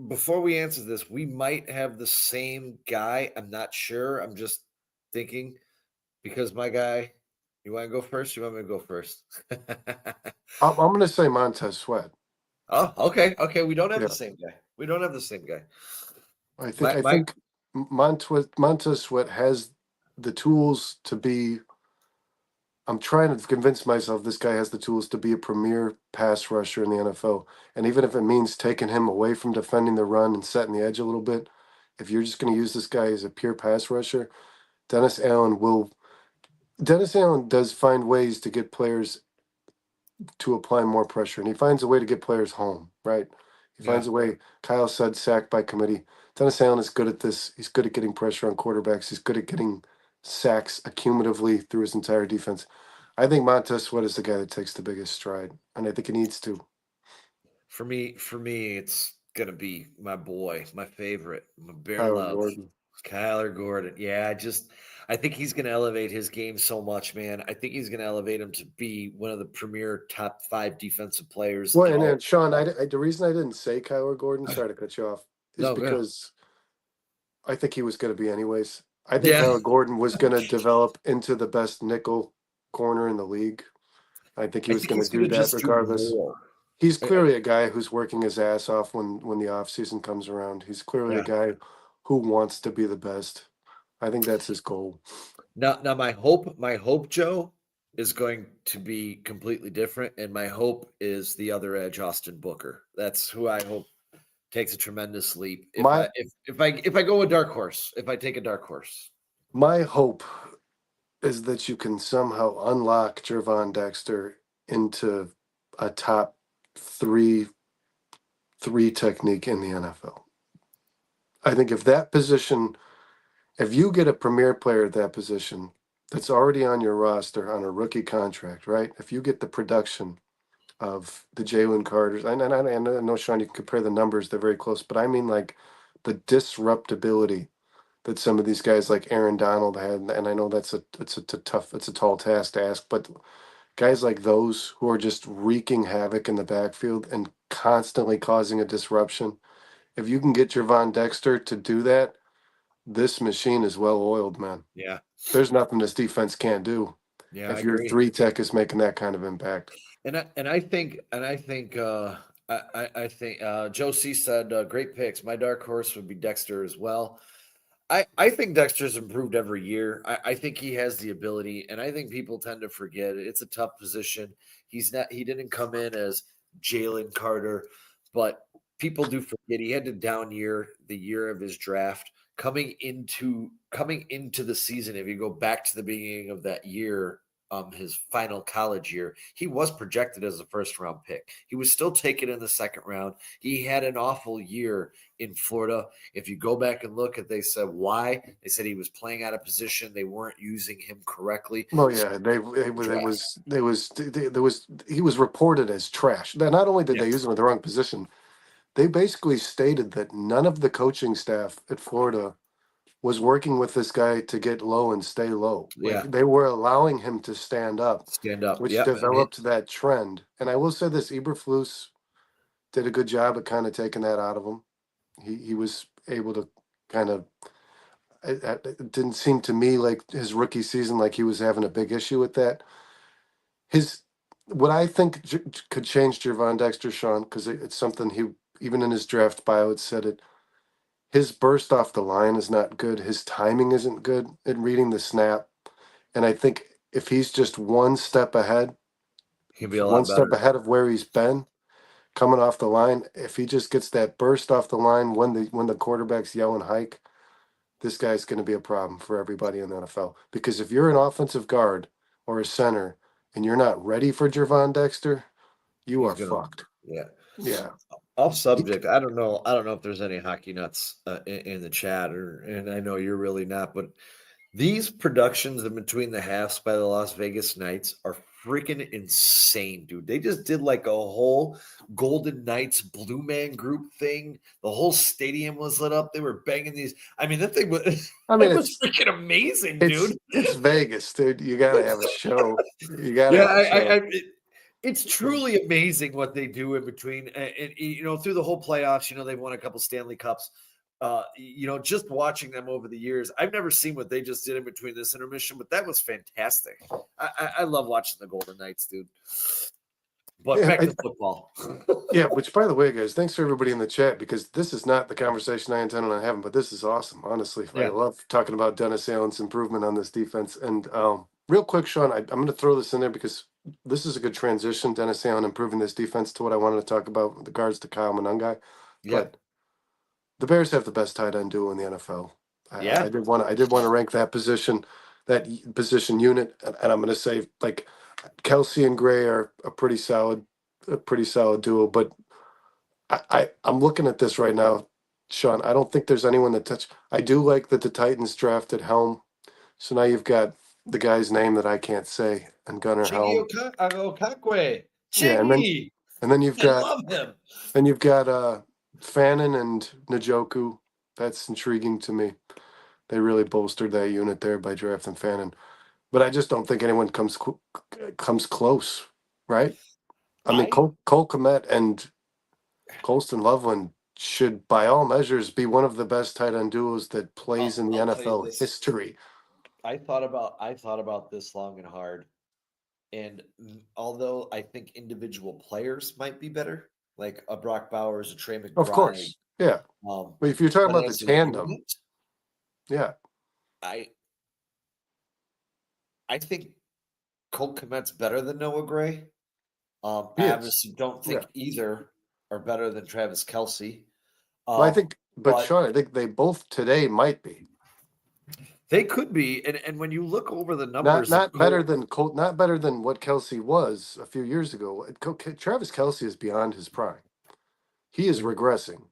Before we answer this, we might have the same guy. I'm not sure. I'm just thinking because my guy, you want to go first? You want me to go first? I'm going to say Montez Sweat. Oh, okay. Okay. We don't have Yeah. the same guy. We don't have the same guy. I think My I my think Montez Sweat has the tools to be. I'm trying to convince myself this guy has the tools to be a premier pass rusher in the NFL. And even if it means taking him away from defending the run and setting the edge a little bit, if you're just going to use this guy as a pure pass rusher, Dennis Allen will. Dennis Allen does find ways to get players to apply more pressure, and he finds a way to get players home, right? He Yeah. finds a way. Kyle said sacked by committee. Dennis Allen is good at this. He's good at getting pressure on quarterbacks. He's good at getting sacks accumulatively through his entire defense. I think Montez Sweat is the guy that takes the biggest stride, and I think he needs to. For me, it's gonna be my boy, my favorite, my bear Kyler love, Gordon. Kyler Gordon. Yeah, I think he's gonna elevate his game so much, man. I think he's gonna elevate him to be one of the premier top 5 defensive players Well, in and all then of Sean, football. the reason I didn't say Kyler Gordon, sorry to cut you off, is No, yeah. because I think he was going to be anyways. I think Yeah. Kyler Gordon was going to develop into the best nickel corner in the league. I think he I was think going to he's do gonna that just do regardless. more. He's I clearly a guy who's working his ass off when the off season comes around. He's clearly a yeah. guy who wants to be the best. I think that's his goal. Now my hope, Joe, is going to be completely different, and my hope is the other edge, Austin Booker. That's who I hope takes a tremendous leap. My If I go a dark horse, if I take a dark horse. my hope is that you can somehow unlock Jervon Dexter into a top three technique in the NFL. I think if you get a premier player at that position that's already on your roster on a rookie contract, right? If you get the production of the Jalen Carters, I know, Sean, you can compare the numbers, they're very close, but I mean like the disruptability that some of these guys like Aaron Donald had, and I know it's a tall task to ask, but guys like those who are just wreaking havoc in the backfield and constantly causing a disruption. If you can get Javon Dexter to do that, this machine is well oiled, man. Yeah. There's nothing this defense can't do Yeah, I if your agree. 3 tech is making that kind of impact. I think Joe C said great picks. My dark horse would be Dexter as well. I think Dexter's improved every year. I think he has the ability, and I think people tend to forget it. It's a tough position. He didn't come in as Jalen Carter, but people do forget he had a down year, the year of his draft. Coming into the season, if you go back to the beginning of that year, his final college year, he was projected as a first round pick. He was still taken in the second round. He had an awful year in Florida. If you go back and look at, they said why. They said he was playing out of position. They weren't using him correctly. Well, yeah, he was reported as trash. Now, not only did they use him in the wrong position, they basically stated that none of the coaching staff at Florida was working with this guy to get low and stay low. Yeah. Like, they were allowing him to stand up, which Yep. developed that trend. And I will say this, Eberflus did a good job at kind of taking that out of him. He was able to kind of. It didn't seem to me like his rookie season, like he was having a big issue with that. What I think could change Gervon Dexter, Sean, because it's something he, even in his draft bio, it said it. His burst off the line is not good. His timing isn't good in reading the snap. And I think if he's just one step ahead, He'd be a lot one step better. ahead of where he's been coming off the line, if he just gets that burst off the line when the quarterback's yelling hike, this guy's going to be a problem for everybody in the NFL. Because if you're an offensive guard or a center and you're not ready for Gervon Dexter, you are fucked. Yeah. Yeah. Off subject. I don't know if there's any hockey nuts in the chat, and I know you're really not, but these productions in between the halves by the Las Vegas Knights are freaking insane, dude. They just did like a whole Golden Knights Blue Man Group thing. The whole stadium was lit up. They were banging these. I mean, that thing was. I mean, it was freaking amazing, dude. It's Vegas, dude. You gotta have a show. You gotta. Yeah, it's truly amazing what they do in between, and through the whole playoffs. They've won a couple Stanley Cups. Just watching them over the years, I've never seen what they just did in between this intermission, but that was fantastic. I love watching the Golden Knights, dude. But back to football. Yeah, which, by the way, guys, thanks for everybody in the chat, because this is not the conversation I intended on having, but this is awesome, honestly. Yeah. I love talking about Dennis Allen's improvement on this defense. And real quick, Sean, I'm going to throw this in there because this is a good transition, Dennis Allen improving this defense, to what I wanted to talk about with regards to Kyle Monangai. Yeah. But the Bears have the best tight end duo in the NFL. I did want to rank that position unit, and I'm going to say, like, Kelsey and Gray are a pretty solid duo. But I'm looking at this right now, Sean. I don't think there's anyone that touch. I do like that the Titans drafted Helm, so now you've got the guy's name that I can't say, and Gunnar Helm. Yeah, and then you've got. I love him. And you've got Fannin and Njoku. That's intriguing to me. They really bolstered that unit there by drafting Fannin. But I just don't think anyone comes close, right? I mean, Cole Kmet and Colston Loveland should, by all measures, be one of the best tight end duos that plays in the NFL history. I thought about this long and hard. And although I think individual players might be better, like a Brock Bowers, a Trey McBride. Of course, yeah. But if you're talking about the tandem, yeah. I think Cole Kmet's better than Noah Gray. I obviously don't think either are better than Travis Kelce. Well, I think, but Sean, I think they both today might be. They could be, and when you look over the numbers, not better than what Kelce was a few years ago. Travis Kelce is beyond his prime. He is regressing.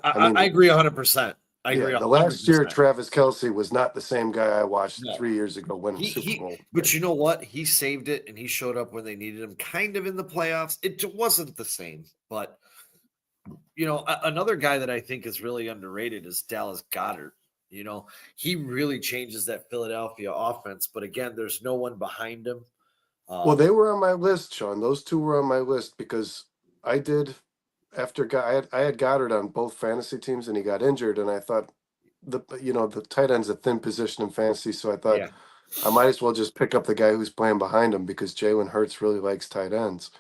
I agree 100%. I agree. The last year, Travis Kelce was not the same guy I watched 3 years ago winning Super Bowl. But you know what? He saved it, and he showed up when they needed him, kind of in the playoffs. It wasn't the same, but another guy that I think is really underrated is Dallas Goedert. He really changes that Philadelphia offense, but again, there's no one behind him. Well, they were on my list, Sean. Those two were on my list because I had Goddard on both fantasy teams, and he got injured, and I thought the tight end's a thin position in fantasy, so I thought I might as well just pick up the guy who's playing behind him because Jalen Hurts really likes tight ends.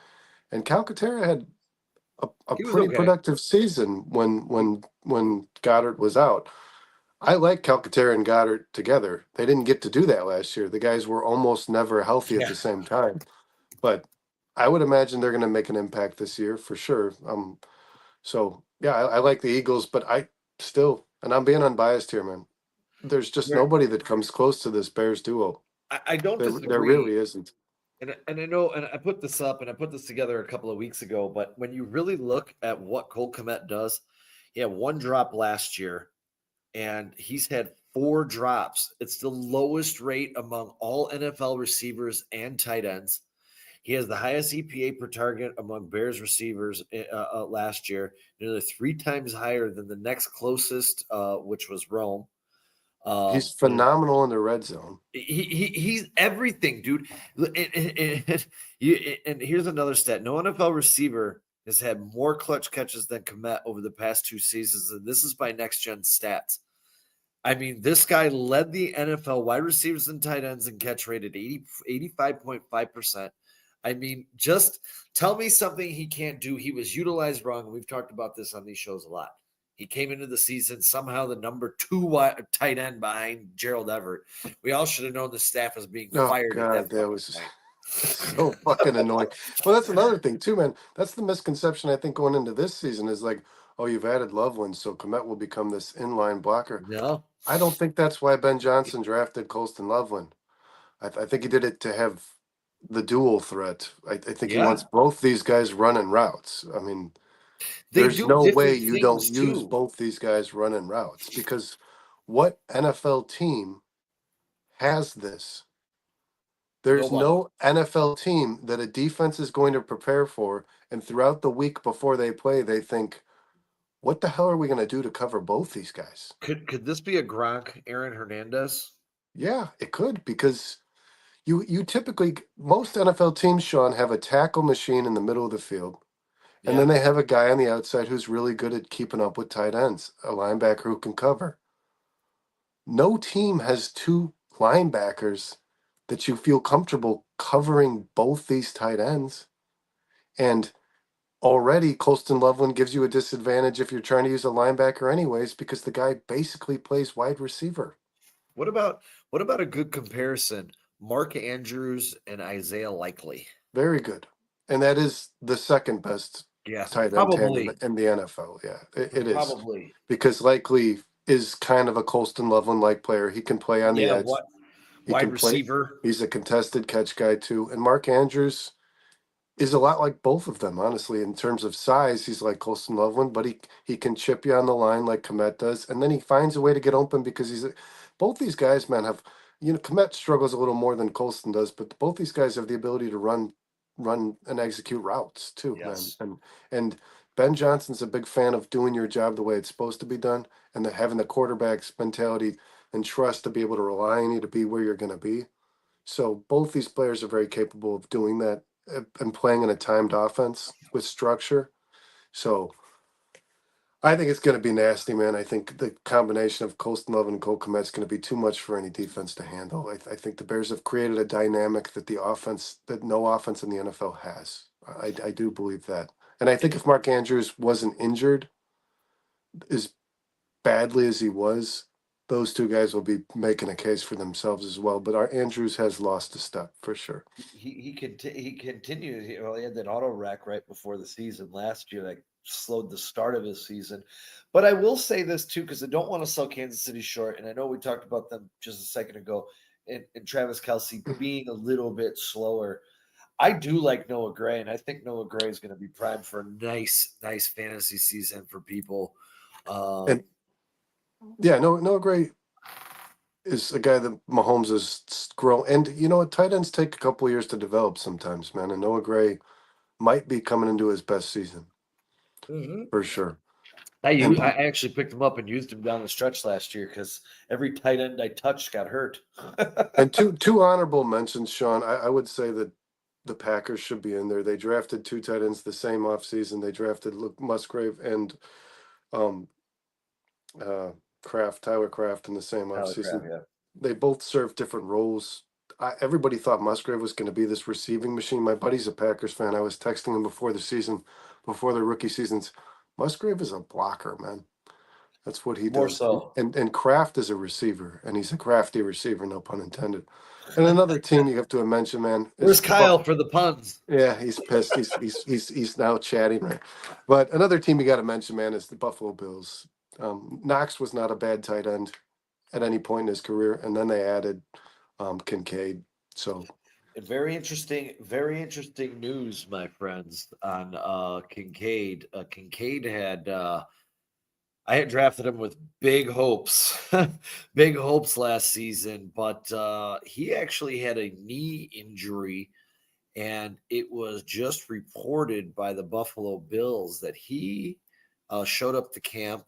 And Calcaterra had a pretty productive season when Goddard was out. I like Calcaterra and Goddard together. They didn't get to do that last year. The guys were almost never healthy at Yeah. the same time. But I would imagine they're going to make an impact this year for sure. So yeah, I like the Eagles, but I still, and I'm being unbiased here, man. There's just There- nobody that comes close to this Bears duo. I don't There disagree. really isn't. And I know, and I put this up, and I put this together a couple of weeks ago. But when you really look at what Cole Kmet does, he had one drop last year, and he's had 4 drops. It's the lowest rate among all NFL receivers and tight ends. He has the highest EPA per target among Bears receivers last year, nearly 3 times higher than the next closest, which was Rome. He's And phenomenal in the red zone. he's everything, dude. And here's another stat: no NFL receiver has had more clutch catches than Kmet over the past 2 seasons, and this is by Next Gen Stats. I mean, this guy led the NFL wide receivers and tight ends in catch rate at 85.5%. I mean, just tell me something he can't do. He was utilized wrong. We've talked about this on these shows a lot. He came into the season somehow the number 2 tight end behind Gerald Everett. We all should have known the staff was being Oh fired God, at that that was point. so fucking annoying. Well, that's another thing too, man. That's the misconception I think going into this season is like, oh, you've added Loveland, so Komet will become this inline blocker. No, I don't think that's why Ben Johnson drafted Colston Loveland. I think he did it to have the dual threat. I think he yeah, wants both these guys running routes. I mean, they there's do no way different you things don't use too. both these guys running routes because what NFL team has this? There's Nobody. no NFL team that a defense is going to prepare for, and throughout the week before they play, they think, what the hell are we going to do to cover both these guys? Could this be a Gronk, Aaron Hernandez? Yeah, it could because you typically most NFL teams, Sean, have a tackle machine in the middle of the field, and then Yeah, they have a guy on the outside who's really good at keeping up with tight ends, a linebacker who can cover. No team has 2 linebackers that you feel comfortable covering both these tight ends. And already Colston Loveland gives you a disadvantage if you're trying to use a linebacker anyways, because the guy basically plays wide receiver. What about a good comparison? Mark Andrews and Isaiah Likely. Very good. And that is the second best Yeah, tight end tandem probably, in the NFL. Yeah, it is. probably. Because Likely is kind of a Colston Loveland like player. He can play on the Yeah, edge. what He wide can play. receiver? He's a contested catch guy too. And Mark Andrews is a lot like both of them, honestly. In terms of size, he's like Colston Loveland, but he can chip you on the line like Komet does, and then he finds a way to get open because both these guys, man, have Komet struggles a little more than Colston does, but both these guys have the ability to run and execute routes too, man. Yes. And Ben Johnson's a big fan of doing your job the way it's supposed to be done, and having the quarterback's mentality and trust to be able to rely on you to be where you're going to be. So both these players are very capable of doing that and playing in a timed offense with structure. So I think it's going to be nasty, man. I think the combination of Colston Love and Cole Kmet is going to be too much for any defense to handle. I think the Bears have created a dynamic that no offense in the NFL has. I do believe that. And I think if Mark Andrews wasn't injured as badly as he was, those 2 guys will be making a case for themselves as well. But our Andrews has lost a step for sure. He continued. Well, he had that auto wreck right before the season last year that slowed the start of his season. But I will say this too, because I don't want to sell Kansas City short, and I know we talked about them just a second ago, and Travis Kelce being a little bit slower. I do like Noah Gray, and I think Noah Gray is going to be primed for a nice fantasy season for people. And yeah, Noah Gray is a guy that Mahomes has grown. And you know what? Tight ends take a couple of years to develop sometimes, man. And Noah Gray might be coming into his best season for sure. I And actually picked him up and used him down the stretch last year because every tight end I touched got hurt. and two honorable mentions, Sean. I would say that the Packers should be in there. They drafted 2 tight ends the same offseason. They drafted Luke Musgrave and Tyler Kraft in the same offseason. Yeah. They both serve different roles. Everybody thought Musgrave was going to be this receiving machine. My buddy's a Packers fan. I was texting him before the season, before the rookie seasons. Musgrave is a blocker, man. That's what he More does. so. And Kraft is a receiver, and he's a crafty receiver, no pun intended. And another team you have to mention, man, Where's is Kyle for the puns? yeah, he's pissed. He's now chatting, right? But another team you got to mention, man, is the Buffalo Bills. Knox was not a bad tight end at any point in his career, and then they added Kincaid. So And very interesting news, my friends, on Kincaid. Kincaid had I had drafted him with big hopes, big hopes last season, but he actually had a knee injury, and it was just reported by the Buffalo Bills that he showed up to camp.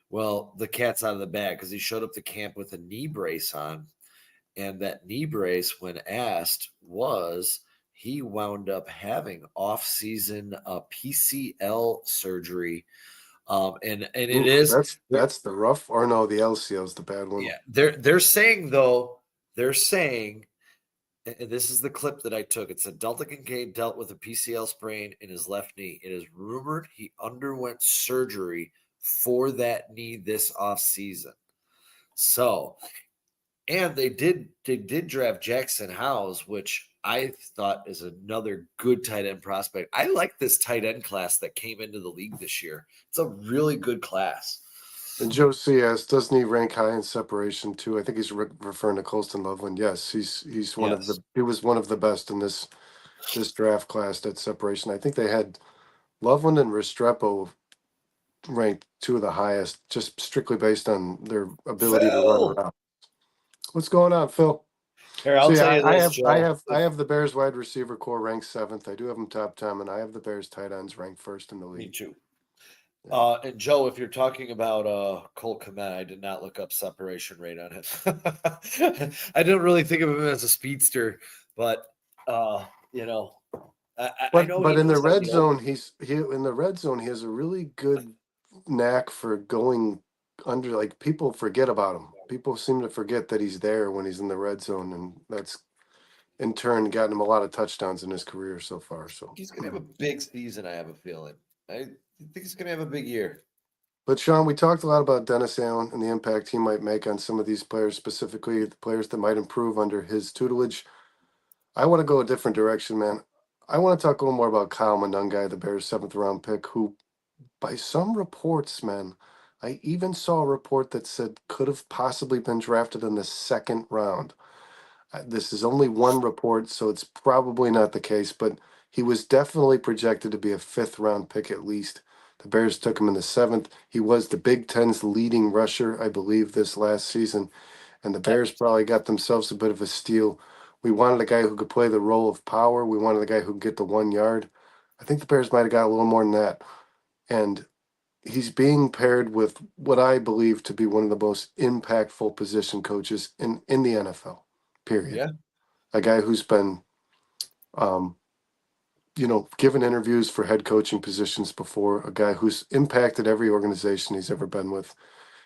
Well, the cat's out of the bag because he showed up to camp with a knee brace on, and that knee brace, when asked, was he wound up having off-season PCL surgery, and it oof, is that's the rough, or no, the LCL is the bad one. yeah, they're saying though, they're saying, and this is the clip that I took. It said Delta Kincaid dealt with a PCL sprain in his left knee. It is rumored he underwent surgery for that knee this offseason. So, and they did draft Jackson Howes, which I thought is another good tight end prospect. I like this tight end class that came into the league this year. It's a really good class. And Joe C.S., doesn't he rank high in separation too? I think he's referring to Colston Loveland. Yes, he's one of Yes. he was one of the best in this draft class at separation. I think they had Loveland and Restrepo ranked two of the highest, just strictly based on their ability to run Phil! around. What's going on, Phil? Here, So I'll tell yeah, you this, Joe. I have the Bears wide receiver core ranked 7th. I do have them top 10, and I have the Bears tight ends ranked first in the Me league. too. And Joe, if you're talking about Cole Kmet, I did not look up separation rate on him. I didn't really think of him as a speedster, but you know, I know But he in the looks like red the old. zone, he in the red zone he has a really good knack for going under. Like people forget about him. People seem to forget that he's there when he's in the red zone, and that's in turn gotten him a lot of touchdowns in his career so far. So, He's gonna have a big season. I have a feeling. I think he's gonna have a big year. but Sean, we talked a lot about Dennis Allen and the impact he might make on some of these players, specifically the players that might improve under his tutelage. I want to go a different direction, man. I want to talk a little more about Kyle Monangai, the Bears' 7th round pick, who, by some reports, man, I even saw a report that said could have possibly been drafted in the 2nd round. This is only one report, so it's probably not the case, but he was definitely projected to be a 5th round pick at least. The Bears took him in the 7th. He was the Big Ten's leading rusher, I believe, this last season, and the Bears probably got themselves a bit of a steal. We wanted a guy who could play the role of power. We wanted a guy who could get the 1 yard. I think the Bears might have got a little more than that. And he's being paired with what I believe to be one of the most impactful position coaches in the NFL, period. Yeah. A guy who's been, um, given interviews for head coaching positions before, a guy who's impacted every organization he's ever been with,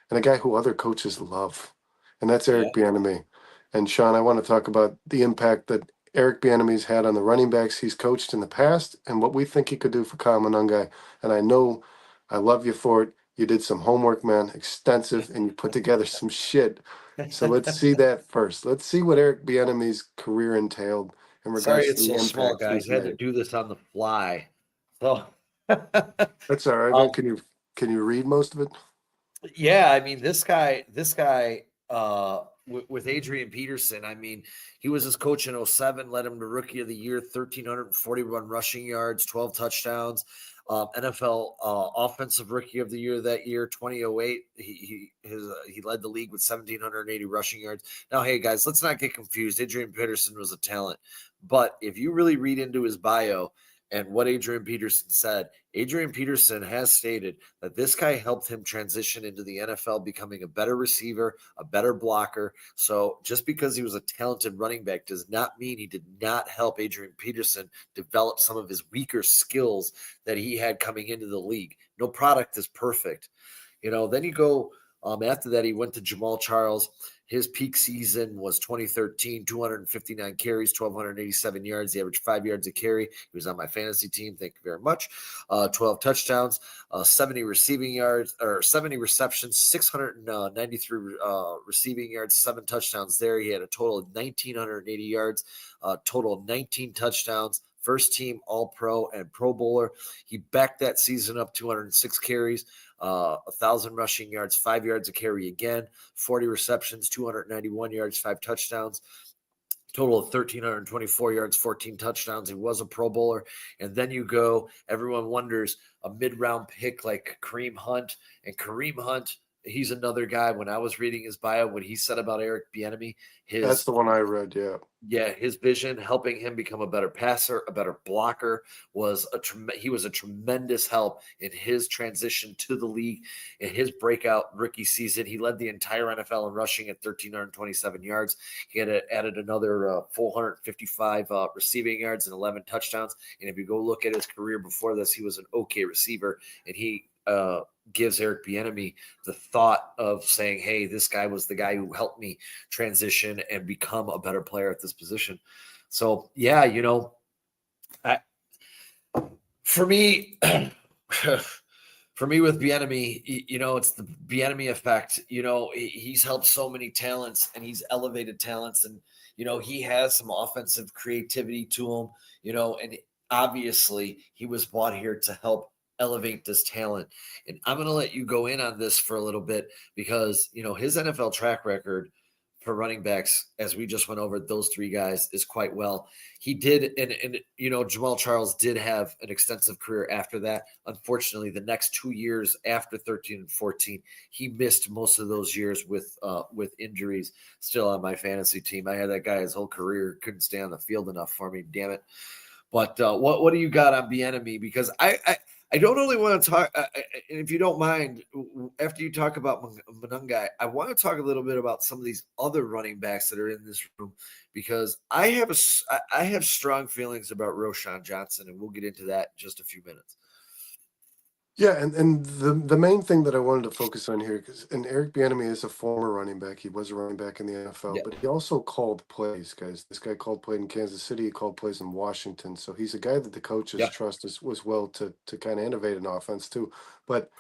and a guy who other coaches love. And that's Yeah. Eric Bieniemy. And Sean, I want to talk about the impact that Eric Bieniemy's had on the running backs he's coached in the past and what we think he could do for Kyle Monangai. And I know I love you for it. You did some homework, man, extensive, and you put together some shit. So let's see that first. Let's see what Eric Bieniemy's career entailed in Sorry, regards to it's the so small, impact guys. he's Had to made. do this on the fly. So, That's all right, man. um, Can you read most of it? yeah, I mean, this guy, with Adrian Peterson, I mean, he was his coach in '07, led him to Rookie of the Year, 1,341 rushing yards, 12 touchdowns. NFL Offensive Rookie of the Year that year, 2008. He led the league with 1,780 rushing yards. Now, hey guys, let's not get confused. Adrian Peterson was a talent, but if you really read into his bio and what Adrian Peterson said, Adrian Peterson has stated that this guy helped him transition into the NFL, becoming a better receiver, a better blocker. So just because he was a talented running back does not mean he did not help Adrian Peterson develop some of his weaker skills that he had coming into the league. No product is perfect. Then you go After that, he went to Jamal Charles. His peak season was 2013, 259 carries, 1,287 yards. He averaged 5 yards a carry. He was on my fantasy team. Thank you very much. 12 touchdowns, 70 receiving yards, or 70 receptions, 693 receiving yards, 7 touchdowns there. He had a total of 1,980 yards, total of 19 touchdowns. First team All-Pro and Pro Bowler. He backed that season up 206 carries, 1,000 rushing yards, 5 yards a carry again, 40 receptions, 291 yards, 5 touchdowns. Total of 1,324 yards, 14 touchdowns. He was a Pro Bowler. And then you go, everyone wonders, a mid-round pick like Kareem Hunt. And Kareem Hunt, he's another guy. When I was reading his bio, what he said about Eric Bieniemy, That's the one I read, yeah. his vision, helping him become a better passer, a better blocker, he was a tremendous help in his transition to the league. In his breakout rookie season, he led the entire NFL in rushing at 1,327 yards. He had added another 455 receiving yards and 11 touchdowns. And if you go look at his career before this, he was an okay receiver, and he gives Eric Bieniemy the thought of saying, hey, this guy was the guy who helped me transition and become a better player at this position. So, yeah, for me with Bieniemy, it's the Bieniemy effect. He's helped so many talents, and he's elevated talents, and, he has some offensive creativity to him, and obviously he was brought here to help elevate this talent. And I'm going to let you go in on this for a little bit because, his NFL track record for running backs, as we just went over those 3 guys, is quite well. He did, and Jamal Charles did have an extensive career after that. Unfortunately, the next 2 years after 13 and 14, he missed most of those years with injuries. Still on my fantasy team, I had that guy his whole career, couldn't stay on the field enough for me, damn it. But what do you got on Bieniemy? Because I don't only want to talk, and if you don't mind, after you talk about Monangai, I want to talk a little bit about some of these other running backs that are in this room, because I have strong feelings about Roschon Johnson, and we'll get into that in just a few minutes. Yeah, and the main thing that I wanted to focus on here, and Eric Bieniemy is a former running back. He was a running back in the NFL, Yeah. but he also called plays, guys. This guy called plays in Kansas City. He called plays in Washington. So he's a guy that the coaches Yeah. trust as well to kind of innovate an offense too. But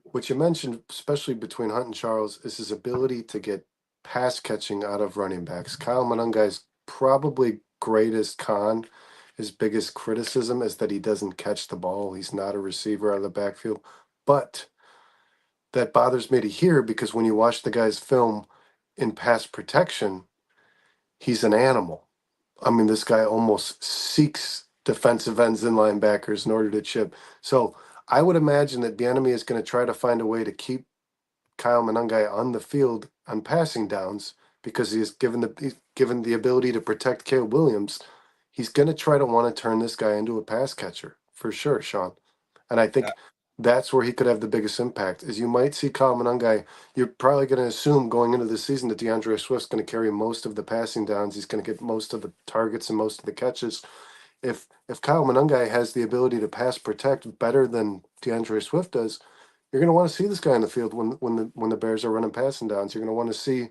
what you mentioned, especially between Hunt and Charles, is his ability to get pass catching out of running backs. Kyle Monangai's probably greatest con, his biggest criticism, is that he doesn't catch the ball. He's not a receiver out of the backfield. But that bothers me to hear, because when you watch the guy's film in pass protection, he's an animal. I mean, this guy almost seeks defensive ends and linebackers in order to chip. So I would imagine that Bieniemy is going to try to find a way to keep Kyle Monangai on the field on passing downs, because he's given the ability to protect Caleb Williams. He's going to try to want to turn this guy into a pass catcher for sure, Sean. And I think that's where he could have the biggest impact. Is you might see Kyle Monangai. You're probably going to assume going into the season that DeAndre Swift's going to carry most of the passing downs. He's going to get most of the targets and most of the catches. If Kyle Monangai has the ability to pass protect better than DeAndre Swift does, you're going to want to see this guy in the field when the Bears are running passing downs. You're going to want to see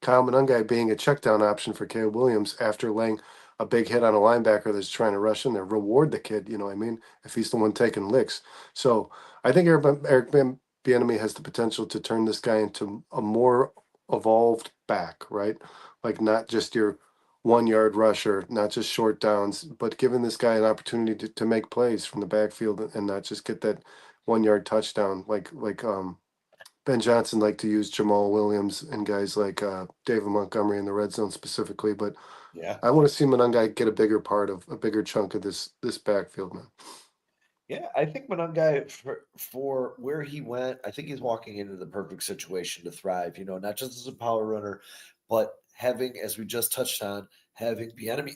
Kyle Monangai being a check down option for Caleb Williams after laying a big hit on a linebacker that's trying to rush in there. Reward the kid, you know what I mean, if he's the one taking licks. So I think Eric Bieniemy has the potential to turn this guy into a more evolved back, right? Like not just your 1 yard rusher, not just short downs, but giving this guy an opportunity to make plays from the backfield and not just get that 1 yard touchdown like Ben Johnson liked to use Jamal Williams and guys like David Montgomery in the red zone specifically. But Yeah. I want to see Monangai get a bigger chunk of this backfield, man. Yeah, I think Monangai, for where he went, I think he's walking into the perfect situation to thrive, not just as a power runner, but having, as we just touched on, having Bieniemy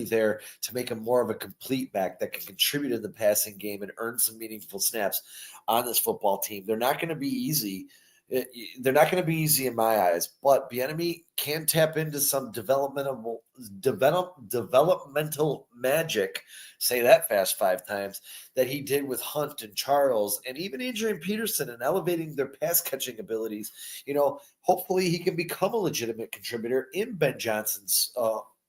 there to make him more of a complete back that can contribute in the passing game and earn some meaningful snaps on this football team. They're not going to be easy. They're not going to be easy in my eyes, but Bieniemy can tap into some developmental magic. Say that fast 5 times, that he did with Hunt and Charles and even Adrian Peterson, and elevating their pass catching abilities. Hopefully he can become a legitimate contributor in Ben Johnson's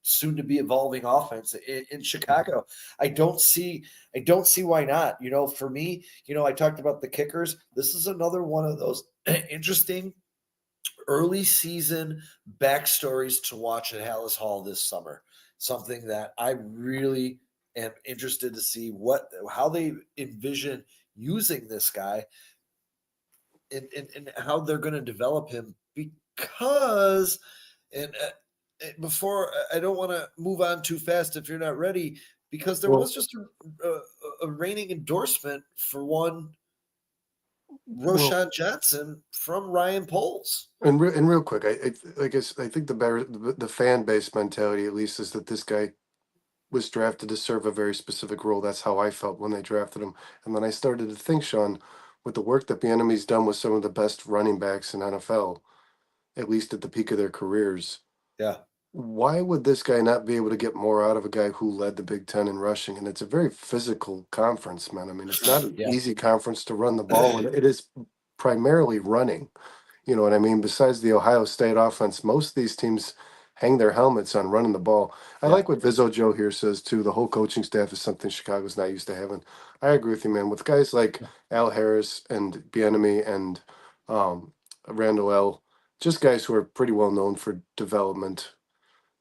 soon to be evolving offense in Chicago. I don't see why not. For me, I talked about the kickers. This is another one of those interesting early season backstories to watch at Halas Hall this summer. Something that I really am interested to see how they envision using this guy and how they're going to develop him, because before, I don't want to move on too fast if you're not ready, because there was just a reigning endorsement for one Roshan Johnson from Ryan Poles. And real quick, I guess I think the fan base mentality, at least, is that this guy was drafted to serve a very specific role. That's how I felt when they drafted him. And then I started to think, Sean, with the work that Bieniemy's done with some of the best running backs in NFL, at least at the peak of their careers, Yeah. why would this guy not be able to get more out of a guy who led the Big Ten in rushing? And it's a very physical conference, man. I mean, it's not an easy conference to run the ball, and it is primarily running. You know what I mean? Besides the Ohio State offense, most of these teams hang their helmets on running the ball. I like what Vizzo Joe here says, too. The whole coaching staff is something Chicago's not used to having. I agree with you, man. With guys like Al Harris and Bieniemy and Randall L., just guys who are pretty well known for development.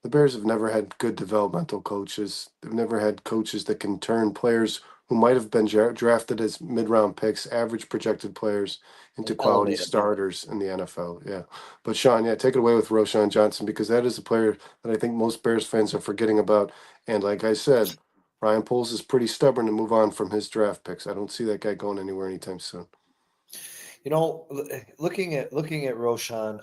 The Bears have never had good developmental coaches. They've never had coaches that can turn players who might have been drafted as mid-round picks, average projected players, into quality starters in the NFL. Yeah. But Sean, take it away with Roshan Johnson, because that is a player that I think most Bears fans are forgetting about. And like I said, Ryan Poles is pretty stubborn to move on from his draft picks. I don't see that guy going anywhere anytime soon. Looking at Roshan,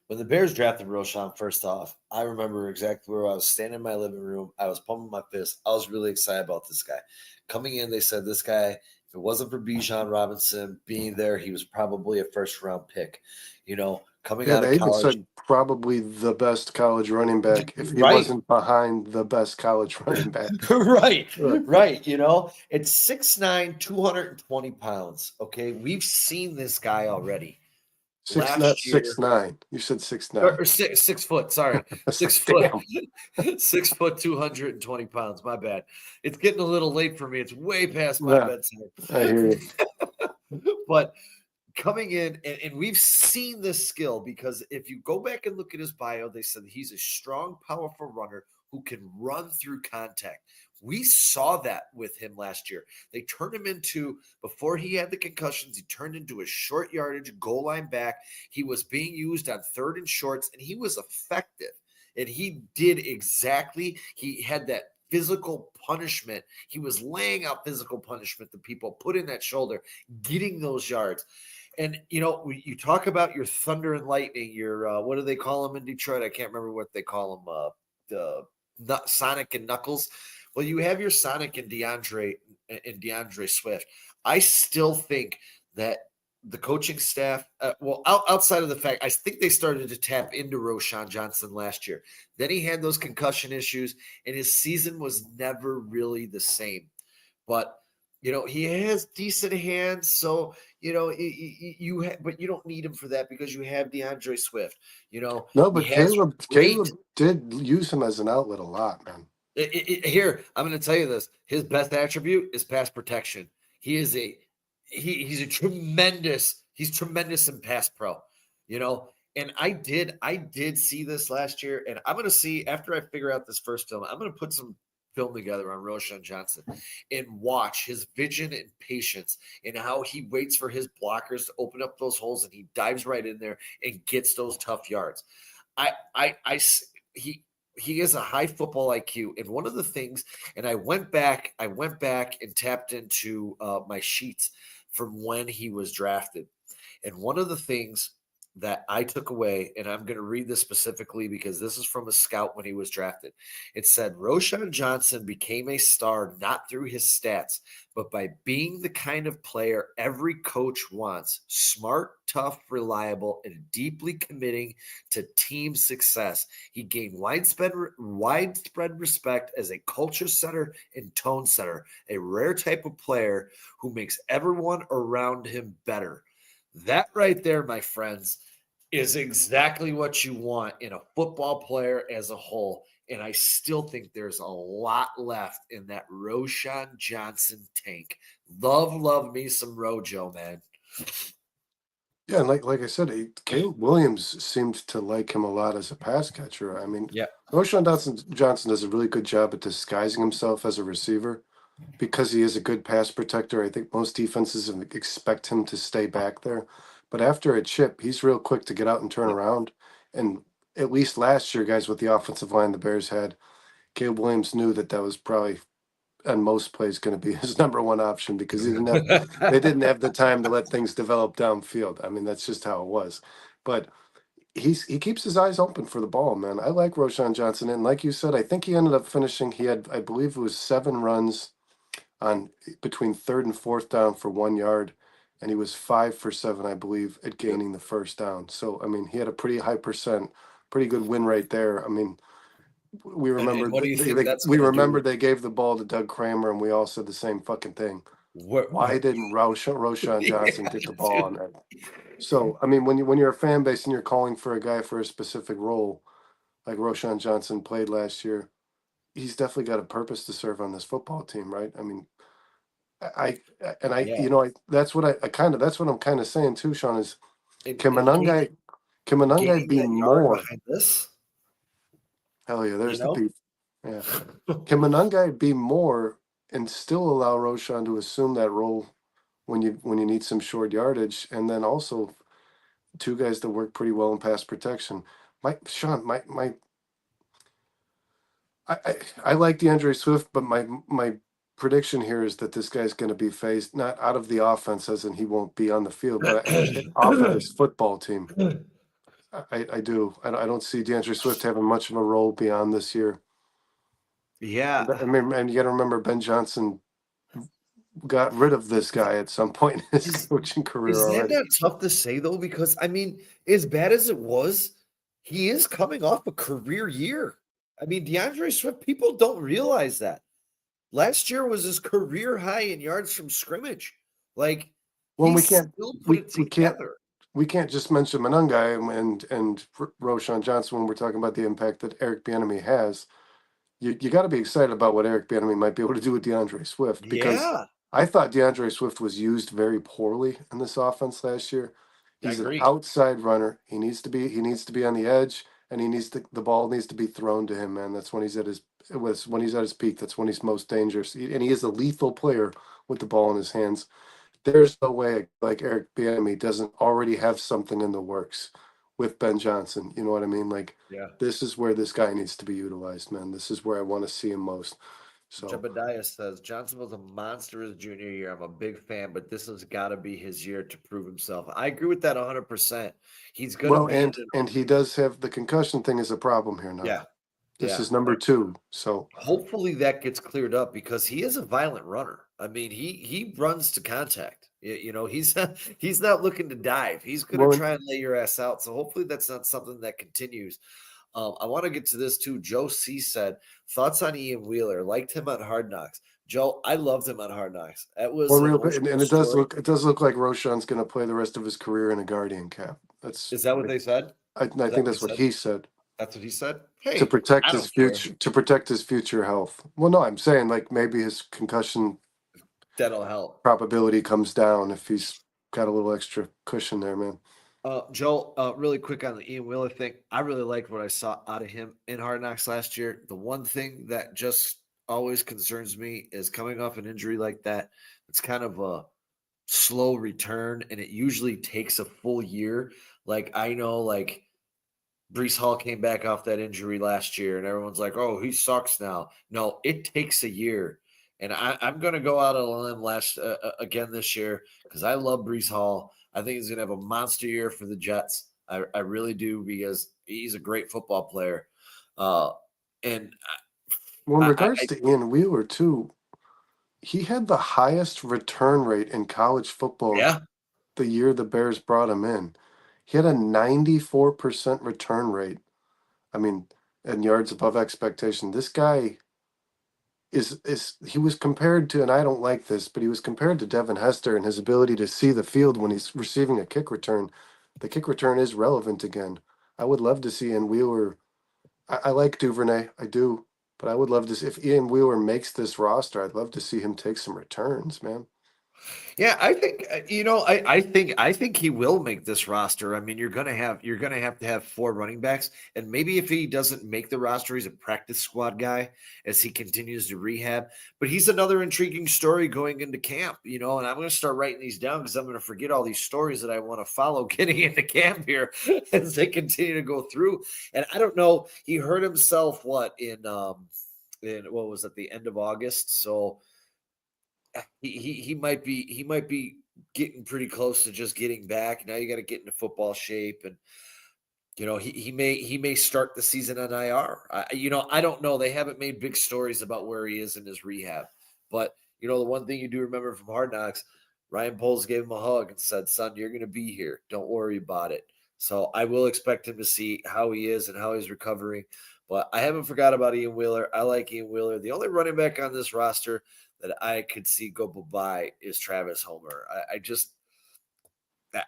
when the Bears drafted Roshan, first off, I remember exactly where I was standing in my living room. I was pumping my fist. I was really excited about this guy. Coming in, they said this guy, if it wasn't for Bijan Robinson being there, he was probably a first-round pick. Coming out of college. Said probably the best college running back if he wasn't behind the best college running back. Right. It's 6'9", 220 pounds. Okay, we've seen this guy already. 6'9". You said 6'9". Or 6 foot. Sorry, 6 foot. 6 foot, 220 pounds. My bad. It's getting a little late for me. It's way past my bedtime. I hear you. But coming in, and we've seen this skill, because if you go back and look at his bio, they said he's a strong, powerful runner who can run through contact. We saw that with him last year. They turned him into, before he had the concussions, he turned into a short yardage goal line back. He was being used on third and shorts, and he was effective. And he did exactly, he had that physical punishment. He was laying out physical punishment to people, putting that shoulder, getting those yards. And, you talk about your thunder and lightning, your, what do they call them in Detroit? I can't remember what they call them, the Sonic and Knuckles. Well, you have your Sonic and DeAndre Swift. I still think that the coaching staff, outside of the fact, I think they started to tap into Roshan Johnson last year. Then he had those concussion issues, and his season was never really the same. But, he has decent hands, so, but you don't need him for that, because you have DeAndre Swift. No, but Caleb did use him as an outlet a lot, man. Here, I'm going to tell you this. His best attribute is pass protection. He's tremendous in pass pro, and I did see this last year, and I'm going to see, after I figure out this first film, I'm going to put some film together on Roshan Johnson and watch his vision and patience and how he waits for his blockers to open up those holes, and he dives right in there and gets those tough yards. He has a high football IQ. And one of the things, and I went back and tapped into my sheets from when he was drafted. And one of the things that I took away, and I'm going to read this specifically because this is from a scout when he was drafted. It said, Roshan Johnson became a star not through his stats, but by being the kind of player every coach wants: smart, tough, reliable, and deeply committing to team success. He gained widespread respect as a culture setter and tone setter, a rare type of player who makes everyone around him better. That right there, my friends, is exactly what you want in a football player as a whole. And I still think there's a lot left in that Roshan Johnson tank. Love me some Rojo, man. Yeah, and like I said, Caleb Williams seemed to like him a lot as a pass catcher. I mean, Yeah. Roshan Johnson does a really good job at disguising himself as a receiver because he is a good pass protector. I think most defenses expect him to stay back there. But after a chip, he's real quick to get out and turn around. And at least last year, guys, with the offensive line the Bears had, Caleb Williams knew that was probably on most plays going to be his number one option because they didn't have the time to let things develop downfield. I mean, that's just how it was. But he keeps his eyes open for the ball, man. I like Roshan Johnson, and like you said, I think he ended up finishing. He had, I believe, it was 7 runs on between third and fourth down for 1 yard, and he was 5 for 7, I believe, at gaining the first down. So I mean, he had a pretty high percent, pretty good win rate there. I mean, we remember And what do you think that's we going to remember do? they gave the ball to Doug Kramer, and we all said the same fucking thing. Why didn't Roshan Johnson get the ball on that? So I mean, when you're a fan base and you're calling for a guy for a specific role, like Roshan Johnson played last year, he's definitely got a purpose to serve on this football team, right? I mean, Yeah. that's what that's what I'm kind of saying too, Sean, is And can Monangai gaining be that yard more? behind this, Hell yeah, you there's the know? beef. Yeah. Can Monangai be more and still allow Roshan to assume that role when you need some short yardage, and then also two guys that work pretty well in pass protection? Sean, I like DeAndre Swift, but my prediction here is that this guy's going to be phased not out of the offense, as in he won't be on the field, but off of this football team. I do. I don't see DeAndre Swift having much of a role beyond this year. Yeah. I mean, and you got to remember Ben Johnson got rid of this guy at some point in his coaching career Is that already. not tough to say though? Because I mean, as bad as it was, he is coming off a career year. I mean, DeAndre Swift, people don't realize that. Last year was his career high in yards from scrimmage. Like Well, he still put it we can't together. we can't just mention Monangai and Roshan Johnson when we're talking about the impact that Eric Bieniemy has. You got to be excited about what Eric Bieniemy might be able to do with DeAndre Swift, because Yeah, I thought DeAndre Swift was used very poorly in this offense last year. I He's an agree. outside runner. He needs to be on the edge, and the ball needs to be thrown to him, man. That's when he's at his peak. That's when he's most dangerous. And he is a lethal player with the ball in his hands. There's no way like Eric Bieniemy doesn't already have something in the works with Ben Johnson. You know what I mean? Like, Yeah. this is where this guy needs to be utilized, man. This is where I want to see him most. So, Jebediah says Johnson was a monster his junior year. I'm a big fan, but this has got to be his year to prove himself. I agree with that 100%. He's going to well, be in and he does have the concussion thing is a problem here now. yeah. This Yeah. is number 2. So, Hopefully that gets cleared up because he is a violent runner. I mean, he runs to contact. You know, he's not looking to dive. He's going to well, try and lay your ass out. So hopefully that's not something that continues. I want to get to this too. Joe C said thoughts on Ian Wheeler. Liked him on Hard Knocks. Joe, I loved him on Hard Knocks. That was an real, emotional and story. it does look like Roshan's going to play the rest of his career in a Guardian cap. Is that what they said? I Is that think what that's what he said. That's what he said. To Hey, protect I his don't care. future, health. Well, no, I'm saying like maybe his concussion That'll help. probability comes down if he's got a little extra cushion there, man. Joel, really quick on the Ian Wheeler thing. I really liked what I saw out of him in Hard Knocks last year. The one thing that just always concerns me is coming off an injury like that. It's kind of a slow return, and it usually takes a full year. Like I know, like Brees Hall came back off that injury last year, and everyone's like, "Oh, he sucks now." No, it takes a year, and I'm going to go out on a limb again this year because I love Brees Hall. I think he's going to have a monster year for the Jets. I really do, because he's a great football player. And Well, in regards I to Ian Wheeler too, he had the highest return rate in college football yeah, the year the Bears brought him in. He had a 94% return rate. I mean, and yards above expectation. This guy is he was compared to, and I don't like this, but he was compared to Devin Hester and his ability to see the field when he's receiving a kick return. The kick return is relevant again. I would love to see Ian Wheeler. I like Duvernay, I do, but I would love to see if Ian Wheeler makes this roster. I'd love to see him take some returns, man. yeah, I think I think he will make this roster. I mean, you're gonna have to have 4 running backs, and maybe if he doesn't make the roster, he's a practice squad guy as he continues to rehab. But he's another intriguing story going into camp, And I'm gonna start writing these down because I'm gonna forget all these stories that I want to follow getting into camp here as they continue to go through. And I don't know, he hurt himself in what was at the end of August, so he might be getting pretty close to just getting back. Now you got to get into football shape, and he may start the season on IR. I don't know. They haven't made big stories about where he is in his rehab, but the one thing you do remember from Hard Knocks, Ryan Poles gave him a hug and said, "Son, you're going to be here. Don't worry about it." So I will expect him to see how he is and how he's recovering. But I haven't forgot about Ian Wheeler. I like Ian Wheeler. The only running back on this roster that I could see go bye is Travis Homer. I just, I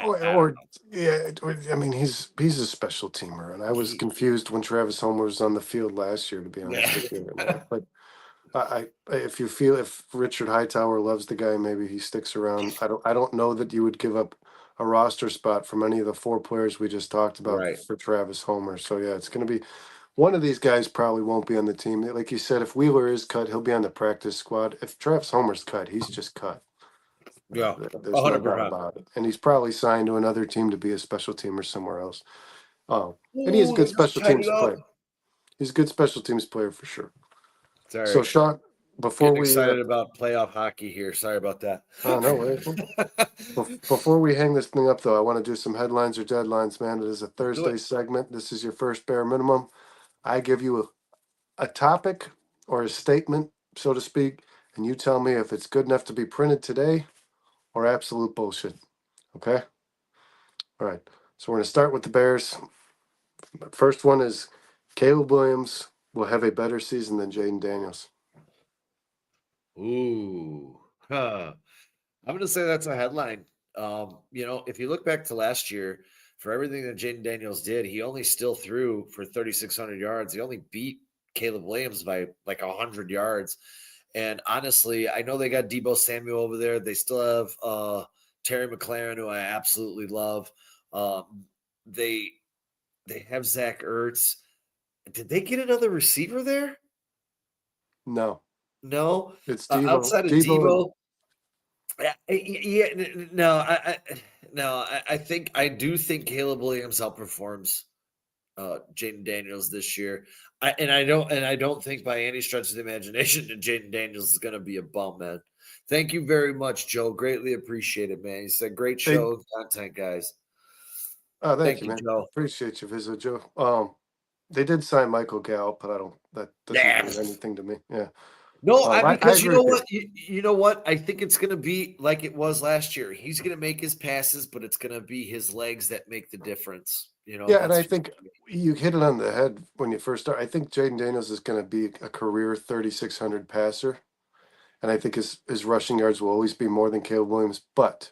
don't Or yeah, I mean he's a special teamer, and I was know. confused when Travis Homer was on the field last year. To be honest with you, Yeah. but if Richard Hightower loves the guy, maybe he sticks around. I don't know that you would give up a roster spot from any of the 4 players we just talked about Right. for Travis Homer. So yeah, it's going to be one of these guys probably won't be on the team. Like you said, if Wheeler is cut, he'll be on the practice squad. If Travis Homer's cut, he's just cut. Yeah. There's no doubt 100%. about it. And he's probably signed to another team to be a special teamer somewhere else. And he's a Ooh, good they just special tied teams it up. player. He's a good special teams player for sure. So Sorry. Sean, before Getting we excited about playoff hockey here. Sorry about that. no worries. Before we hang this thing up, though, I want to do some headlines or deadlines, man. It is a Do it. Thursday segment. This is your first bare minimum. I give you a topic or a statement, so to speak, and you tell me if it's good enough to be printed today or absolute bullshit. Okay? All right. So we're going to start with the Bears. First one is Caleb Williams will have a better season than Jaden Daniels. Ooh. Huh. I'm going to say that's a headline. If you look back to last year, for everything that Jaden Daniels did, he only still threw for 3,600 yards. He only beat Caleb Williams by like 100 yards. And honestly, I know they got Debo Samuel over there. They still have Terry McLaurin, who I absolutely love. They have Zach Ertz. Did they get another receiver there? No, No. it's Debo. Outside of Debo and Debo, yeah, no, I do think Caleb Williams outperforms Jaden Daniels this year. I don't think by any stretch of the imagination that Jaden Daniels is going to be a bum, man. Thank you very much, Joe. Greatly appreciate it, man. It's a great they. show content, guys. Oh, thank Thank you, you, man. Joe. Appreciate your visit, Joe. They did sign Michael Gallup, but I don't. That doesn't Yeah. mean anything to me. Yeah. No, I because you agree know with you. what? You know what? I think it's going to be like it was last year. He's going to make his passes, but it's going to be his legs that make the difference. Yeah, and That's I think you hit it on the head when you first start. I think Jaden Daniels is going to be a career 3,600 passer, and I think his rushing yards will always be more than Caleb Williams. But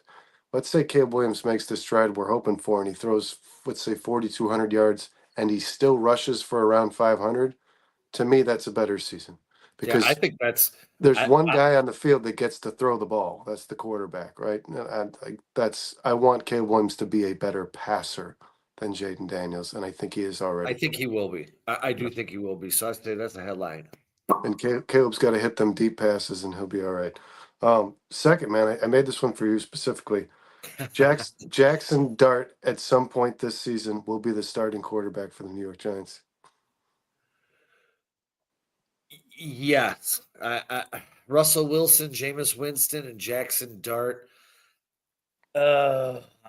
let's say Caleb Williams makes the stride we're hoping for, and he throws, let's say, 4,200 yards, and he still rushes for around 500. To me, that's a better season yeah. I because think that's there's I, one guy on the field that gets to throw the ball. That's the quarterback, right? And I want Caleb Williams to be a better passer than Jaden Daniels, and I think he is I already. think he will be. I do think he will be. So I say that's a headline. And Caleb's got to hit them deep passes, and he'll be all right. Second, man, I made this one for you specifically. Jackson Dart at some point this season will be the starting quarterback for the New York Giants. Yes. Russell Wilson, Jameis Winston, and Jackson Dart.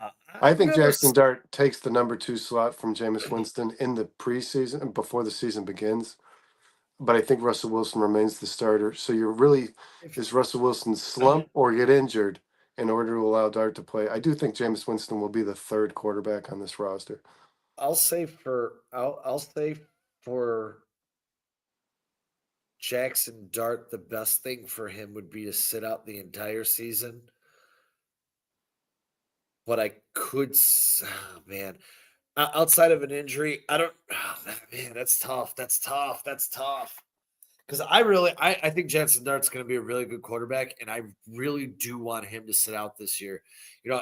I I've think never Jackson Dart takes the number 2 slot from Jameis Winston in the preseason before the season begins. But I think Russell Wilson remains the starter. So you're really is Russell Wilson slump or get injured in order to allow Dart to play? I do think Jameis Winston will be the third quarterback on this roster. I'll say for Jackson Dart, the best thing for him would be to sit out the entire season. But I could, man, outside of an injury, I don't. Oh, man, that's tough. That's tough. That's tough. Because I think Jackson Dart's going to be a really good quarterback, and I really do want him to sit out this year.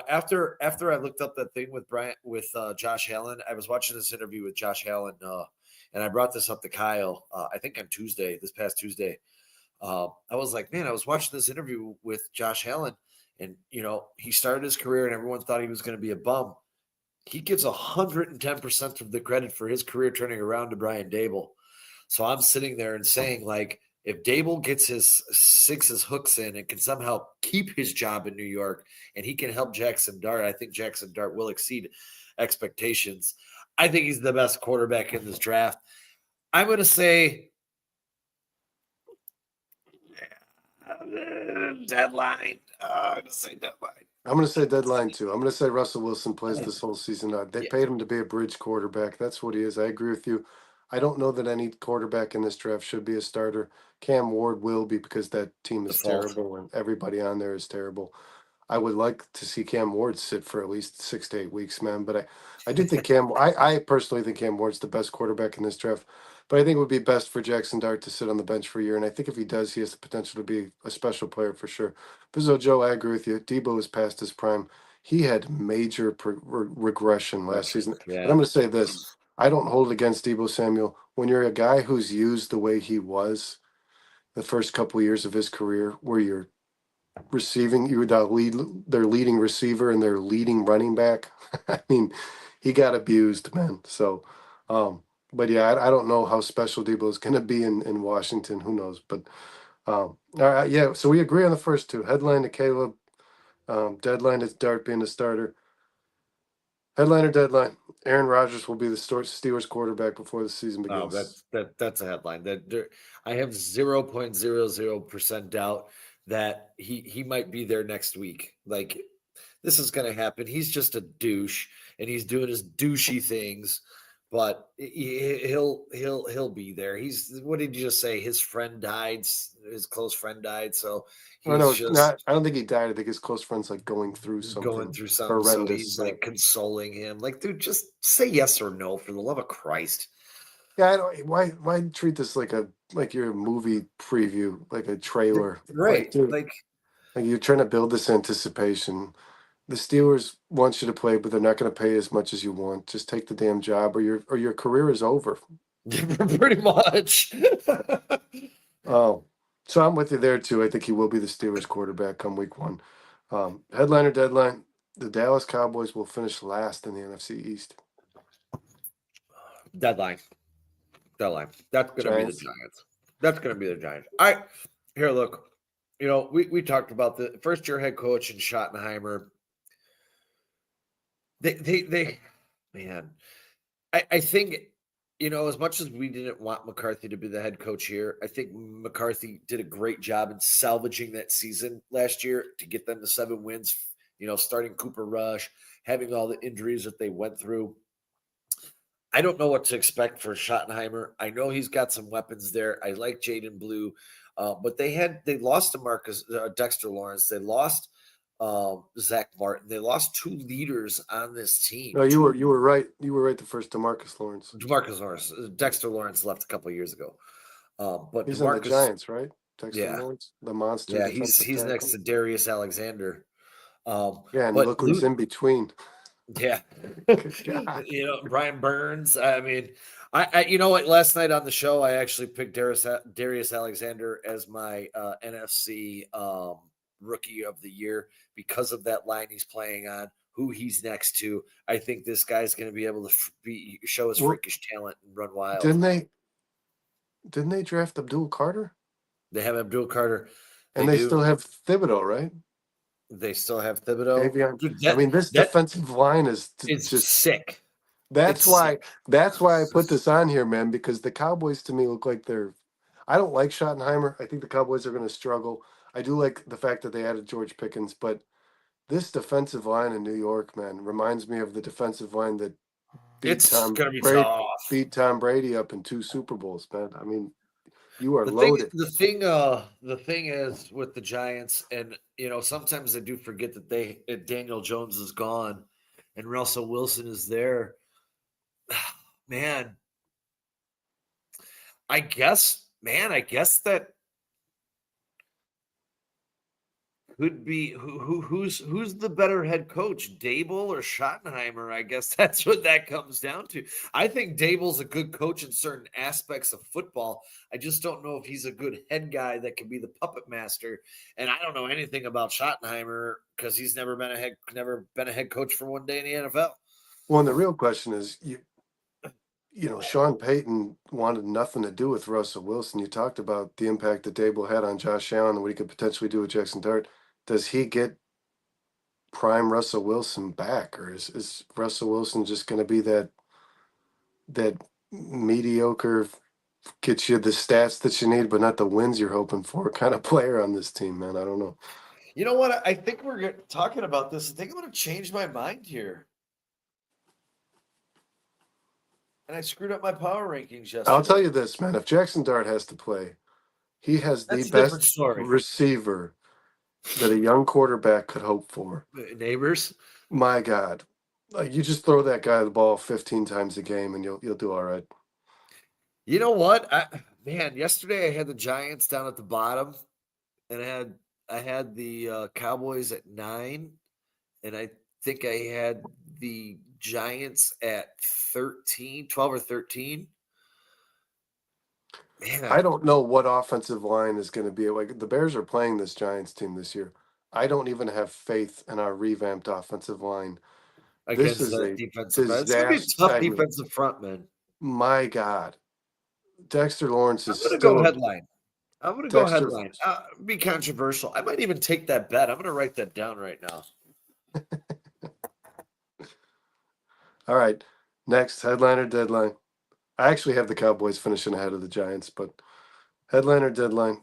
After I looked up that thing with Josh Allen, I was watching this interview with Josh Allen, and I brought this up to Kyle. I think on this past Tuesday. I was like, man, I was watching this interview with Josh Allen, and he started his career, and everyone thought he was going to be a bum. He gives 110% of the credit for his career turning around to Brian Dable. So I'm sitting there and saying, like, if Dable gets his hooks in and can somehow keep his job in New York and he can help Jackson Dart, I think Jackson Dart will exceed expectations. I think he's the best quarterback in this draft. I'm going to say deadline. I'm going to say deadline. I'm going to say deadline too. I'm going to say Russell Wilson plays this whole season. They paid him to be a bridge quarterback. That's what he is. I agree with you. I don't know that any quarterback in this draft should be a starter. Cam Ward will be because that team is terrible and everybody on there is terrible. I would like to see Cam Ward sit for at least 6 to 8 weeks, man. But I do think I personally think Cam Ward's the best quarterback in this draft. But I think it would be best for Jackson Dart to sit on the bench for a year. And I think if he does, he has the potential to be a special player for sure. Bizzo Joe, I agree with you. Debo is past his prime. He had major regression last season. Yeah. But I'm going to say this. I don't hold it against Debo Samuel. When you're a guy who's used the way he was the first couple of years of his career, where you're receiving, you were their leading receiver and their leading running back. I mean, he got abused, man. So, but yeah, I don't know how special Debo is going to be in Washington. Who knows? But all right, yeah. So we agree on the first two. Headline to Caleb. Deadline is Dart being the starter. Headline or deadline? Aaron Rodgers will be the Steelers quarterback before the season begins. Oh, that's a headline. I have 0.00% doubt that he might be there next week. Like, this is going to happen. He's just a douche, and he's doing his douchey things, but he'll be there. What did you just say? His friend died. His close friend died. So I don't think he died. I think his close friend's like going through something. horrendous. So he's like consoling him. Like, dude, just say yes or no for the love of Christ. Yeah, I don't. Why treat this like your movie preview, like a trailer? Right. Like, dude, like you're trying to build this anticipation. The Steelers want you to play, but they're not going to pay as much as you want. Just take the damn job, or your career is over. Pretty much. Oh, so I'm with you there too. I think he will be the Steelers quarterback come week 1. Headline or deadline? The Dallas Cowboys will finish last in the NFC East. Deadline. That's going to be the Giants. That's going to be the Giants. All right. Here, look. We talked about the first-year head coach in Schottenheimer. They man, I think, as much as we didn't want McCarthy to be the head coach here, I think McCarthy did a great job in salvaging that season last year to get them to 7 wins, starting Cooper Rush, having all the injuries that they went through. I don't know what to expect for Schottenheimer. I know he's got some weapons there. I like Jaden Blue, but they lost to Dexter Lawrence. They lost Zach Martin. They lost 2 leaders on this team. No, you were right. You were right the first DeMarcus Lawrence. Dexter Lawrence left a couple of years ago. But he's on the Giants, right? Dexter Lawrence, the monster. Yeah, he's next to Darius Alexander. And look who's in between. Yeah. Brian Burns. I mean, I last night on the show, I actually picked Darius Alexander as my NFC rookie of the year because of that line he's playing on, who he's next to. I think this guy's going to be able to show his freakish talent and run wild. Didn't they draft Abdul Carter? They have Abdul Carter. And they still have Thibodeau, right? They still have Thibodeau. Davion. Dude, I mean, this that defensive line is is just. sick. That's It's why. sick. That's why I put this on here, man. Because the Cowboys to me look like they're. I don't like Schottenheimer. I think the Cowboys are going to struggle. I do like the fact that they added George Pickens, but this defensive line in New York, man, reminds me of the defensive line that beat It's Tom gonna be Brady tough. beat Tom Brady up in 2 Super Bowls, man. I mean, you are The thing, loaded. the thing is with the Giants, and sometimes I do forget that Daniel Jones is gone, and Russell Wilson is there. Man, I guess that could be who's the better head coach, Dable or Schottenheimer? I guess that's what that comes down to. I think Dable's a good coach in certain aspects of football. I just don't know if he's a good head guy that can be the puppet master. And I don't know anything about Schottenheimer because he's never been a head coach for one day in the NFL. Well, and the real question is, Sean Payton wanted nothing to do with Russell Wilson. You talked about the impact that Dable had on Josh Allen and what he could potentially do with Jackson Dart. Does he get prime Russell Wilson back, or is Russell Wilson just going to be that mediocre, gets you the stats that you need, but not the wins you're hoping for kind of player on this team, man? I don't know. You know what? I think we're talking about this. I think I'm going to change my mind here. And I screwed up my power rankings yesterday. I'll tell you this, man. If Jackson Dart has to play, he has the That's a different best story. receiver that a young quarterback could hope for. Neighbors. My God. Like, you just throw that guy the ball 15 times a game and you'll do all right. You know what? Yesterday I had the Giants down at the bottom, and I had the Cowboys at 9, and I think I had the Giants at 13, 12 or 13. Man, I don't know what offensive line is going to be. Like, the Bears are playing this Giants team this year. I don't even have faith in our revamped offensive line. This against is that a defensive front. It's going to be a disaster. tough I mean, defensive front, man. my God. Dexter Lawrence I'm is going to go still headline. I'm going to go Dexter. headline. Be controversial. I might even take that bet. I'm going to write that down right now. All right. Next, headliner deadline. I actually have the Cowboys finishing ahead of the Giants, but headliner deadline.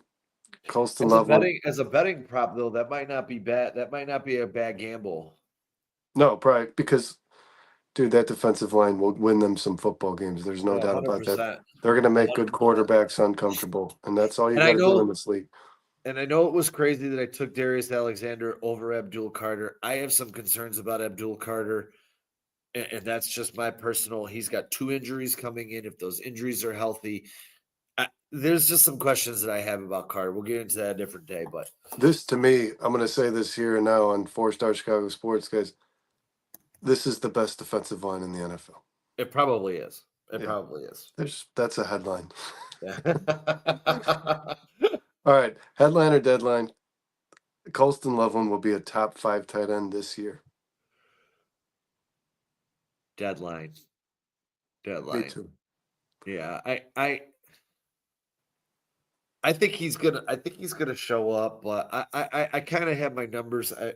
Colston Loveland. As a betting prop, though, that might not be bad. That might not be a bad gamble. No, probably because, dude, that defensive line will win them some football games. There's no doubt about that. 100%. They're going to make good 100%. quarterbacks uncomfortable, and that's all you And got I to do in know, this league. and I know it was crazy that I took Darius Alexander over Abdul Carter. I have some concerns about Abdul Carter, and that's just my personal. He's got 2 injuries coming in. If those injuries are healthy, there's just some questions that I have about Carter. We'll get into that a different day, but This, to me, I'm going to say this here and now on 4-Star Chicago Sports, guys. This is the best defensive line in the NFL. it probably is. It Yeah. probably is. That's a headline. Yeah. All right, headline or deadline. Colston Loveland will be a top 5 tight end this year. Deadline. Me too. Yeah, I think he's gonna show up, but I kind of have my numbers. I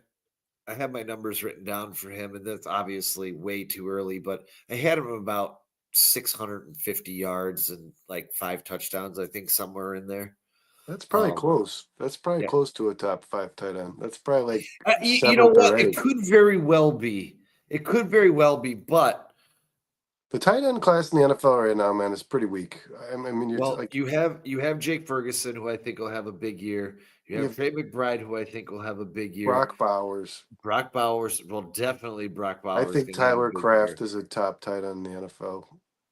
have my numbers written down for him, and that's obviously way too early. But I had him about 650 yards and like 5 touchdowns. I think somewhere in there. That's probably close. That's probably yeah. close to a top 5 tight end. That's probably like you know 7th or what? 8th. It could very well be. It could very well be, but The tight end class in the NFL right now, man, is pretty weak. I mean, you're like, you have Jake Ferguson, who I think will have a big year. You have Trey McBride, who I think will have a big year. Brock Bowers. Well, definitely Brock Bowers. I think Tyler Kraft is a top tight end in the NFL.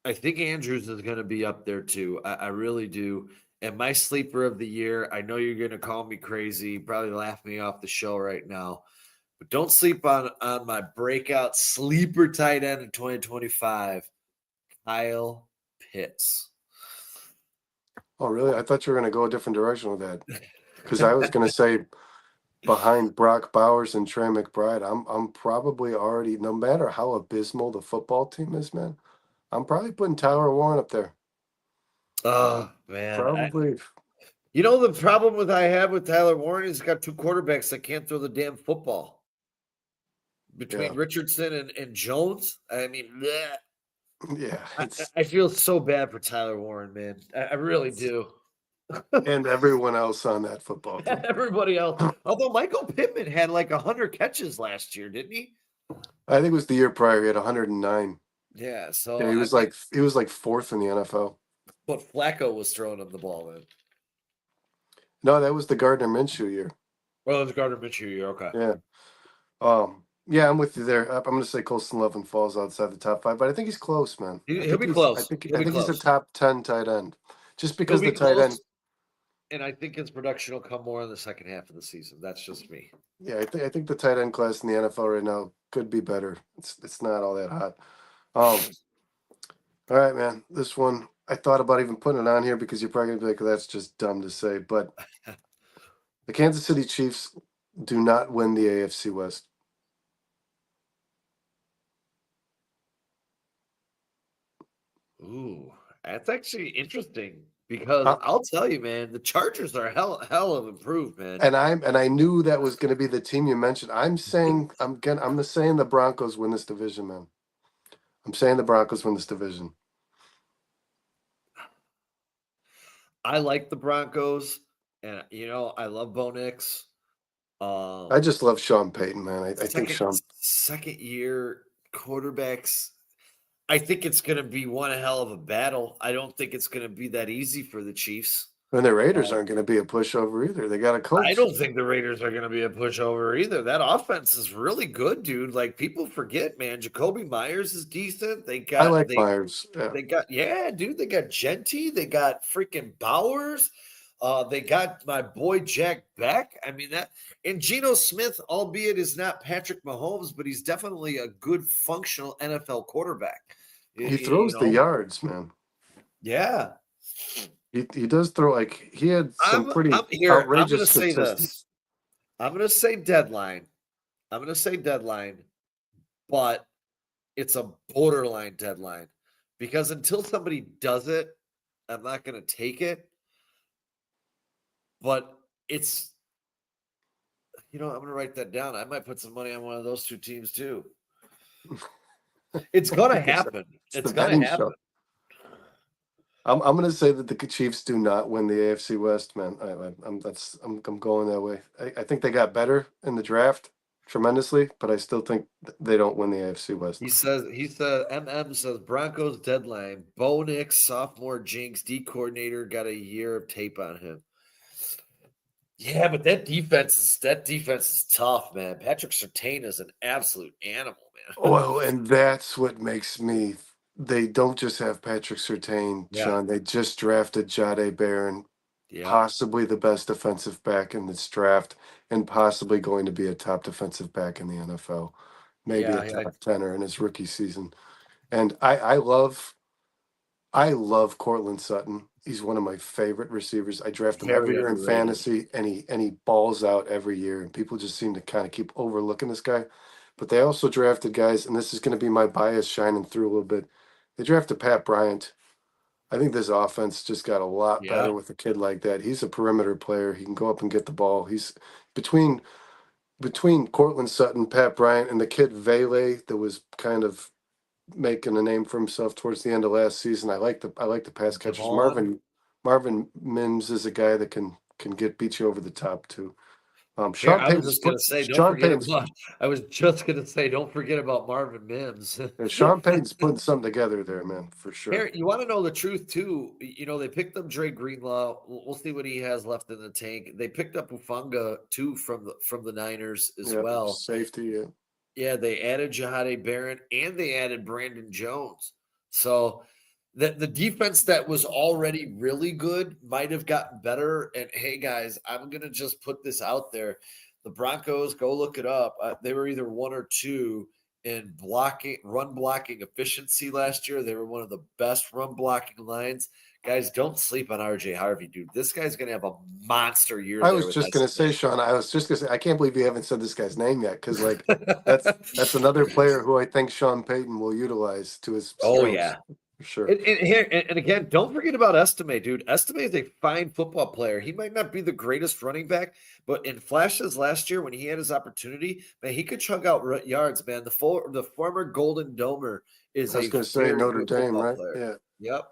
I think Andrews is going to be up there too. I really do. And my sleeper of the year, I know you're going to call me crazy, probably laugh me off the show right now, but don't sleep on my breakout sleeper tight end in 2025, Kyle Pitts. Oh, really? I thought you were going to go a different direction with that. Because I was going to say behind Brock Bowers and Trey McBride, I'm probably already, no matter how abysmal the football team is, man, I'm probably putting Tyler Warren up there. Oh, man. Probably. You know the problem I have with Tyler Warren is he's got two quarterbacks that can't throw the damn football. Between Yeah. Richardson and Jones, I mean, bleh. Yeah, I feel so bad for Tyler Warren, man. I really do. and everyone else on that football team. Everybody else. Although Michael Pittman had like 100 catches last year, didn't he? I think it was the year prior. He had 109. Yeah. So Yeah, he was like fourth in the NFL. but Flacco was throwing him the ball in. No, that was the Gardner Minshew year. Well, it was Gardner Minshew year. Okay. Yeah. Yeah, I'm with you there. I'm going to say Colston Loveland falls outside the top 5, but I think he's close, man. He'll be close. I think He'll be he's a close. top 10 tight end, just because He'll the be tight end. close, and I think his production will come more in the second half of the season. That's just me. Yeah, I think the tight end class in the NFL right now could be better. It's not all that hot. All right, man. This one I thought about even putting it on here because you're probably gonna be like, that's just dumb to say, but the Kansas City Chiefs do not win the AFC West. Ooh, that's actually interesting because I'll tell you, man, the Chargers are hell of improved, man. And I knew that was going to be the team you mentioned. I'm saying I'm saying the Broncos win this division, man. I'm saying the Broncos win this division. I like the Broncos, and I love Bo Nix. I just love Sean Payton, man. I think second year quarterbacks. I think it's going to be one hell of a battle. I don't think it's going to be that easy for the Chiefs. And the Raiders aren't going to be a pushover either. They got a coach. I don't think the Raiders are going to be a pushover either. That offense is really good, dude. Like people forget, man. Jacoby Myers is decent. I like Myers. Yeah. They got dude. They got Genty. They got freaking Bowers. They got my boy Jack Beck. I mean and Geno Smith, albeit is not Patrick Mahomes, but he's definitely a good functional NFL quarterback. He throws the yards, man. Yeah. He does throw, like, he had some pretty outrageous statistics. I'm going to say deadline. But it's a borderline deadline because until somebody does it, I'm not going to take it. But it's, I'm going to write that down. I might put some money on one of those two teams too. It's going to happen. It's going to happen. I'm going to say that the Chiefs do not win the AFC West, man. I'm going that way. I think they got better in the draft tremendously, but I still think they don't win the AFC West. He said MM says Broncos deadline. Bo Nix, sophomore jinx, D coordinator, got a year of tape on him. Yeah, but that defense is tough, man. Patrick Surtain is an absolute animal, man. Well, and that's what makes me. They don't just have Patrick Surtain, Sean. They just drafted Jahdae Barron, possibly the best defensive back in this draft, and possibly going to be a top defensive back in the NFL, maybe a top tenor in his rookie season. And I love Cortland Sutton. He's one of my favorite receivers. I draft him every year in fantasy, and he balls out every year. And people just seem to kind of keep overlooking this guy. But they also drafted guys, and this is going to be my bias shining through a little bit. They drafted Pat Bryant. I think this offense just got a lot better with a kid like that. He's a perimeter player. He can go up and get the ball. He's between Cortland Sutton, Pat Bryant, and the kid Vele that was kind of making a name for himself towards the end of last season. I like the pass catchers. Marvin Mims is a guy that can beat you over the top too. Sean I was just going to say, don't forget about Marvin Mims. Sean Payton's putting something together there, man, for sure. Eric, you want to know the truth too? They picked up Dre Greenlaw. We'll see what he has left in the tank. They picked up Hufanga too from the Niners as well. Safety, yeah. They added Jahdae Barron and they added Brandon Jones. So the defense that was already really good might have gotten better. And hey, guys, I'm going to just put this out there. The Broncos, go look it up. They were either 1 or 2 in run blocking efficiency last year. They were one of the best run blocking lines. Guys, don't sleep on RJ Harvey, dude. This guy's going to have a monster year. I was just going to say, Sean, I can't believe you haven't said this guy's name yet. Cause that's another player who I think Sean Payton will utilize to his strengths. Oh yeah. for sure. And again, don't forget about Estime, dude. Estime is a fine football player. He might not be the greatest running back, but in flashes last year when he had his opportunity, man, he could chunk out yards, man. The former Golden Domer is I was a going to say very Notre good Dame, football right? player. Yeah. Yep.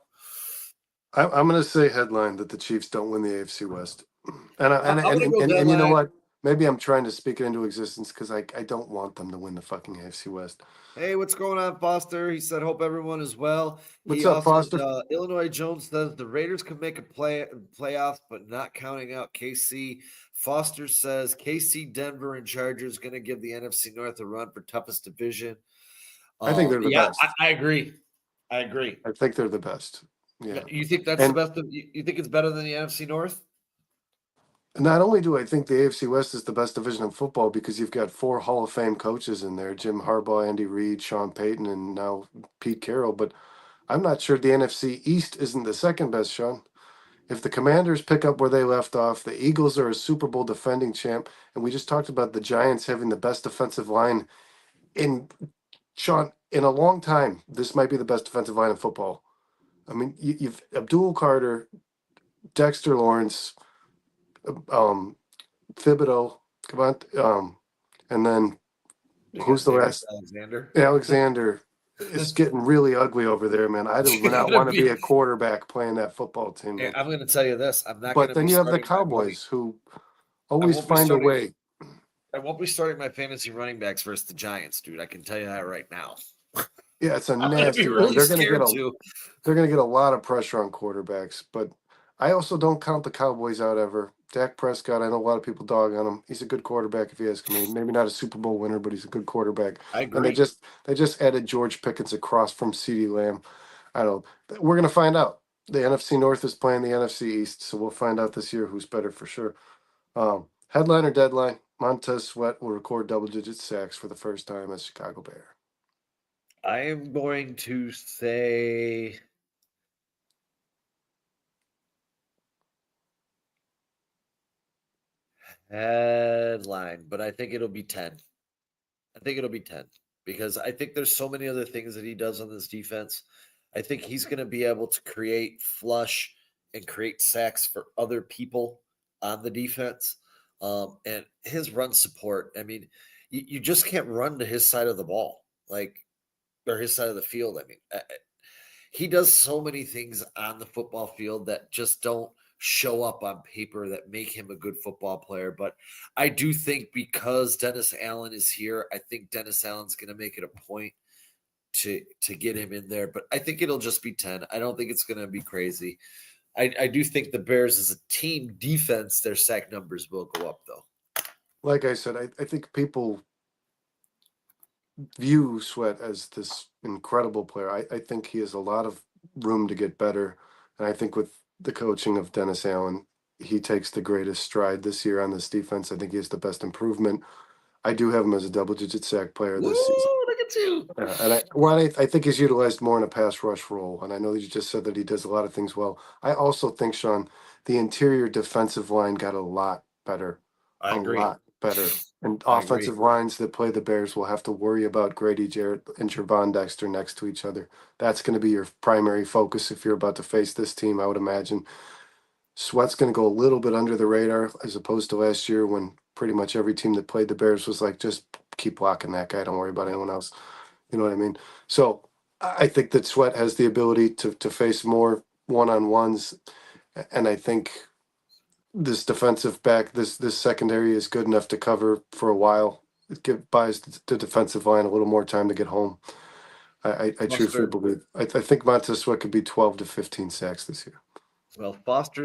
I'm going to say headline that the Chiefs don't win the AFC West. And I'm gonna go and you know deadline. what? Maybe I'm trying to speak it into existence because I don't want them to win the fucking AFC West. Hey, what's going on, Foster? He said, "Hope everyone is well." What's He up, also, Foster? Illinois Jones says the Raiders can make a playoffs, but not counting out KC. Foster says KC, Denver, and Chargers going to give the NFC North a run for toughest division. I think they're the Yeah, best. I agree. I agree. I think they're the best. Yeah. You think that's the And best? You think it's better than the NFC North? not only do I think the AFC West is the best division in football because you've got 4 Hall of Fame coaches in there, Jim Harbaugh, Andy Reid, Sean Payton, and now Pete Carroll, but I'm not sure the NFC East isn't the second best, Sean. If the Commanders pick up where they left off, the Eagles are a Super Bowl defending champ, and we just talked about the Giants having the best defensive line in Sean in a long time. This might be the best defensive line in football. I mean, you've Abdul Carter, Dexter Lawrence, um, Thibodeau, come on, and then You got who's the Darius last? Alexander. Alexander. It's getting really ugly over there, man. I do It's not gonna want to be be- a quarterback playing that football team, Hey, man. I'm going to tell you this: I'm not going But to then be you have the starting my money. Cowboys who always won't be find a starting- way. I won't be starting my fantasy running backs versus the Giants, dude. I can tell you that right now. Yeah, it's a I'm gonna nasty be run. really They're gonna scared get too. they're gonna get a lot of pressure on quarterbacks, but I also don't count the Cowboys out ever. Dak Prescott, I know a lot of people dog on him. He's a good quarterback if you ask me. Maybe not a Super Bowl winner, but he's a good quarterback. I And they agree. just added George Pickens across from CeeDee Lamb. I don't. We're gonna find out. The NFC North is playing the NFC East, so we'll find out this year who's better for sure. Headline or deadline? Montez Sweat will record double-digit sacks for the first time as Chicago Bear. I am going to say headline, but I think it'll be 10. I think it'll be 10 because I think there's so many other things that he does on this defense. I think he's going to be able to create flush and create sacks for other people on the defense. And his run support, I mean, you just can't run to his side of the ball, or his side of the field. I mean, he does so many things on the football field that just don't show up on paper that make him a good football player. But I do think because Dennis Allen is here, I think Dennis Allen's going to make it a point to get him in there. But I think it'll just be 10. I don't think it's going to be crazy. I do think the Bears as a team defense, their sack numbers will go up though. Like I said, I think people view Sweat as this incredible player. I think he has a lot of room to get better. And I think with the coaching of Dennis Allen, he takes the greatest stride this year on this defense. I think he has the best improvement. I do have him as a double-digit sack player Woo, this season. look at you. And I think he's utilized more in a pass rush role. And I know that you just said that he does a lot of things well. I also think, Sean, the interior defensive line got a lot better. I agree. Lot better. And I agree. offensive lines that play the Bears will have to worry about Grady Jarrett and Javon Dexter next to each other. That's going to be your primary focus if you're about to face this team, I would imagine. Sweat's going to go a little bit under the radar as opposed to last year when pretty much every team that played the Bears was like, just keep blocking that guy. Don't worry about anyone else. You know what I mean? So I think that Sweat has the ability to face more one-on-ones. And I think this defensive back, this secondary is good enough to cover for a while. It buys the defensive line a little more time to get home. I truthfully believe. I think Montez Sweat could be 12 to 15 sacks this year. Well, Foster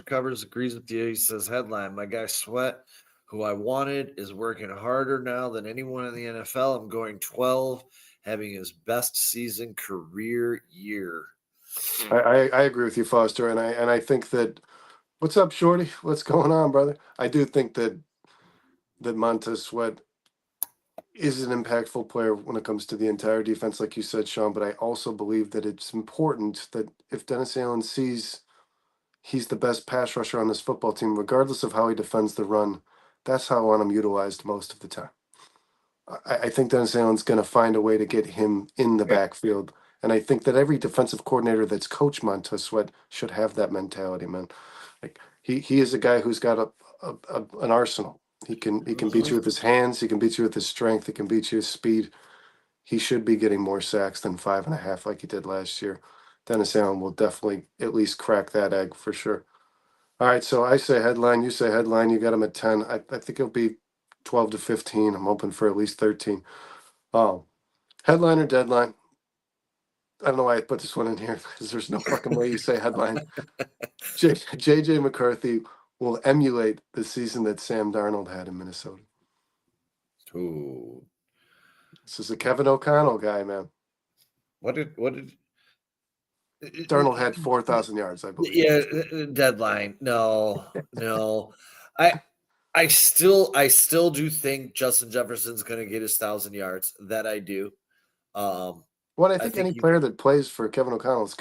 Covers agrees with you. He says, headline, my guy Sweat, who I wanted, is working harder now than anyone in the NFL. I'm going 12, having his best season career year. I agree with you, Foster, and I think that what's up, Shorty? What's going on, brother? I do think that Montez Sweat is an impactful player when it comes to the entire defense, like you said, Sean. But I also believe that it's important that if Dennis Allen sees he's the best pass rusher on this football team, regardless of how he defends the run, that's how I want him utilized most of the time. I think Dennis Allen's going to find a way to get him in the backfield And I think that every defensive coordinator that's coached Montez Sweat should have that mentality, man. Like he is a guy who's got an arsenal. He can beat you with his hands. He can beat you with his strength. He can beat you with speed. He should be getting more sacks than 5.5 like he did last year. Dennis Allen will definitely at least crack that egg for sure. All right, so I say headline, you say headline. You got him at 10. I think it'll be 12 to 15. I'm hoping for at least 13. Oh, headline or deadline? I don't know why I put this one in here because there's no fucking way you say headline. JJ McCarthy will emulate the season that Sam Darnold had in Minnesota. Ooh. This is a Kevin O'Connell guy, man. What did Darnold had 4,000 yards, I believe. Yeah, deadline. No. I still do think Justin Jefferson's going to get his 1,000 yards. That I do. Well, I I think think any player that plays for Kevin O'Connell is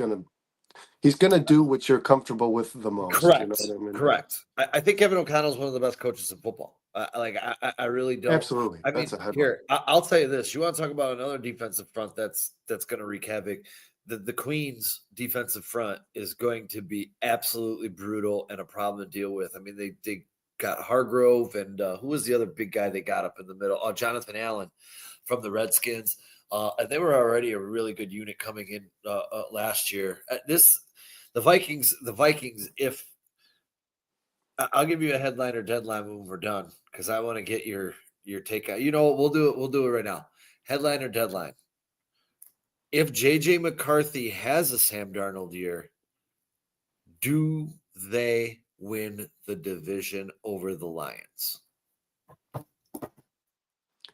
he's gonna do what you're comfortable with the most. You know Correct. what I mean? Correct. I think Kevin O'Connell is one of the best coaches in football. I really don't. Absolutely. I That's mean, a headline. here I'll tell you this: you want to talk about another defensive front that's going to wreak havoc. The Queens defensive front is going to be absolutely brutal and a problem to deal with. I mean, they got Hargrove and who was the other big guy they got up in the middle? Oh, Jonathan Allen from the Redskins. And they were already a really good unit coming in last year. The Vikings, if I'll give you a headline or deadline when we're done, because I want to get your take out. You know what? We'll do it right now. Headline or deadline. If JJ McCarthy has a Sam Darnold year, do they win the division over the Lions?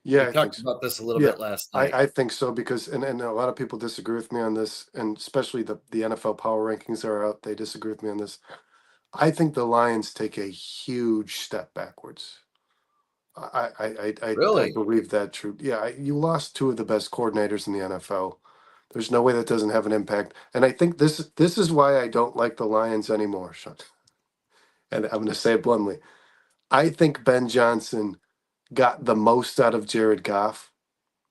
Yeah, We I think talked so. about this a little Yeah, bit last night. I think so because and a lot of people disagree with me on this, and especially the NFL power rankings are out. They disagree with me on this. I think the Lions take a huge step backwards. I Really? believe that true. Yeah, you lost two of the best coordinators in the NFL. There's no way that doesn't have an impact. And I think this is why I don't like the Lions anymore, Sean. And I'm going to say it bluntly. I think Ben Johnson got the most out of Jared Goff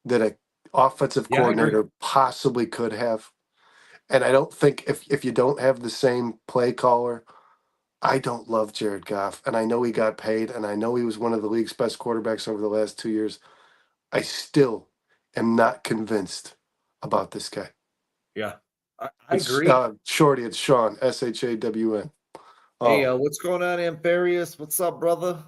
that a offensive Yeah, I agree. coordinator possibly could have. And I don't think if you don't have the same play caller, I don't love Jared Goff. And I know he got paid, and I know he was one of the league's best quarterbacks over the last 2 years. I still am not convinced about this guy. Yeah, I It's agree. Shorty, it's Sean, SHAWN. Hey, Oh, what's going on, Amparius? What's up, brother?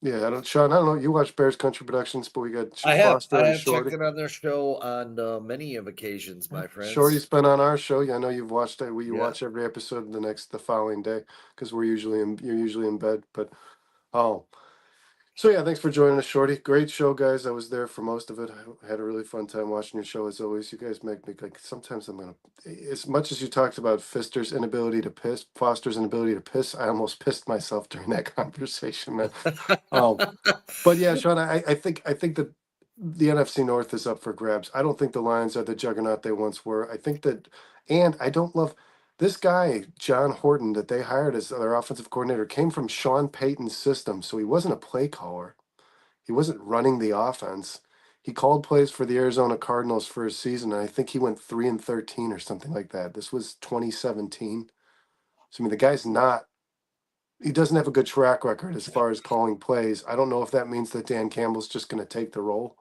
yeah, Sean, I don't know. You watch Bears Country Productions, but we got Foster I and have checked Shorty. in on their show on many of occasions, my friends. Shorty's been on our show. Yeah, I know you've watched it. You Yeah. watch every episode the following day because you're usually in bed. But oh, so yeah, thanks for joining us, Shorty. Great show, guys. I was there for most of it. I had a really fun time watching your show as always. You guys make me like sometimes I'm gonna as much as you talked about Foster's inability to piss, I almost pissed myself during that conversation, man. But yeah, Sean, I think that the NFC North is up for grabs. I don't think the Lions are the juggernaut they once were. I think that, and I don't love this guy, John Horton, that they hired as their offensive coordinator, came from Sean Payton's system. So he wasn't a play caller. He wasn't running the offense. He called plays for the Arizona Cardinals for a season, and I think he went 3-13 or something like that. This was 2017. So I mean, the guy's not. He doesn't have a good track record as far as calling plays. I don't know if that means that Dan Campbell's just going to take the role,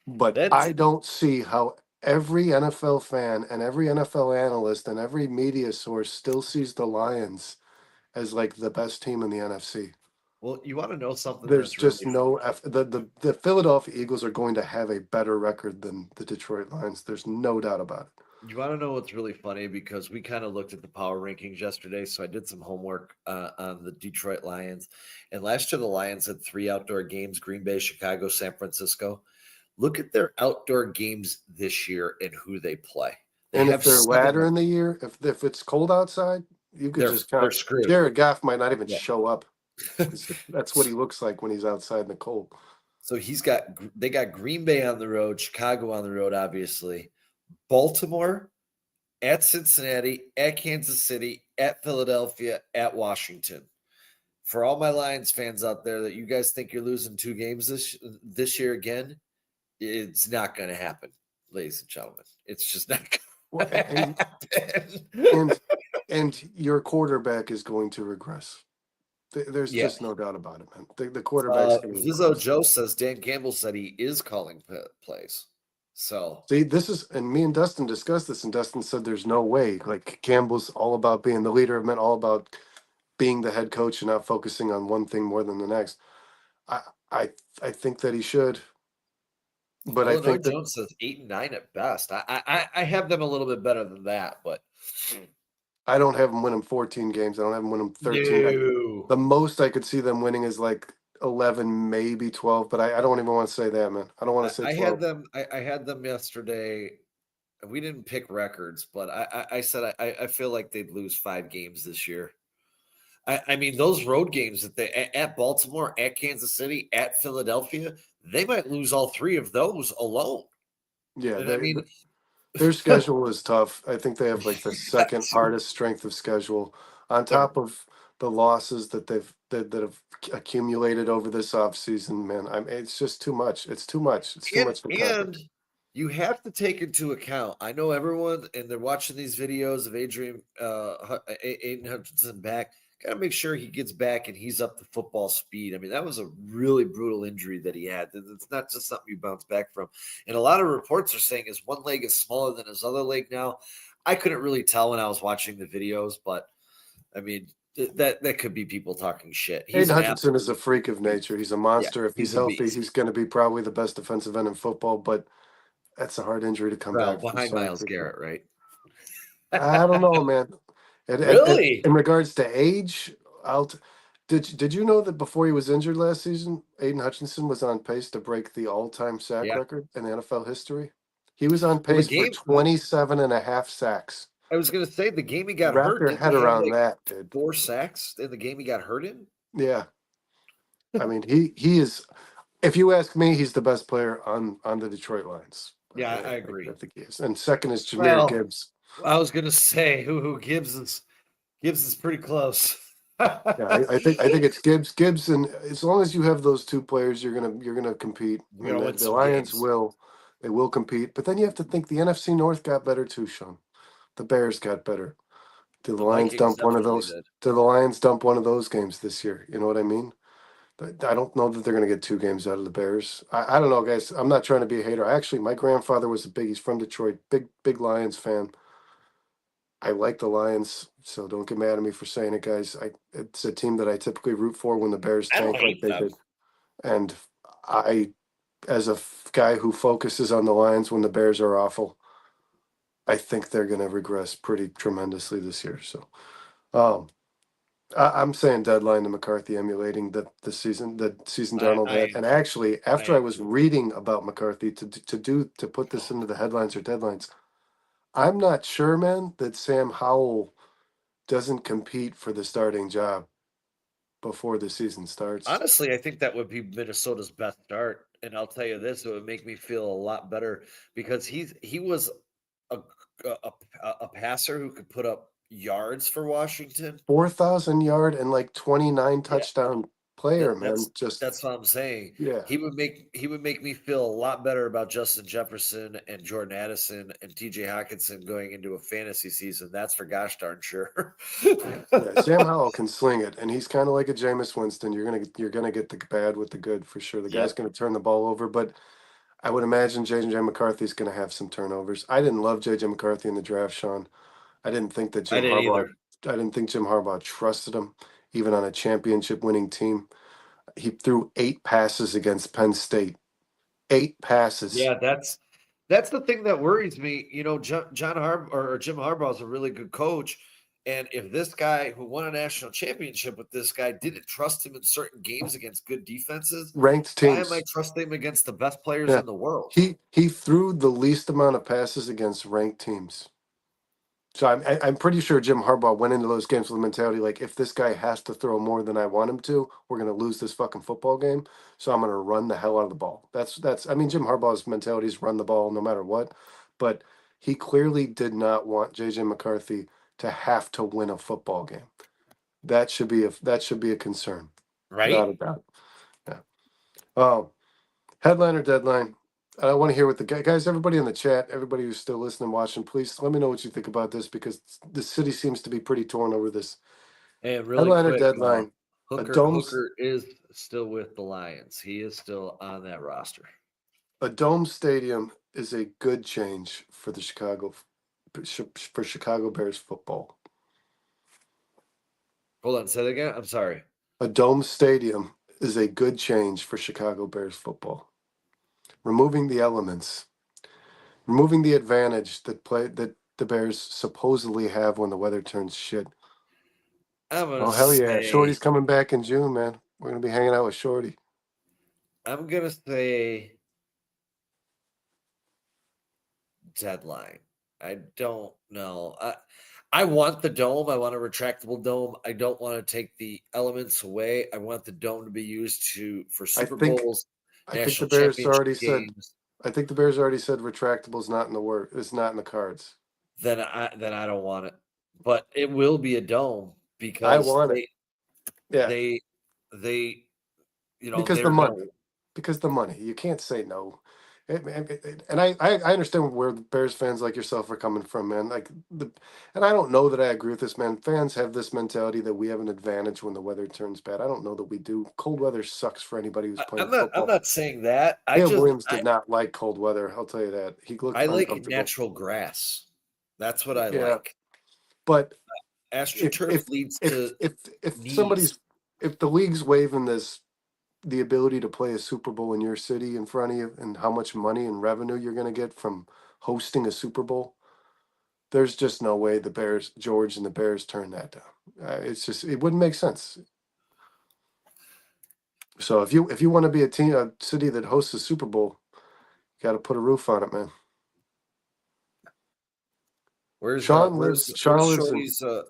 but That's I don't see how every NFL fan and every NFL analyst and every media source still sees the Lions as like the best team in the NFC. well, you want to know something There's that's just really no the Philadelphia Eagles are going to have a better record than the Detroit Lions. There's no doubt about it. you want to know what's really funny because we kind of looked at the power rankings yesterday. So I did some homework on the Detroit Lions. And last year, the Lions had 3 outdoor games: Green Bay, Chicago, San Francisco. Look at their outdoor games this year and who they play. They And if have they're 7 of later in them. the year, if it's cold outside, you could just They're count. screwed. Jared Goff might not even Yeah. show up. 'Cause that's what he looks like when he's outside in the cold. So they got Green Bay on the road, Chicago on the road, obviously, Baltimore, at Cincinnati, at Kansas City, at Philadelphia, at Washington. For all my Lions fans out there that you guys think you're losing 2 games this year again, it's not going to happen. ladies and gentlemen. It's just not Well, going to and and your quarterback is going to regress. There's Yeah. just no doubt about it, man. The quarterback's going to Vizzo regress. Joe says Dan Campbell said he is calling plays. So See, this is, and me and Dustin discussed this, and Dustin said there's no way. Like Campbell's all about being the leader, meant all about being the head coach and not focusing on one thing more than the next. I I I think that he should, but I Illinois think that Jones says 8-9 at best. I have them a little bit better than that, but I don't have them winning 14 games. I don't have them winning 13. no. The most I could see them winning is like 11, maybe 12, but I don't even want to say that, man. I don't want to say I 12. had them. I had them yesterday. We didn't pick records, but I said I feel like they'd lose 5 games this year. I mean, those road games that they at Baltimore, at Kansas City, at Philadelphia, they might lose all 3 of those alone. Yeah, And I mean, their schedule is tough. I think they have like the second hardest strength of schedule on top of the losses that that have accumulated over this offseason, man. It's just too much. It's too much. It's too much to cover. and you have to take into account. I know everyone, and they're watching these videos of Aiden Hutchinson back. Got to make sure he gets back and he's up to football speed. I mean, that was a really brutal injury that he had. It's not just something you bounce back from. And a lot of reports are saying his one leg is smaller than his other leg now. I couldn't really tell when I was watching the videos, but I mean, that could be people talking shit. Aiden Hutchinson is a freak of nature. He's a monster. If he's he's a healthy, beast. he's going to be probably the best defensive end in football, but that's a hard injury to come Well, back from. behind Sorry, Myles Victor. Garrett, right? I don't know, man. Really? In regards to age, did you know that before he was injured last season, Aiden Hutchinson was on pace to break the all-time sack Yeah. record in NFL history? He was on Well, the pace for game- 27 and a half sacks. I was going to say the game he got Wrap hurt. your Didn't head he have, around like, that, dude. 4 sacks in the game he got hurt in? Yeah. I mean, he is, if you ask me, he's the best player on the Detroit Lions. Yeah, I agree. I think he is. And second is Jahmyr Well, Gibbs. I was going to say who Gibbs is pretty close. Yeah, I think it's Gibbs, and as long as you have those two players, you're gonna compete. You're gonna win The some Lions games. will compete, but then you have to think the NFC North got better too, Sean. The Bears got better. Did the Lions Vikings dump one of definitely those? did. Did the Lions dump one of those games this year? You know what I mean? I don't know that they're gonna get 2 games out of the Bears. I don't know, guys. I'm not trying to be a hater. Actually, my grandfather was he's from Detroit, big Lions fan. I like the Lions, so don't get mad at me for saying it, guys. It's a team that I typically root for when the Bears I don't tank like hate they them. did. And I, as a guy who focuses on the Lions when the Bears are awful, I think they're going to regress pretty tremendously this year. So, I'm saying deadline to McCarthy emulating the season Darnold I had. And actually, after I I was reading about McCarthy to put this into the headlines or deadlines, I'm not sure, man, that Sam Howell doesn't compete for the starting job before the season starts. honestly, I think that would be Minnesota's best start. And I'll tell you this, it would make me feel a lot better because he was a a passer who could put up yards for Washington. 4,000 yard and like 29 touchdown player, man. That's what I'm saying. Yeah. He would make me feel a lot better about Justin Jefferson and Jordan Addison and TJ Hawkinson going into a fantasy season. That's for gosh darn sure. Yeah, Sam Howell can sling it, and he's kind of like a Jameis Winston. You're gonna get the bad with the good for sure. The guy's gonna turn the ball over, but I would imagine J.J. McCarthy's gonna have some turnovers. I didn't love J.J. McCarthy in the draft, Sean. I didn't think that I didn't either. I didn't think Jim Harbaugh trusted him, even on a championship winning team. He threw 8 passes against Penn State. 8 passes. Yeah, that's the thing that worries me. You know, Jim Harbaugh is a really good coach. And if this guy who won a national championship with this guy didn't trust him in certain games against good defenses, Ranked why teams. am I trusting him against the best players Yeah. in the world? He threw the least amount of passes against ranked teams. So I'm pretty sure Jim Harbaugh went into those games with the mentality like, if this guy has to throw more than I want him to, we're going to lose this fucking football game. So I'm going to run the hell out of the ball. I mean, Jim Harbaugh's mentality is run the ball no matter what, but he clearly did not want JJ McCarthy to have to win a football game. That should be a concern, Right? without a doubt. Yeah. Oh, headline or deadline? I want to hear what the guys, everybody in the chat, everybody who's still listening, watching, please let me know what you think about this because the city seems to be pretty torn over this And really headliner quick, deadline. A dome's Hooker is still with the Lions. He is still on that roster. a dome stadium is a good change for the Chicago Bears football. Hold on, say that again. I'm sorry. A dome stadium is a good change for Chicago Bears football. Removing the elements, removing the advantage that the Bears supposedly have when the weather turns shit. I'm gonna Oh hell yeah! say Shorty's coming back in June, man. We're gonna be hanging out with Shorty. I'm gonna say deadline. I don't know. I want the dome. I want a retractable dome. I don't want to take the elements away. I want the dome to be used for Super Bowls, I think the national Bears championship already said. games. I think the Bears already said retractable's not in the word. It's not in the cards. Then I don't want it. But it will be a dome I because want it. Yeah, they because the they're money. gonna Because the money. You can't say no. And I understand where the Bears fans like yourself are coming from, man. And I don't know that I agree with this, man. Fans have this mentality that we have an advantage when the weather turns bad. I don't know that we do. Cold weather sucks for anybody who's playing I'm football. not saying that. Caleb Williams did not like cold weather. I'll tell you that. He looked I like uncomfortable. natural grass. That's what I Yeah, like. but AstroTurf leads to if knees. if the league's waving the ability to play a Super Bowl in your city in front of you and how much money and revenue you're going to get from hosting a Super Bowl, there's just no way George and the Bears turn that down. It wouldn't make sense. So if you want to be a city that hosts a Super Bowl, you got to put a roof on it, man. Where's Sean lives in Shorty's old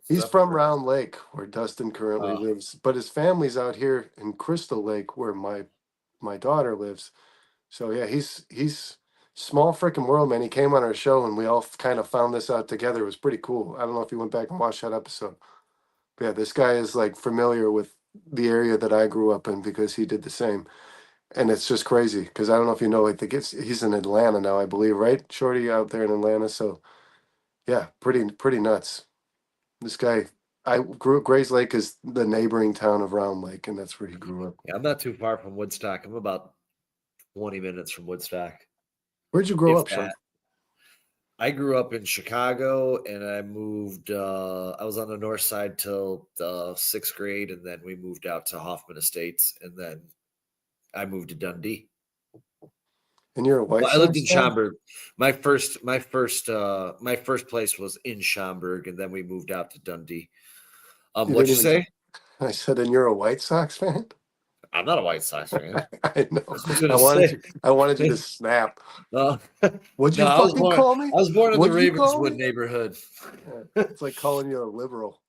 he's stuff from address? Round Lake, where Dustin currently lives, but his family's out here in Crystal Lake, where my daughter lives. So yeah, he's small freaking world, man. He came on our show, and we all kind of found this out together. It was pretty cool. I don't know if you went back and watched that episode, but yeah, this guy is like familiar with the area that I grew up in because he did the same, and it's just crazy because I don't know if you know, like he's in Atlanta now, I believe, right? Shorty out there in Atlanta. So yeah, pretty nuts. This guy, Grays Lake is the neighboring town of Round Lake, and that's where he grew up. Yeah, I'm not too far from Woodstock. I'm about 20 minutes from Woodstock. Where'd you grow If up, Sean? that. I grew up in Chicago, and I moved. I was on the north side till sixth grade, and then we moved out to Hoffman Estates, and then I moved to Dundee. And you're a White Sox I lived in fan? Schaumburg. My first place was in Schaumburg, and then we moved out to Dundee. What'd you say? I said, and you're a White Sox fan? I'm not a White Sox fan. I know. was I wanted you to snap. What'd you No, fucking call me? I was born in the What'd you call Ravenswood me? neighborhood. It's like calling you a liberal.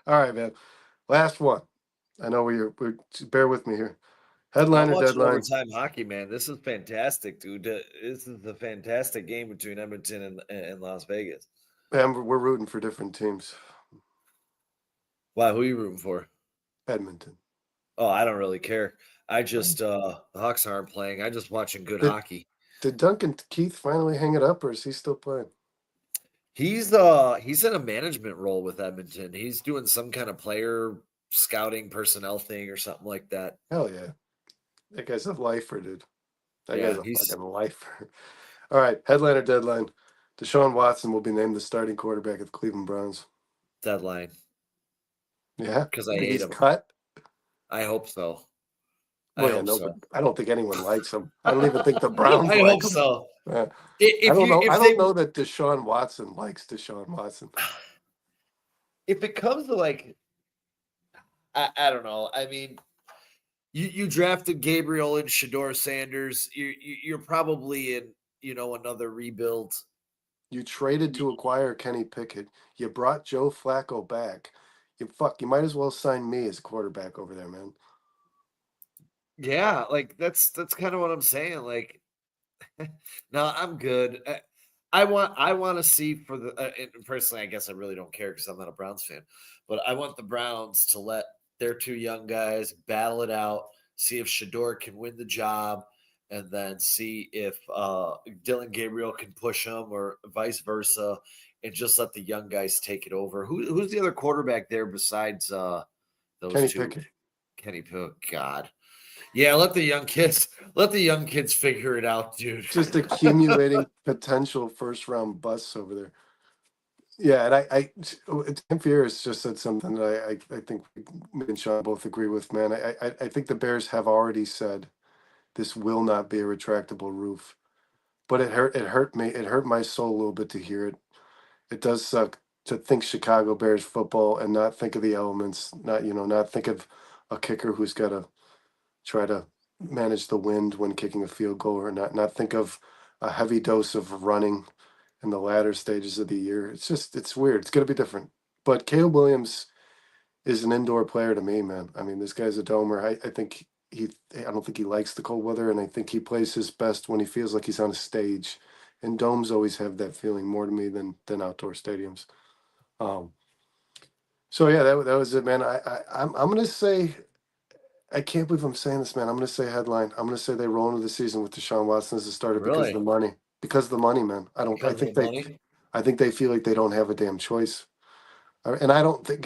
All right, man. Last one. I know we're bear with me here. I'm Headliner watching deadline. overtime hockey, man. This is fantastic, dude. This is a fantastic game between Edmonton and Las Vegas. And we're rooting for different teams. Wow, who are you rooting for? Edmonton. Oh, I don't really care. I just the Hawks aren't playing. I'm just watching good hockey. Did Duncan Keith finally hang it up, or is he still playing? He's in a management role with Edmonton. He's doing some kind of player scouting personnel thing or something like that. Hell yeah. That guy's a lifer, dude. That Yeah, guy's a fucking lifer. All right, headliner deadline. Deshaun Watson will be named the starting quarterback of the Cleveland Browns. Deadline. Yeah, because I hate him. Cut. I hope so. But I don't think anyone likes him. I don't even think the Browns I like hope him. so. I don't know that Deshaun Watson likes Deshaun Watson. If it comes to like, I don't know. I mean, you drafted Gabriel and Shador Sanders. You're probably in another rebuild. You traded to acquire Kenny Pickett. You brought Joe Flacco back. You might as well sign me as quarterback over there, man. Yeah, like that's kind of what I'm saying. Like, no, I'm good. I want to see for the personally. I guess I really don't care because I'm not a Browns fan, but I want the Browns to let their two young guys battle it out, see if Shador can win the job, and then see if Dylan Gabriel can push him or vice versa, and just let the young guys take it over. Who's the other quarterback there besides those Kenny two? Pickett. Kenny Pickett. God. Yeah, let the young kids figure it out, dude. Just accumulating potential first round busts over there. Yeah, and Tim Ferriss just said something that I think me and Sean both agree with, man. I think the Bears have already said this will not be a retractable roof. But it hurt me. It hurt my soul a little bit to hear it. It does suck to think Chicago Bears football and not think of the elements, not think of a kicker who's got to try to manage the wind when kicking a field goal, or not think of a heavy dose of running in the latter stages of the year. It's weird. It's going to be different. But Caleb Williams is an indoor player to me, man. I mean, this guy's a domer. I don't think he likes the cold weather, and I think he plays his best when he feels like he's on a stage. And domes always have that feeling more to me than outdoor stadiums. So yeah, that was it, man. I'm gonna say, I can't believe I'm saying this, man. I'm gonna say headline. I'm gonna say they roll into the season with Deshaun Watson as a starter because of the Really? money. Because of the money, man. Because of the money? I think they feel like they don't have a damn choice. And I don't think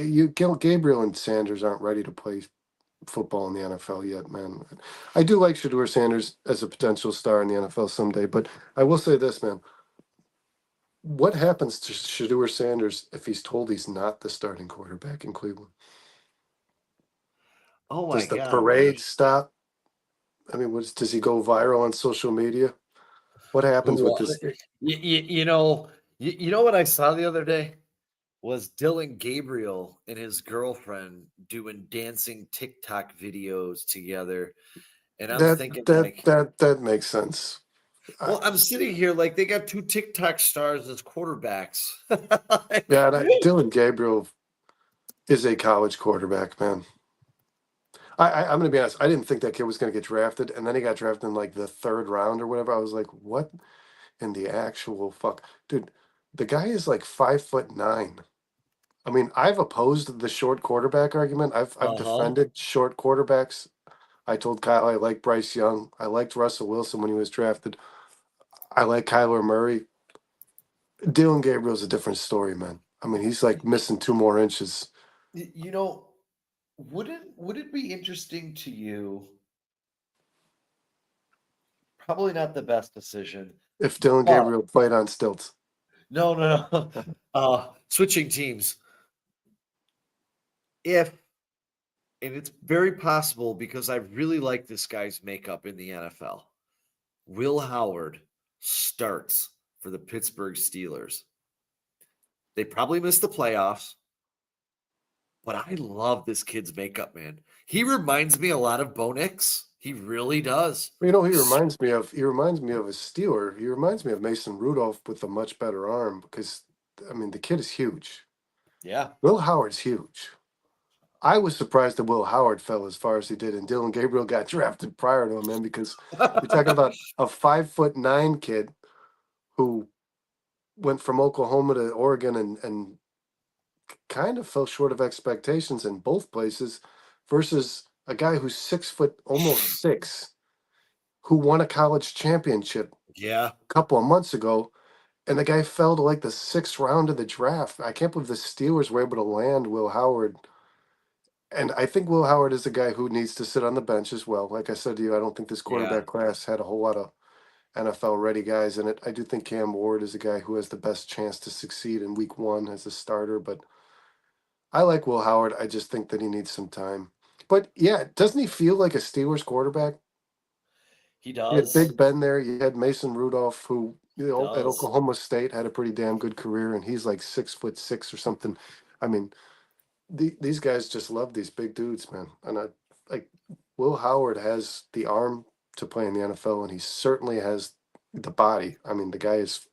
Gabriel and Sanders aren't ready to play football in the NFL yet, man. I do like Shador Sanders as a potential star in the NFL someday, but I will say this, man. What happens to Shador Sanders if he's told he's not the starting quarterback in Cleveland? Oh my Does the God, man. parade stop? I mean, does he go viral on social media? What happens Who with this? you know what I saw the other day was Dylan Gabriel and his girlfriend doing dancing TikTok videos together. And I'm thinking like, That makes sense. well, I'm sitting here like they got two TikTok stars as quarterbacks. Yeah, Dylan Gabriel is a college quarterback, man. I'm going to be honest. I didn't think that kid was going to get drafted, and then he got drafted in like the third round or whatever. I was like, what in the actual fuck, dude? The guy is like 5'9". I mean, I've opposed the short quarterback argument. I've Uh-huh. defended short quarterbacks. I told Kyle I like Bryce Young. I liked Russell Wilson when he was drafted. I like Kyler Murray. Dylan Gabriel's a different story, man. I mean, he's like missing 2 more inches. You know, would it be interesting to you? Probably not the best decision. If Dylan But Gabriel played on stilts, no. Switching teams. If and it's very possible because I really like this guy's makeup in the NFL. Will Howard starts for the Pittsburgh Steelers. They probably missed the playoffs, but I love this kid's makeup, man. He reminds me a lot of Bo Nix. He really does. he reminds me of a Steeler. He reminds me of Mason Rudolph with a much better arm because, I mean, the kid is huge. Yeah. Will Howard's huge. I was surprised that Will Howard fell as far as he did, and Dylan Gabriel got drafted prior to him, man, because you're talking about a 5'9" kid who went from Oklahoma to Oregon and kind of fell short of expectations in both places versus a guy who's 6 foot, almost 6, who won a college championship Yeah. a couple of months ago. And the guy fell to like the 6th round of the draft. I can't believe the Steelers were able to land Will Howard. And I think Will Howard is a guy who needs to sit on the bench as well. Like I said to you, I don't think this quarterback class had a whole lot of NFL ready guys in it. I do think Cam Ward is a guy who has the best chance to succeed in week 1 as a starter, but I like Will Howard. I just think that he needs some time. But yeah, doesn't he feel like a Steelers quarterback? He You had does. Big Ben there. You had Mason Rudolph, who at Does. Oklahoma State had a pretty damn good career, and he's like 6'6" or something. I mean, these guys just love these big dudes, man. And like Will Howard has the arm to play in the NFL, and he certainly has the body. I mean, the guy is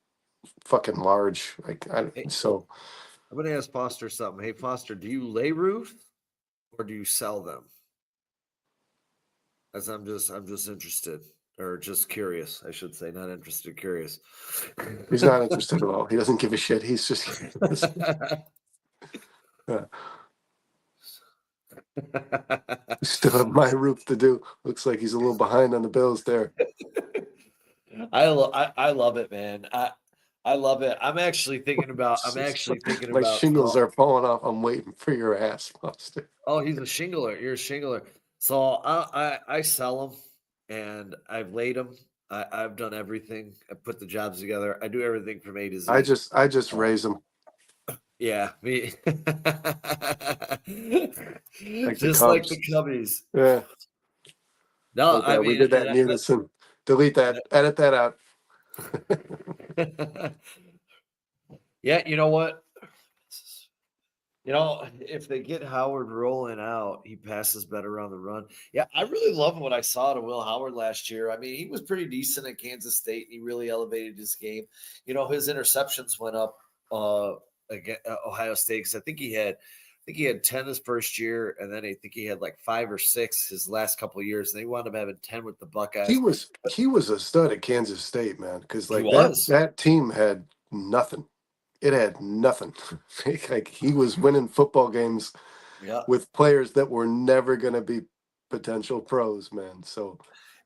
fucking large. So I'm gonna ask Foster something. Hey Foster, do you lay roofs or do you sell them? As I'm just interested. Or just curious, I should say, not interested, curious. he's not interested at all. He doesn't give a shit. He's just yeah. We still have my roof to do. Looks like he's a little behind on the bills there. I love it, man. I love it. I'm actually thinking about My shingles are falling off. I'm waiting for your ass, Buster. oh, he's a shingler. You're a shingler. So I sell them and I've laid them. I've done everything. I put the jobs together. I do everything from A to Z. I just raise them Yeah, me. like the Just like Cubs. the Cubbies. Yeah. No, Oh I God, we mean, did that in unison. Delete that. Edit that out. yeah, you know what? You know, if they get Howard rolling out, he passes better on the run. Yeah, I really love what I saw to Will Howard last year. I mean, he was pretty decent at Kansas State, and he really elevated his game. You know, his interceptions went up against Ohio State because I think he had 10 his first year, and then I think he had like 5 or 6 his last couple of years. And they wound up having 10 with the He Buckeyes. was a stud at Kansas State, man. Because He like was. that team had nothing. It had nothing. Like he was winning football games Yeah. with players that were never going to be potential pros, man. So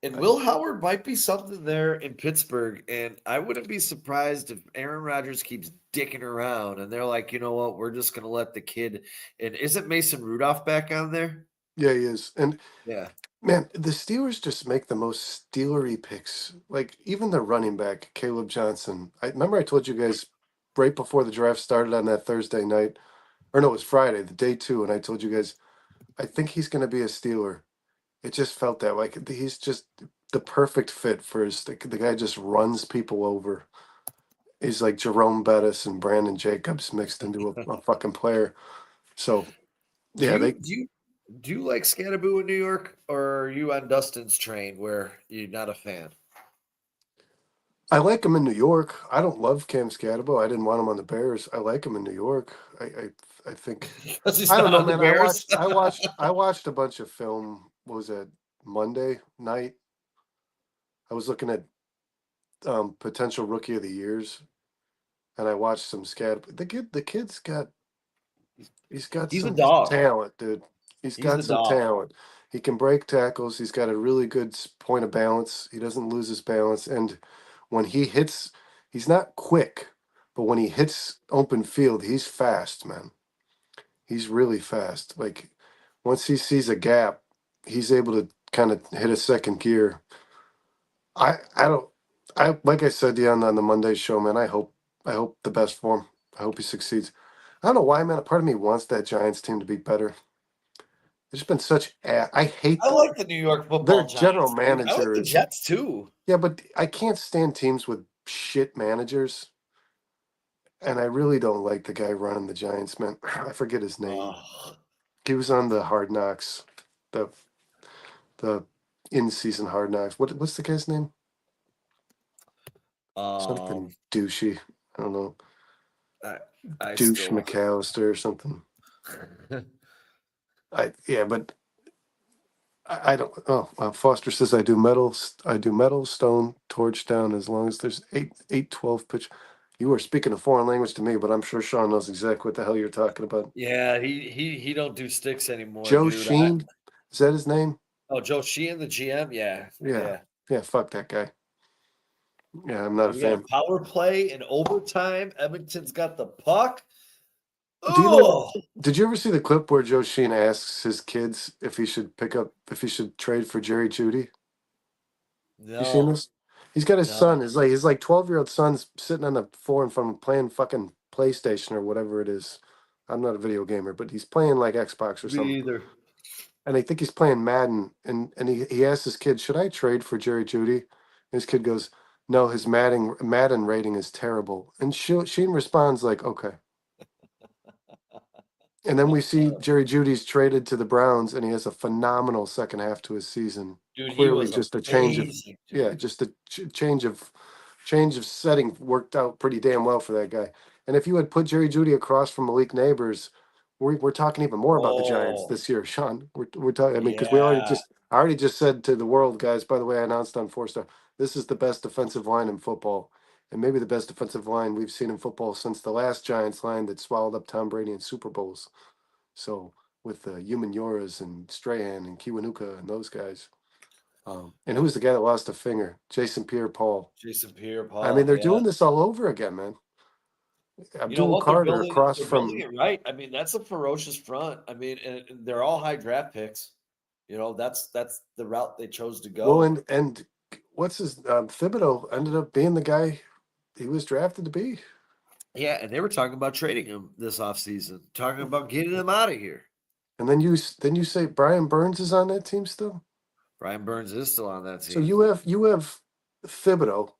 And Will Howard might be something there in Pittsburgh. And I wouldn't be surprised if Aaron Rodgers keeps dicking around and they're like, you know what, we're just going to let the kid. And isn't Mason Rudolph back on there? yeah, he is. And Yeah. man, the Steelers just make the most Steelery picks. Like even the running back, Caleb Johnson. I remember I told you guys right before the draft started on that Thursday night, or no, it was Friday, the day 2, and I told you guys I think he's going to be a Steeler. It just felt that like he's just the perfect fit for his. The guy just runs people over. He's like Jerome Bettis and Brandon Jacobs mixed into a fucking player. So Do yeah, you they. do you do you like Scatterboo in New York, or are you on Dustin's train where you're not a fan? I like him in New York. I don't love Cam Scatterbo. I didn't want him on the Bears. I like him in New York. I think Because he's I don't not know, on the man. Bears. I watched a bunch of film. What was it, Monday night? I was looking at potential rookie of the years, and I watched some scat. The kid's got he's got He's a some dog. talent, dude. He's He's got a some dog. talent. He can break tackles. He's got a really good point of balance. He doesn't lose his balance, and when he hits, he's not quick, but when he hits open field, he's fast, man. He's really fast. Like once he sees a gap, he's able to kind of hit a second gear. I don't I like I said to you on the Monday show, man. I hope the best for him. I hope he succeeds. I don't know why, man. A part of me wants that Giants team to be better. There's been such I hate I like the New York their Football general Giants, dude. I like manager the is Jets too. yeah, but I can't stand teams with shit managers, and I really don't like the guy running the Giants, man. I forget his name. Oh, He was on the Hard Knocks, the the in season Hard Knocks. What's the guy's name? um, Something douchey. I don't know. I, I Douche still. McAllister or something. But I don't. Oh, Foster says I do metal. I do metal, stone, torch down as long as there's 8 12 pitch. You are speaking a foreign language to me, but I'm sure Sean knows exactly what the hell you're talking about. Yeah, he don't do sticks anymore, Joe dude. Sheen, is that his name? Oh, Joe Sheehan, the GM. Yeah, Yeah, yeah. yeah. Fuck that guy. Yeah, I'm not a We got a fan. power play in overtime. Edmonton's got the puck. Do you know? Oh Did you ever see the clip where Joe Sheen asks his kids if he should trade for Jerry Judy? You seen no, this? He's got his no, son. His 12-year-old son's sitting on the floor in front of him playing fucking PlayStation or whatever it is. I'm not a video gamer, but he's playing like Xbox or me something. either. And I think he's playing Madden. And he asks his kid, "Should I trade for Jerry Judy?" And his kid goes, "No, his Madden rating is terrible." And Sheen responds like, "Okay." And then we see Jerry Judy's traded to the Browns, and he has a phenomenal second half to his season. Dude, he Clearly, was just a change of amazing, yeah, dude. just a change of setting worked out pretty damn well for that guy. And if you had put Jerry Judy across from Malik Neighbors, we're talking even more about the Giants Oh, this year, Sean. We're talking. I mean, because yeah. I already just said to the world, guys. By the way, I announced on Four Star, this is the best defensive line in football, and maybe the best defensive line we've seen in football since the last Giants line that swallowed up Tom Brady in Super Bowls. So the Humanoras and Strahan and Kiwanuka and those guys. And who was the guy that lost a finger? Jason Pierre-Paul. Jason Pierre-Paul. I mean, they're yeah. doing this all over again, man. You know Abdul what? Carter across They're from building it right. I mean, that's a ferocious front. I mean, and they're all high draft picks. You know, that's the route they chose to go. well, and what's his Thibodeau ended up being the guy he was drafted to be. Yeah, and they were talking about trading him this offseason, talking about getting him out of here. And then you say Brian Burns is on that team still. Brian Burns is still on that team. So you have Thibodeau,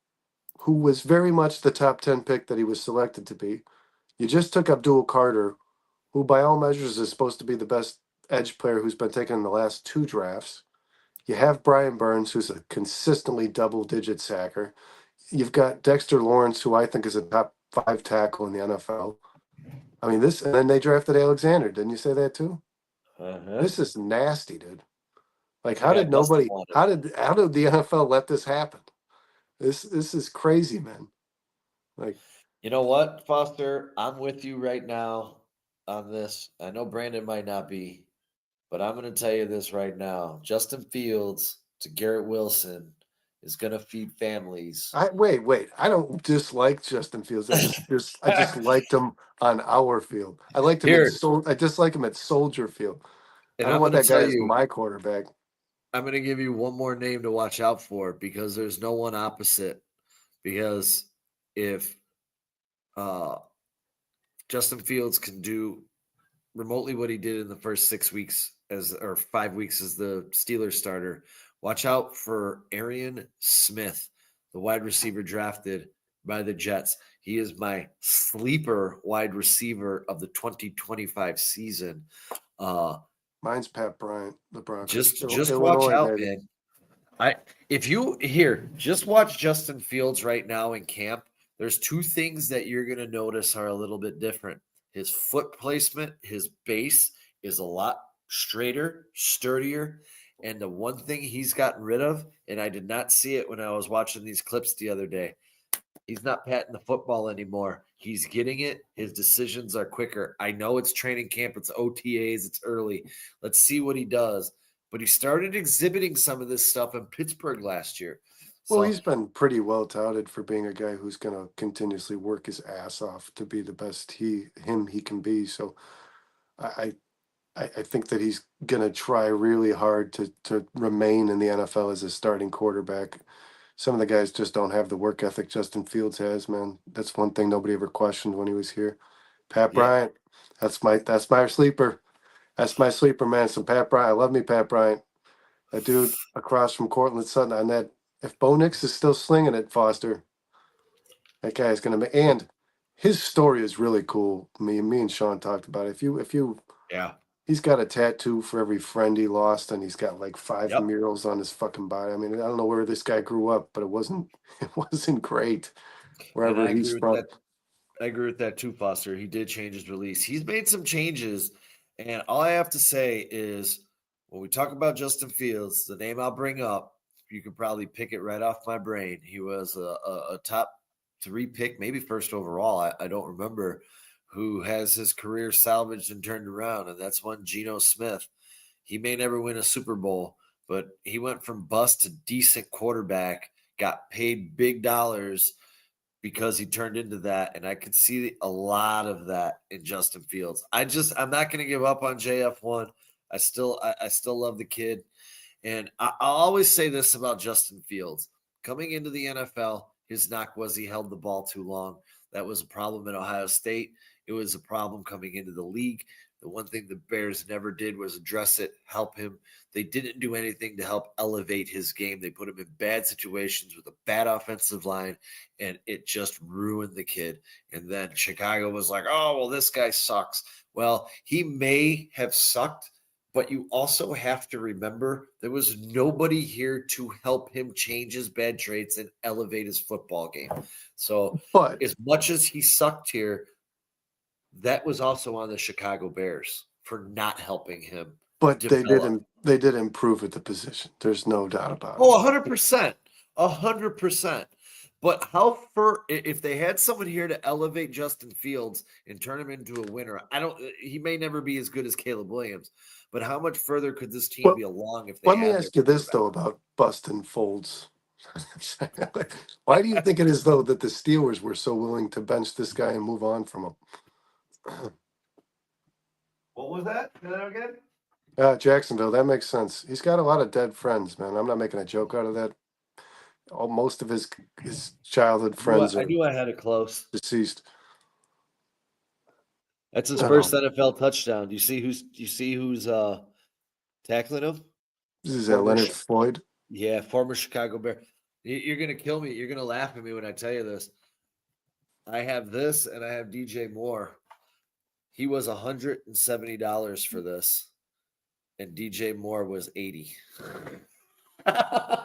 who was very much the top 10 pick that he was selected to be. You just took Abdul Carter, who by all measures is supposed to be the best edge player who's been taken in the last 2 drafts. You have Brian Burns, who's a consistently double-digit sacker. You've got Dexter Lawrence, who I think is a top 5 tackle in the NFL. I mean, and then they drafted Alexander. Didn't you say that too? This is nasty, dude. Like, how did the NFL let this happen? This is crazy, man. Like, you know what, Foster? I'm with you right now on this. I know Brandon might not be, but I'm going to tell you this right now. Justin Fields to Garrett Wilson is going to feed families. Wait. I don't dislike Justin Fields. I just liked him on our field. I liked him I dislike him at Soldier Field. And I don't want that guy as my quarterback. I'm going to give you one more name to watch out for because there's no one opposite. Because if Justin Fields can do remotely what he did in the first 5 weeks as the Steelers starter, watch out for Arian Smith, the wide receiver drafted by the Jets. He is my sleeper wide receiver of the 2025 season. Mine's Pat Bryant, the Broncos. Just watch out, man. Just watch Justin Fields right now in camp. There's 2 things that you're going to notice are a little bit different. His foot placement, his base is a lot straighter, sturdier. And the one thing he's gotten rid of, and I did not see it when I was watching these clips the other day, he's not patting the football anymore. He's getting it. His decisions are quicker. I know it's training camp. It's OTAs. It's early. Let's see what he does. But he started exhibiting some of this stuff in Pittsburgh last year. Well, he's been pretty well touted for being a guy who's going to continuously work his ass off to be the best he can be. So I think that he's going to try really hard to remain in the NFL as a starting quarterback. Some of the guys just don't have the work ethic Justin Fields has, man. That's one thing nobody ever questioned when he was here. Pat Bryant, that's my sleeper. That's my sleeper, man. So Pat Bryant, I love me Pat Bryant. That dude across from Cortland Sutton on that. If Bo Nix is still slinging it, Foster, that guy is going to be. And his story is really cool. Me and Sean talked about it. He's got a tattoo for every friend he lost, and he's got like 5 murals on his fucking body. I mean, I don't know where this guy grew up, but it wasn't great wherever he's from. I agree with that too, Foster. He did change his release. He's made some changes, and all I have to say is when we talk about Justin Fields, the name I'll bring up, you could probably pick it right off my brain. He was a top 3 pick, maybe first overall. I don't remember. Who has his career salvaged and turned around, and that's one Geno Smith. He may never win a Super Bowl, but he went from bust to decent quarterback, got paid big dollars because he turned into that, and I could see a lot of that in Justin Fields. I'm not going to give up on JF1. I still love the kid, and I'll always say this about Justin Fields. Coming into the NFL, his knock was he held the ball too long. That was a problem at Ohio State. It was a problem coming into the league. The one thing the Bears never did was address it, help him. They didn't do anything to help elevate his game. They put him in bad situations with a bad offensive line, and it just ruined the kid. And then Chicago was like, oh, well, this guy sucks. Well, he may have sucked, but you also have to remember there was nobody here to help him change his bad traits and elevate his football game. So as much as he sucked here, that was also on the Chicago Bears for not helping him. But they did improve at the position. There's no doubt about it. Oh, 100%. 100%. But if they had someone here to elevate Justin Fields and turn him into a winner, he may never be as good as Caleb Williams, but how much further could this team Well, be along if they let me had their ask you this, quarterback? though, about Bustin' Folds. Why do you think it is, though, that the Steelers were so willing to bench this guy and move on from him? What was that? Say that again? Jacksonville, that makes sense. He's got a lot of dead friends, man. I'm not making a joke out of that. Most of his childhood friends I are knew I had it close. deceased. That's his I first know. NFL touchdown. Do you see who's tackling him? This is Former Leonard Chi- Floyd. Yeah, former Chicago Bear. You're gonna kill me. You're gonna laugh at me when I tell you this. I have this, and I have DJ Moore. He was $170 for this, and DJ Moore was 80.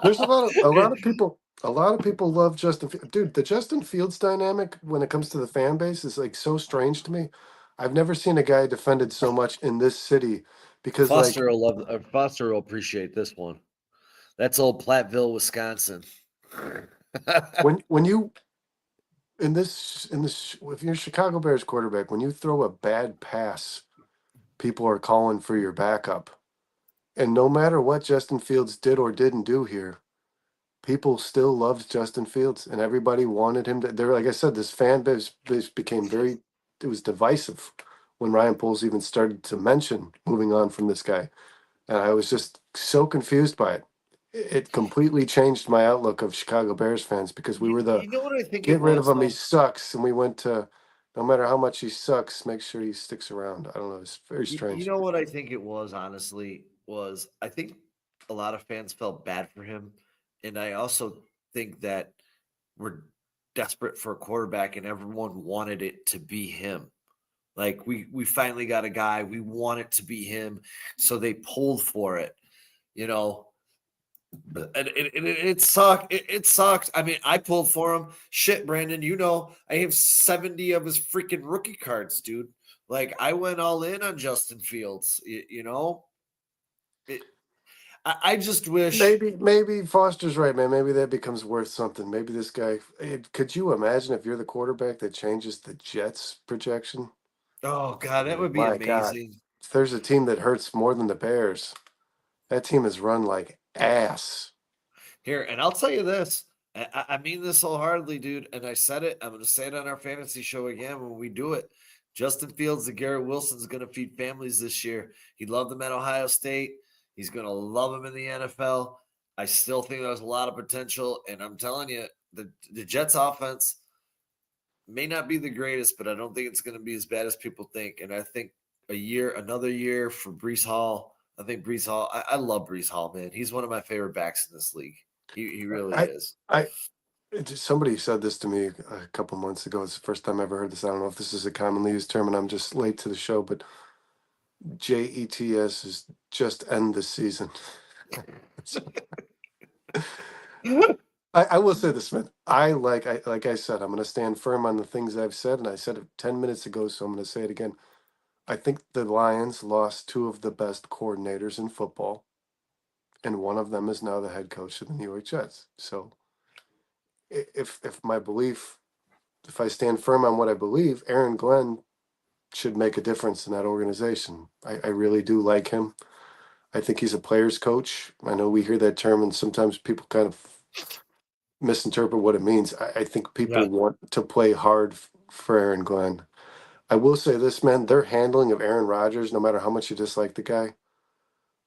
There's a lot of people. A lot of people love Justin. Dude, the Justin Fields dynamic when it comes to the fan base is like so strange to me. I've never seen a guy defended so much in this city because, like, Foster will appreciate this one. That's old Platteville, Wisconsin. when you in this if you're a Chicago Bears quarterback, when you throw a bad pass, people are calling for your backup. And no matter what Justin Fields did or didn't do here, people still loved Justin Fields, and everybody wanted him to. There, like I said, this fan base became very. It was divisive when Ryan Poles even started to mention moving on from this guy, and I was just so confused by it. It completely changed my outlook of Chicago Bears fans because we were the You know what I think get it rid of was, him, he though? sucks, and we went to no matter how much he sucks, make sure he sticks around. I don't know. It's very You strange. know what I think it was, honestly, was I think a lot of fans felt bad for him. And I also think that we're desperate for a quarterback and everyone wanted it to be him. Like we finally got a guy, we want it to be him. So they pulled for it, you know. And it sucked. It sucked. I mean, I pulled for him. Shit, Brandon, I have 70 of his freaking rookie cards, dude. Like I went all in on Justin Fields. It, I just wish. Maybe Foster's right, man. Maybe that becomes worth something. Maybe this guy. Could you imagine if you're the quarterback that changes the Jets projection? Oh God, that would be My God, amazing. if there's a team that hurts more than the Bears, that team is run like ass. Here, and I'll tell you this. I mean this wholeheartedly, dude. And I said it. I'm going to say it on our fantasy show again when we do it. Justin Fields and Garrett Wilson's going to feed families this year. He loved them at Ohio State. He's going to love them in the NFL. I still think there's a lot of potential. And I'm telling you, the Jets offense may not be the greatest, but I don't think it's going to be as bad as people think. And I think another year for Brees Hall. I think Brees Hall, I love Brees Hall, man. He's one of my favorite backs in this league. He really I, is. somebody said this to me a couple months ago. It's the first time I ever heard this. I don't know if this is a commonly used term, and I'm just late to the show, but JETS is just end the season. I will say this, Smith. Like I said, I'm going to stand firm on the things I've said, and I said it 10 minutes ago, so I'm going to say it again. I think the Lions lost two of the best coordinators in football, and one of them is now the head coach of the New York Jets. So, if my belief, if I stand firm on what I believe, Aaron Glenn should make a difference in that organization. I really do like him. I think he's a player's coach. I know we hear that term, and sometimes people kind of misinterpret what it means. I think Yeah. people want to play hard for Aaron Glenn. I will say this, man, their handling of Aaron Rodgers, no matter how much you dislike the guy,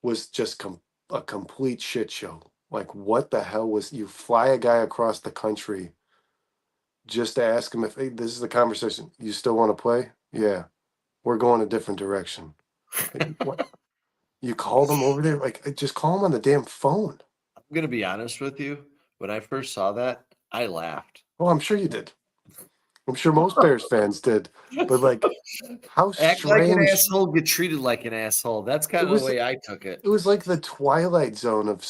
was just a complete shit show. Like, what the hell was you fly a guy across the country just to ask him if, hey, this is the conversation. You still want to play? Yeah, we're going a different direction. Like, what? You called him over there? Like, just call him on the damn phone. I'm going to be honest with you. When I first saw that, I laughed. Well, I'm sure you did. I'm sure most Bears fans did. But, like, how Act like an strange. asshole, get treated like an asshole. That's It kind of the was way I took it. it was like the twilight zone of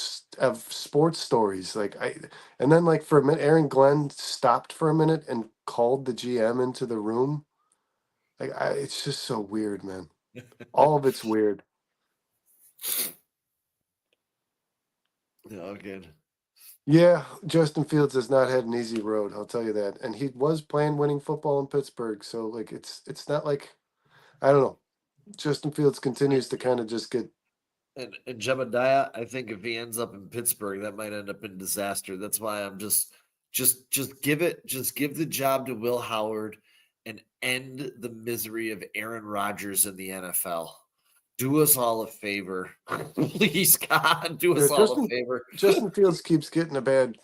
sports stories. And then like for a minute, Aaron Glenn stopped for a minute and called the GM into the room. It's just so weird, man. All of it's weird. No, good. Yeah, Justin Fields has not had an easy road, I'll tell you that. And he was playing winning football in Pittsburgh, so like it's not like I don't know. Justin Fields continues to kind of just get And Jebediah, I think if he ends up in Pittsburgh, that might end up in disaster. That's why I'm just give the job to Will Howard and end the misery of Aaron Rodgers in the NFL. Do us all a favor. Please, God, do yeah, us all a favor. Justin Fields keeps getting a bad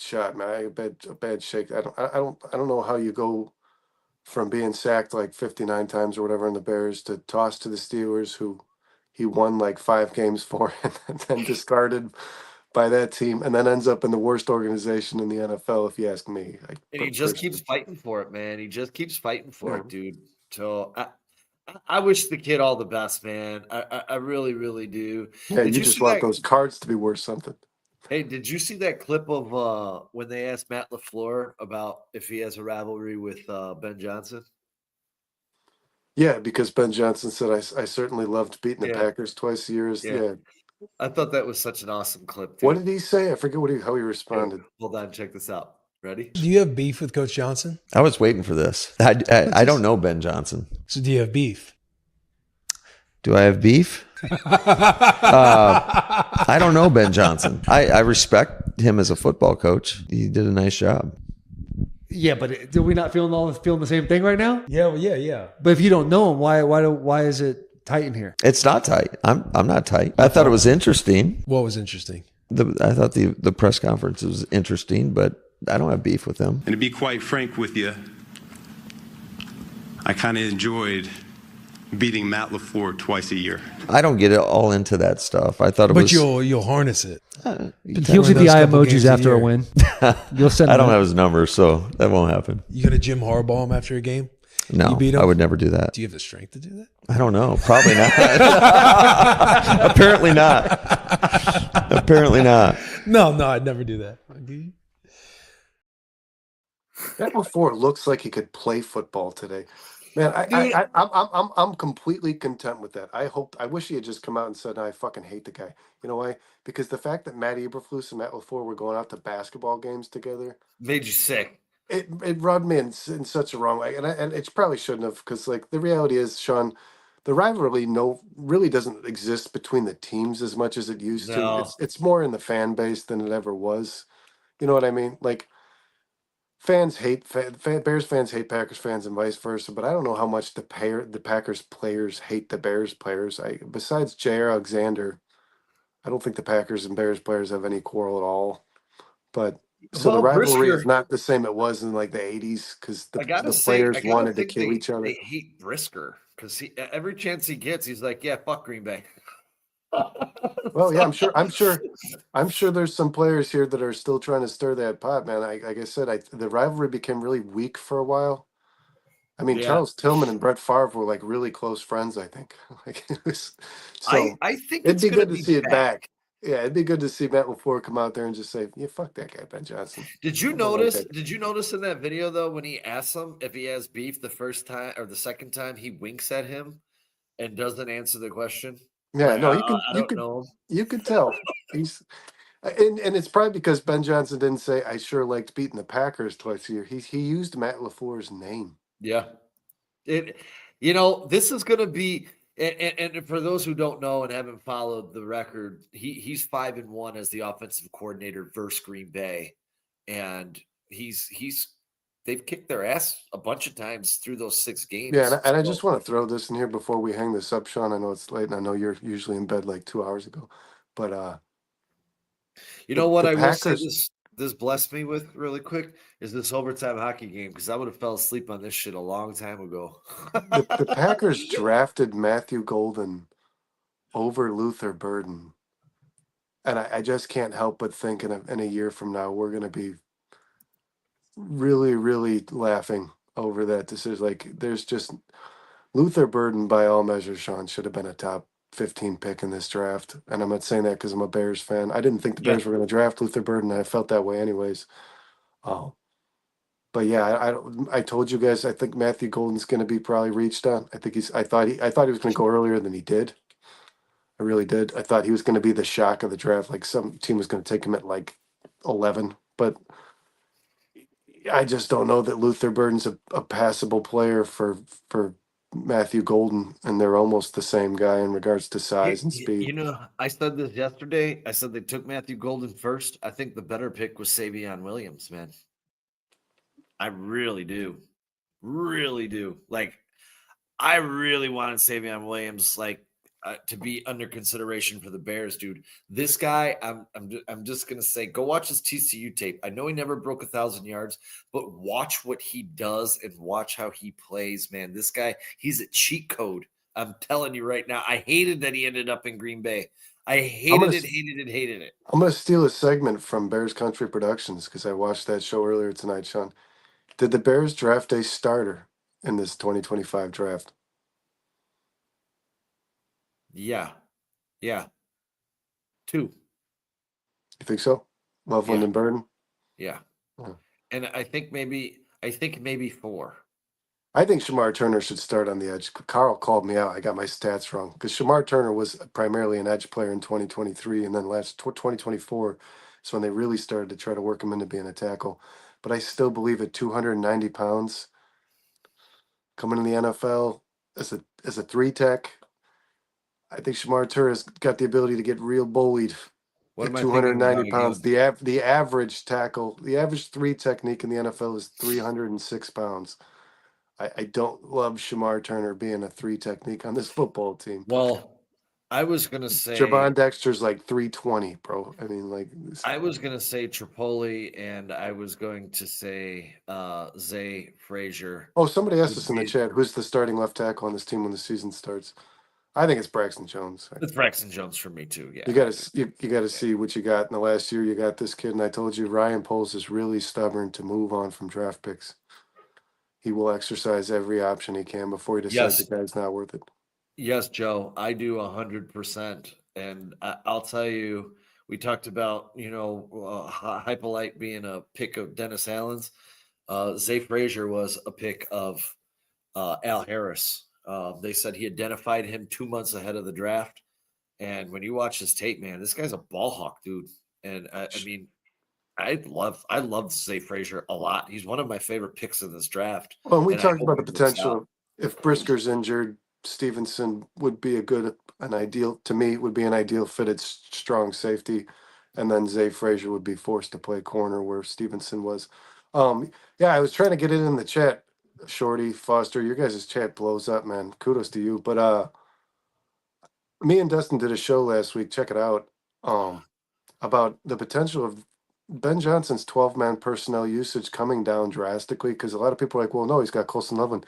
shot, man. A bad shake. I don't know how you go from being sacked like 59 times or whatever in the Bears to toss to the Steelers, who he won like 5 games for, and then discarded by that team, and then ends up in the worst organization in the NFL, if you ask me. And he just keeps Personally, fighting for it, man. He just keeps fighting for yeah, it, dude. So I wish the kid all the best, man. I really, really do. yeah. Did You you just see want that? those cards to be worth something. Hey, did you see that clip of when they asked Matt LaFleur about if he has a rivalry with Ben Johnson? Yeah, because Ben Johnson said, I certainly loved beating the Yeah, Packers twice a year. yeah. Yeah. I thought that was such an awesome clip, What dude. did he say? I forget how he Here, responded. hold on, check this out. Ready? Do you have beef with Coach Johnson? I was waiting for this. I don't know Ben Johnson. So do you have beef? Do I have beef? I don't know Ben Johnson. I respect him as a football coach. He did a nice job. Yeah, but do we not feeling the same thing right now? Yeah, well, yeah. But if you don't know him, why is it tight in here? It's not tight. I'm not tight. I thought it was interesting. What was interesting? I thought the press conference was interesting, but I don't have beef with him. And to be quite frank with you, I kind of enjoyed beating Matt LaFleur twice a year. I don't get it all into that stuff. I thought it But was. you'll harness it. He'll see the eye emojis after a win. You'll send. I don't have his number, so that won't happen. You gonna Jim Harbaugh him after a game? No, You beat him? I would never do that. Do you have the strength to do that? I don't know. Probably not. Apparently not. Apparently not. No, I'd never do that. Do you? That before looks like he could play football today. Man, Dude. I'm completely content with that. I wish he had just come out and said, I fucking hate the guy. You know why? Because the fact that Matt Eberflus and Matt LaFleur were going out to basketball games together, Made you sick. it rubbed me in such a wrong way, and it probably shouldn't have. Because like the reality is, Sean, the rivalry really doesn't exist between the teams as much as it used to. No. It's more in the fan base than it ever was. You know what I mean? Like fans hate Bears fans hate Packers fans and vice versa. But I don't know how much the Packers players hate the Bears players. Besides J.R. Alexander, I don't think the Packers and Bears players have any quarrel at all. But so the Well, rivalry is Brisker, not the same it was in like the 80s because I gotta the say, players I gotta wanted to think kill each other. they hate Brisker because every chance he gets, he's like, "Yeah, fuck Green Bay." Well, yeah, I'm sure there's some players here that are still trying to stir that pot, man. Like I said, the rivalry became really weak for a while. I mean, Yeah. Charles Tillman and Brett Favre were like really close friends, I think. Like it was, so I think it'd it's be gonna good to be see it bad. back. Yeah, it'd be good to see Matt LaFleur come out there and just say, "Yeah, fuck that guy, Ben Johnson." Did you I don't like notice? that. Did you notice in that video though when he asks him if he has beef the first time or the second time, he winks at him and doesn't answer the question? Yeah, Like, no, I don't know. you could tell. He's and it's probably because Ben Johnson didn't say, "I sure liked beating the Packers twice a year." He used Matt LaFleur's name. Yeah. It, this is going to be, and for those who don't know and haven't followed the record, he's 5-1 as the offensive coordinator versus Green Bay, and they've kicked their ass a bunch of times through those 6 games. Yeah, and I So, just want to throw this in here before we hang this up, Sean. I know it's late, and I know you're usually in bed like 2 hours ago, but you know what the I will say Packers, this blessed me with really quick is this overtime hockey game because I would have fell asleep on this shit a long time ago. the Packers drafted Matthew Golden over Luther Burden, and I just can't help but think in a year from now we're going to be really, really laughing over that decision. Like, there's just Luther Burden, by all measures, Sean, should have been a top 15 pick in this draft. And I'm not saying that because I'm a Bears fan. I didn't think the Yeah. Bears were going to draft Luther Burden. And I felt that way anyways. But yeah, I told you guys, I think Matthew Golden's going to be probably reached on. I thought he was going to go earlier than he did. I really did. I thought he was going to be the shock of the draft. Like some team was going to take him at like 11, but I just don't know that Luther Burden's a passable player for Matthew Golden, and they're almost the same guy in regards to size and speed. I said this yesterday. I said they took Matthew Golden first. I think the better pick was Savion Williams, man. I really do. Really do. Like, I really wanted Savion Williams, to be under consideration for the Bears, dude. This guy, I'm just gonna say, go watch his TCU tape. I know he never broke 1,000 yards, but watch what he does and watch how he plays, man. This guy, he's a cheat code. I'm telling you right now. I hated that he ended up in Green Bay. I hated it. I'm gonna steal a segment from Bears Country Productions because I watched that show earlier tonight, Sean. Did the Bears draft a starter in this 2025 draft? Yeah. 2. You think so? Loveland Yeah. and Burden? Yeah. Yeah. And I think maybe 4. I think Shamar Turner should start on the edge. Carl called me out. I got my stats wrong because Shamar Turner was primarily an edge player in 2023, and then 2024 is when they really started to try to work him into being a tackle. But I still believe at 290 pounds, coming in the NFL as a 3-tech, I think Shamar Turner's got the ability to get real bullied What at am I thinking 290 about pounds. again? The average tackle, the average 3 technique in the NFL is 306 pounds. I don't love Shamar Turner being a 3 technique on this football team. Well, I was gonna say Javon Dexter's like 320, bro. I mean, like, Tripoli, and I was going to say Zay Frazier. oh, somebody asked would us in the be- chat, who's the starting left tackle on this team when the season starts? I think it's Braxton Jones. It's Braxton Jones for me too. Yeah, You got to see what you got in the last year. You got this kid, and I told you Ryan Poles is really stubborn to move on from draft picks. He will exercise every option he can before he decides Yes. the guy's not worth it. Yes, Joe, I do 100%. And I'll tell you, we talked about Hypolite being a pick of Dennis Allen's. Zay Frazier was a pick of Al Harris. They said he identified him 2 months ahead of the draft. And when you watch his tape, man, this guy's a ball hawk, dude. And I mean, I love Zay Frazier a lot. He's one of my favorite picks in this draft. Well, and we And I talked hope about the he works potential out. of if Brisker's injured, Stevenson would be an ideal fit at strong safety, and then Zay Frazier would be forced to play corner where Stevenson was. Yeah, I was trying to get it in the chat, Shorty, Foster. Your guys' chat blows up, man. Kudos to you. But me and Dustin did a show last week. Check it out. About the potential of Ben Johnson's 12-man personnel usage coming down drastically because a lot of people are like, well, no, he's got Colston Loveland.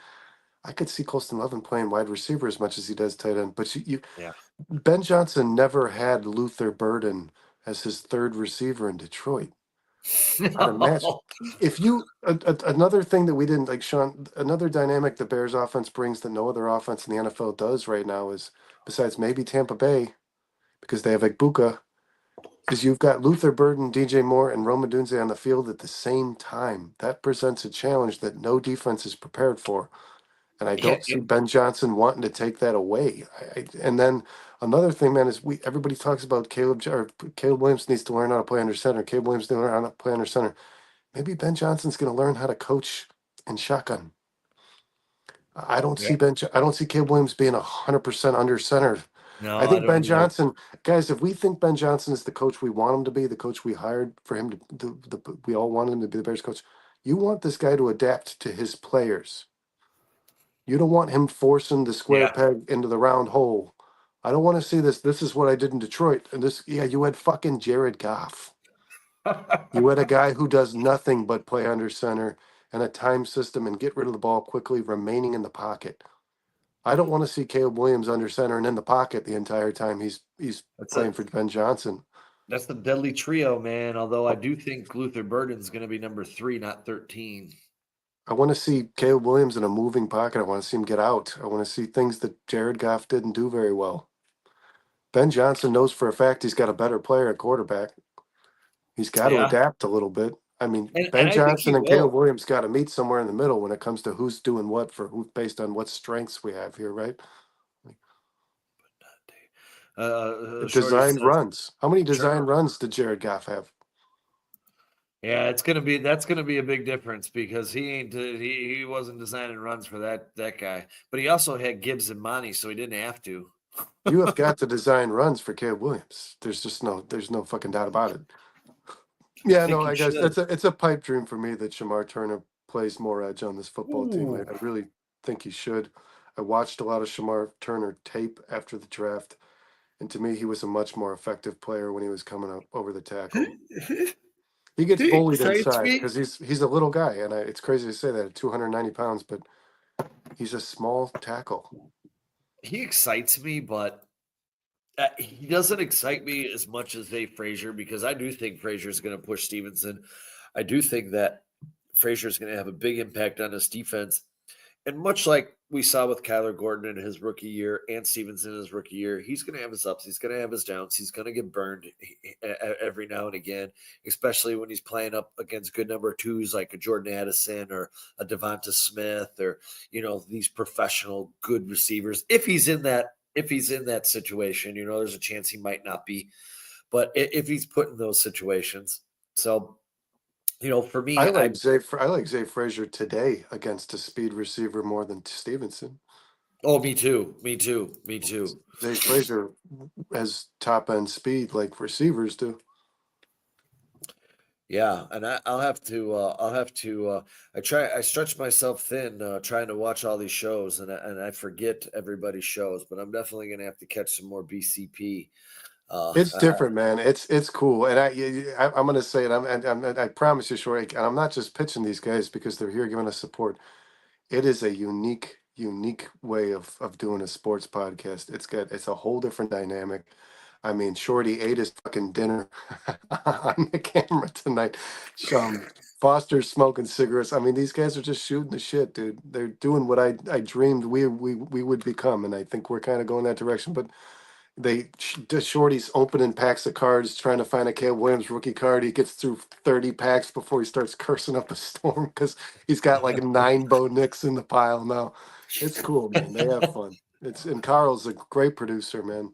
I could see Colston Loveland playing wide receiver as much as he does tight end, but Ben Johnson never had Luther Burden as his third receiver in Detroit. I'd imagine if another thing that we didn't like, Sean, another dynamic the Bears offense brings that no other offense in the NFL does right now is, besides maybe Tampa Bay, because they have Buka, is you've got Luther Burden, DJ Moore, and Roma Dunze on the field at the same time. That presents a challenge that no defense is prepared for. And I don't see Ben Johnson wanting to take that away. And then another thing, man, is everybody talks about Caleb Williams needs to learn how to play under center. Caleb Williams needs to learn how to play under center. Maybe Ben Johnson's going to learn how to coach in shotgun. I don't see Caleb Williams being 100% under center. No, I think don't Ben either. Johnson, guys, if we think Ben Johnson is the coach we want him to be, the coach we hired for him we all want him to be the Bears coach. You want this guy to adapt to his players. You don't want him forcing the square peg into the round hole. I don't want to see this. This is what I did in Detroit. And you had fucking Jared Goff. You had a guy who does nothing but play under center and a time system and get rid of the ball quickly, remaining in the pocket. I don't want to see Caleb Williams under center and in the pocket the entire time he's playing for Ben Johnson. That's the deadly trio, man. Although I do think Luther Burden's going to be number 3, not 13. I want to see Caleb Williams in a moving pocket. I want to see him get out. I want to see things that Jared Goff didn't do very well. Ben Johnson knows for a fact he's got a better player at quarterback. He's got to adapt a little bit. I mean, Ben Johnson and Caleb Williams got to meet somewhere in the middle when it comes to who's doing what for who, based on what strengths we have here, right? Design runs. How many design runs did Jared Goff have? Yeah, that's gonna be a big difference because he wasn't designing runs for that guy, but he also had Gibbs and Monty, so he didn't have to. You have got to design runs for Caleb Williams. There's no fucking doubt about it. I Yeah, think no, he I guess should. it's a pipe dream for me that Shamar Turner plays more edge on this football team. I Ooh. really think he should. I watched a lot of Shamar Turner tape after the draft, and to me, he was a much more effective player when he was coming up over the tackle. He gets He bullied excites inside me. because he's a little guy, and it's crazy to say that at 290 pounds, but he's a small tackle. He excites me, but he doesn't excite me as much as Dave Frazier because I do think Frazier is going to push Stevenson. I do think that Frazier is going to have a big impact on his defense. And much like we saw with Kyler Gordon in his rookie year and Stevenson in his rookie year, he's going to have his ups. He's going to have his downs. He's going to get burned every now and again, especially when he's playing up against good number twos like a Jordan Addison or a Devonta Smith or, these professional good receivers. If he's in that situation, there's a chance he might not be. But if he's put in those situations, so for me, I like Zay Frazier today against a speed receiver more than Stevenson. Oh, me too. Me too. Me too. Zay Frazier has top end speed like receivers do. Yeah, and I'll have to. I stretch myself thin trying to watch all these shows, and I forget everybody's shows. But I'm definitely gonna have to catch some more BCP. It's I, different, man. It's cool, and I'm gonna say it. I promise you, Shorty, and I'm not just pitching these guys because they're here giving us support. It is a unique way of doing a sports podcast. It's a whole different dynamic. I mean, Shorty ate his fucking dinner on the camera tonight. Foster's smoking cigarettes. I mean, these guys are just shooting the shit, dude. They're doing what I dreamed we would become, and I think we're kind of going that direction. But the Shorty's opening packs of cards, trying to find a Caleb Williams rookie card. He gets through 30 packs before he starts cursing up a storm because he's got like 9 Bo Nicks in the pile now. It's cool, man. They have fun. And Carl's a great producer, man.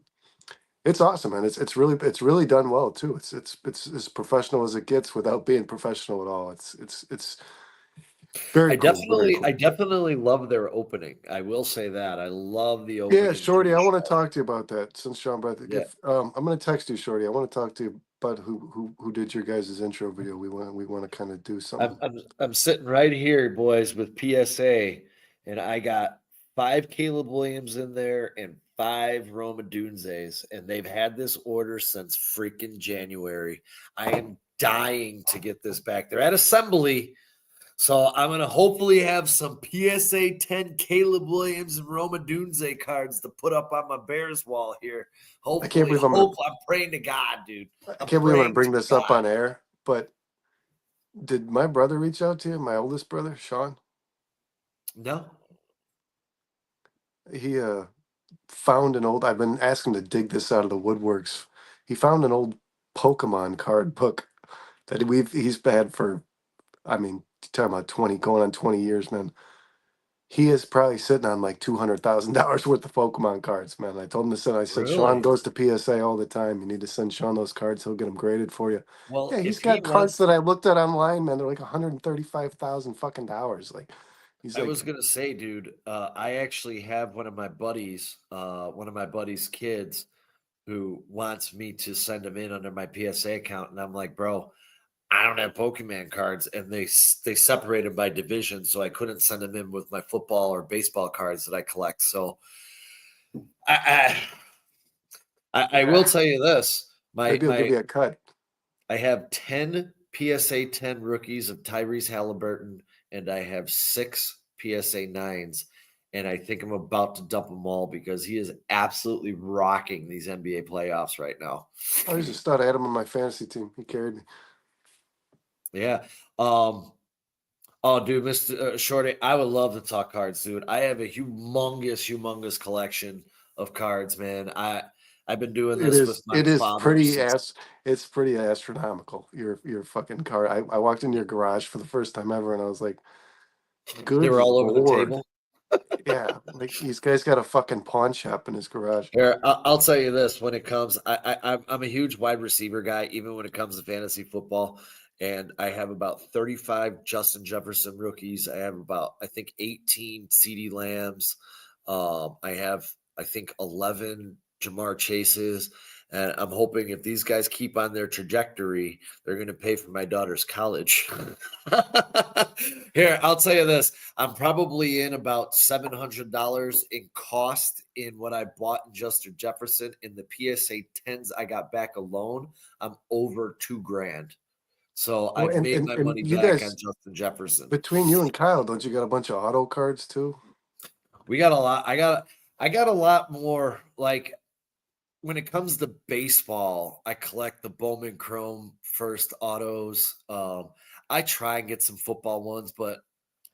It's awesome, man. It's really done well too. It's as professional as it gets without being professional at all. It's very cool. Very I cool. definitely love their opening. I will say that I love the Yeah, opening. Shorty, I want to talk to you about that since Sean brought the Yeah. gift. I'm going to text you, Shorty. I want to talk to you about who did your guys' intro video. We want to kind of do something. I'm sitting right here, boys, with PSA, and I got 5 Caleb Williams in there and 5 Roma Dunzes, and they've had this order since freaking January. I am dying to get this back. They're at assembly, so I'm gonna hopefully have some PSA 10 Caleb Williams and Roma Dunze cards to put up on my Bears wall here. Hopefully, I'm praying to God, dude. I can't believe I'm going to bring this up on air, but did my brother reach out to you? My oldest brother, Sean? No. He found an old. I've been asking to dig this out of the woodworks. He found an old Pokemon card book that he's had for. I mean, talking about 20, going on 20 years, man. He is probably sitting on like $200,000 worth of Pokemon cards, man. I told him to send. I said, Really? Sean goes to PSA all the time. You need to send Sean those cards. He'll get them graded for you. Well, Yeah, he's if got he cards wants, that I looked at online, man. They're like 135,000 fucking dollars. Like, he's I like, was gonna say, dude, I actually have one of my buddies' kids who wants me to send them in under my PSA account, and I'm like, bro, I don't have Pokemon cards, and they separated by division, so I couldn't send them in with my football or baseball cards that I collect. So I will tell you this, maybe he'll give you a cut. I have 10 PSA 10 rookies of Tyrese Halliburton, and I have 6 PSA 9s. And I think I'm about to dump them all because he is absolutely rocking these NBA playoffs right now. I was just thought I had him on my fantasy team. He carried me. Yeah. Oh, dude, Mr. Shorty, I would love to talk cards, dude. I have a humongous collection of cards, man. I've been doing this with my father. It's pretty astronomical. Your fucking card. I walked in your garage for the first time ever, and I was like, good. They were all over the Lord. table. Yeah, like these guys got a fucking pawn shop in his garage. Here, I'll tell you this: when it comes, I'm a huge wide receiver guy, even when it comes to fantasy football. and I have about 35 Justin Jefferson rookies. I have about, I think, 18 CD Lambs. I have, I think, 11 Jamar Chases. And I'm hoping if these guys keep on their trajectory, they're going to pay for my daughter's college. Here, I'll tell you this. I'm probably in about $700 in cost in what I bought in Justin Jefferson. In the PSA 10s I got back alone, I'm over $2,000. So Oh, I've made my and money you back on guys, Justin Jefferson. between you and Kyle, don't you got a bunch of auto cards too? We got a lot. I got a lot more. Like when it comes to baseball, I collect the Bowman Chrome first autos. I try and get some football ones, but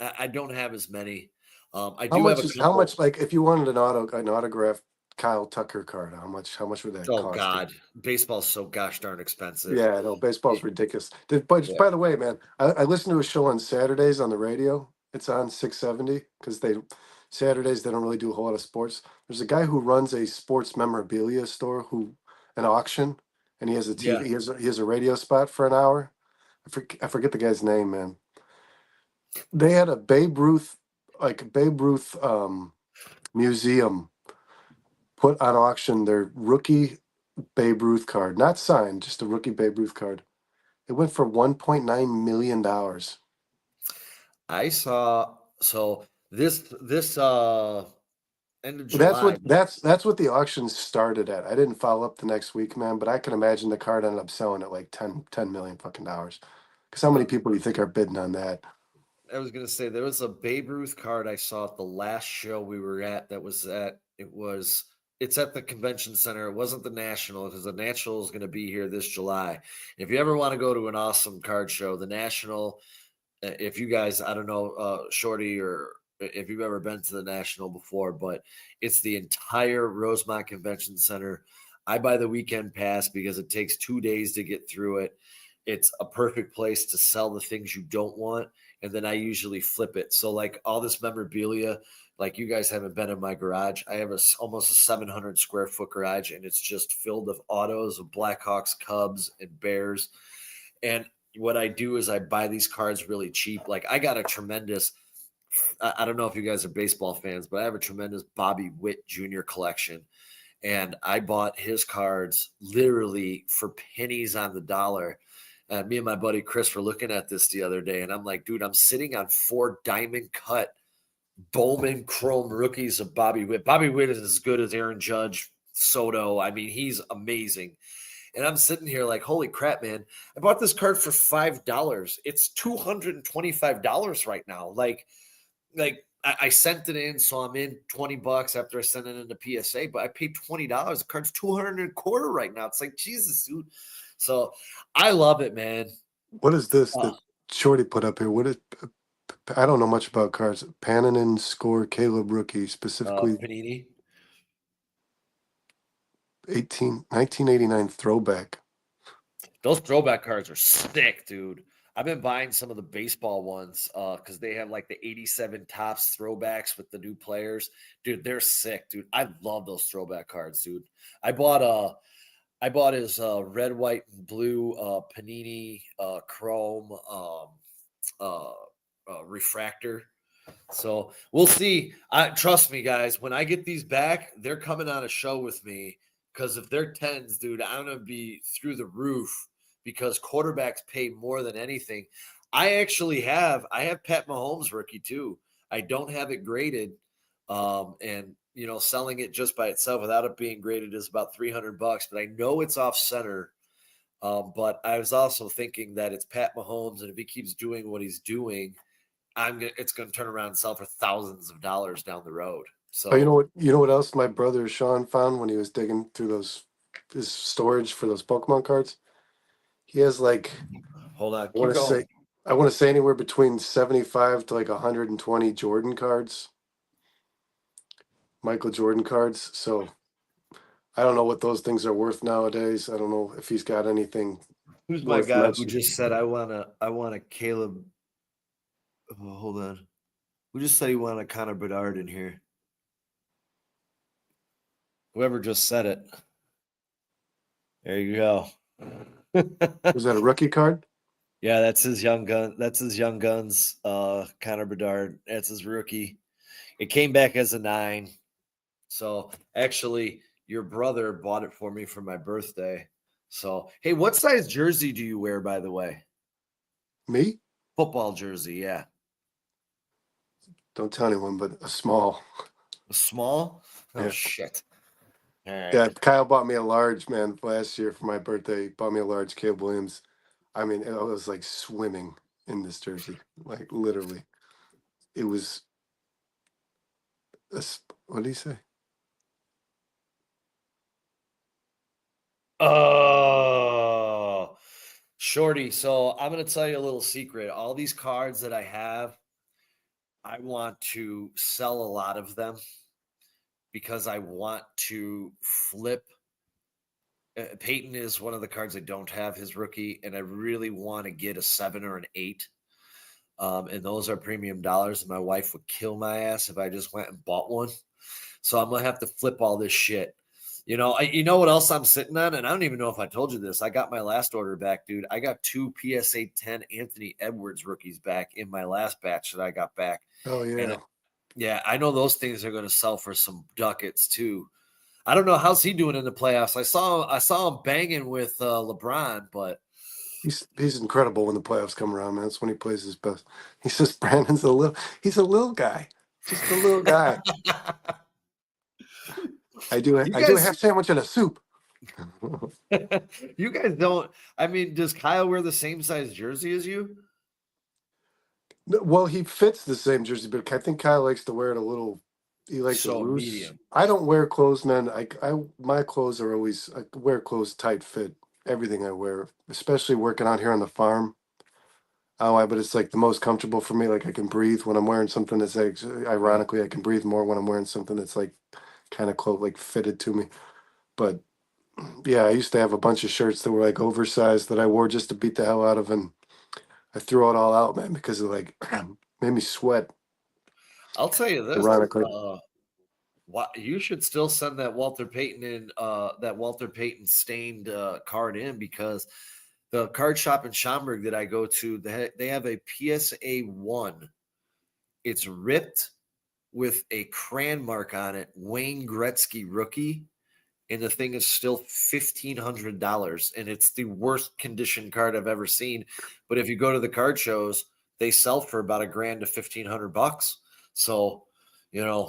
I don't have as many. I How do have much a is how couple. much like if you wanted an autographed Kyle Tucker card, how much would that Oh cost you? God, baseball's so gosh darn expensive. Yeah, no, baseball's It- ridiculous. By the way, man, I listen to a show on Saturdays on the radio. It's on 670 because Saturdays they don't really do a whole lot of sports. There's a guy who runs a sports memorabilia store an auction, and he has a yeah, TV. He has a radio spot for an hour. I forget the guy's name, man. They had a Babe Ruth museum put on auction their rookie Babe Ruth card, not signed, just a rookie Babe Ruth card. It went for $1.9 million. I saw. So this end of That's July. what that's what the auction started at. I didn't follow up the next week, man, but I can imagine the card ended up selling at like 10 million fucking dollars. Because how many people do you think are bidding on that? I was gonna say there was a Babe Ruth card I saw at the last show we were at. It's at the convention center. It wasn't the National because the National is gonna be here this July. If you ever want to go to an awesome card show, the National. If you guys, I don't know, Shorty, or if you've ever been to the National before, but it's the entire Rosemont Convention Center. I buy the weekend pass because it takes 2 days to get through it. It's a perfect place to sell the things you don't want, and then I usually flip it. So, like all this memorabilia, like you guys haven't been in my garage. I have almost a 700 square foot garage, and it's just filled with autos of Blackhawks, Cubs, and Bears. And what I do is I buy these cards really cheap. Like I got a tremendous, I don't know if you guys are baseball fans, but I have a tremendous Bobby Witt Jr. collection. And I bought his cards literally for pennies on the dollar. Me and my buddy Chris were looking at this the other day, and I'm like, dude, I'm sitting on 4 diamond cut Bowman Chrome rookies of Bobby Witt. Bobby Witt is as good as Aaron Judge, Soto. I mean, he's amazing. And I'm sitting here like, holy crap, man. I bought this card for $5. It's $225 right now. I sent it in, so I'm in $20 after I sent it into PSA, but I paid $20. The card's 200 and a quarter right now. It's like, Jesus, dude. So I love it, man. What is this Uh, that Shorty put up here? I don't know much about cards. Paninin score Caleb rookie, specifically Panini. 1989 throwback. Those throwback cards are sick, dude. I've been buying some of the baseball ones because they have like the 87 tops throwbacks with the new players. Dude, they're sick, dude. I love those throwback cards, dude. I bought his red, white, and blue Panini Chrome refractor. So we'll see. Trust me, guys. When I get these back, they're coming on a show with me because if they're tens, dude, I'm gonna be through the roof because quarterbacks pay more than anything. I have Pat Mahomes rookie too. I don't have it graded, and selling it just by itself without it being graded is about $300. But I know it's off center. But I was also thinking that it's Pat Mahomes, and if he keeps doing what he's doing, it's gonna turn around and sell for thousands of dollars down the road. Oh, So you know what else my brother Sean found when he was digging through his storage for those Pokemon cards? He has like hold on, I keep want to going. say I want to say anywhere between 75 to like 120 Jordan cards, Michael Jordan cards. So I don't know what those things are worth nowadays. I don't know if he's got anything Who's my worth guy who mentioning. just said I want a Caleb? Oh, hold on. Who just said he wanted a Connor Bedard in here? Whoever just said it. There you go. Was that a rookie card? Yeah, that's his young gun. That's his young guns. Connor Bedard. That's his rookie. It came back as a 9. So actually, your brother bought it for me for my birthday. So hey, what size jersey do you wear, by the way? Me? Football jersey, yeah. Don't tell anyone, but a small. A small? Oh Yeah. shit. All right. Yeah, Kyle bought me a large, man, last year for my birthday. He bought me a large Caleb Williams. I mean, I was like swimming in this jersey, like literally. It was what did he say? Oh, Shorty. So I'm going to tell you a little secret. All these cards that I have, I want to sell a lot of them because I want to flip. Peyton is one of the cards I don't have, his rookie, and I really want to get a 7 or an 8. And those are premium dollars. And my wife would kill my ass if I just went and bought one. So I'm gonna have to flip all this shit. You know what else I'm sitting on? And I don't even know if I told you this. I got my last order back, dude. I got 2 PSA 10 Anthony Edwards rookies back in my last batch that I got back. Oh yeah. And yeah, I know those things are gonna sell for some ducats too. I don't know how's he doing in the playoffs. I saw him banging with LeBron, but He's incredible when the playoffs come around, man. That's when he plays his best. He says he's a little guy. Just a little guy. I do a half sandwich and a soup. You guys don't. I mean, does Kyle wear the same size jersey as you? No, well, he fits the same jersey, but I think Kyle likes to wear it a little. He likes it loose. Medium. I don't wear clothes, man. My clothes are always I wear clothes tight fit. Everything I wear, especially working out here on the farm. Oh, but it's like the most comfortable for me. Like I can breathe when I'm wearing something that's like, ironically, I can breathe more when I'm wearing something that's like kind of close, like fitted to me. But yeah, I used to have a bunch of shirts that were like oversized that I wore just to beat the hell out of, and I threw it all out, man, because it like made me sweat. I'll tell you this. Ironically, You should still send that Walter Payton stained card in, because the card shop in Schaumburg that I go to, they have a PSA 1. It's ripped with a crayon mark on it, Wayne Gretzky rookie, and the thing is still $1,500, and it's the worst condition card I've ever seen. But if you go to the card shows, they sell for about $1,000 to $1,500. So, and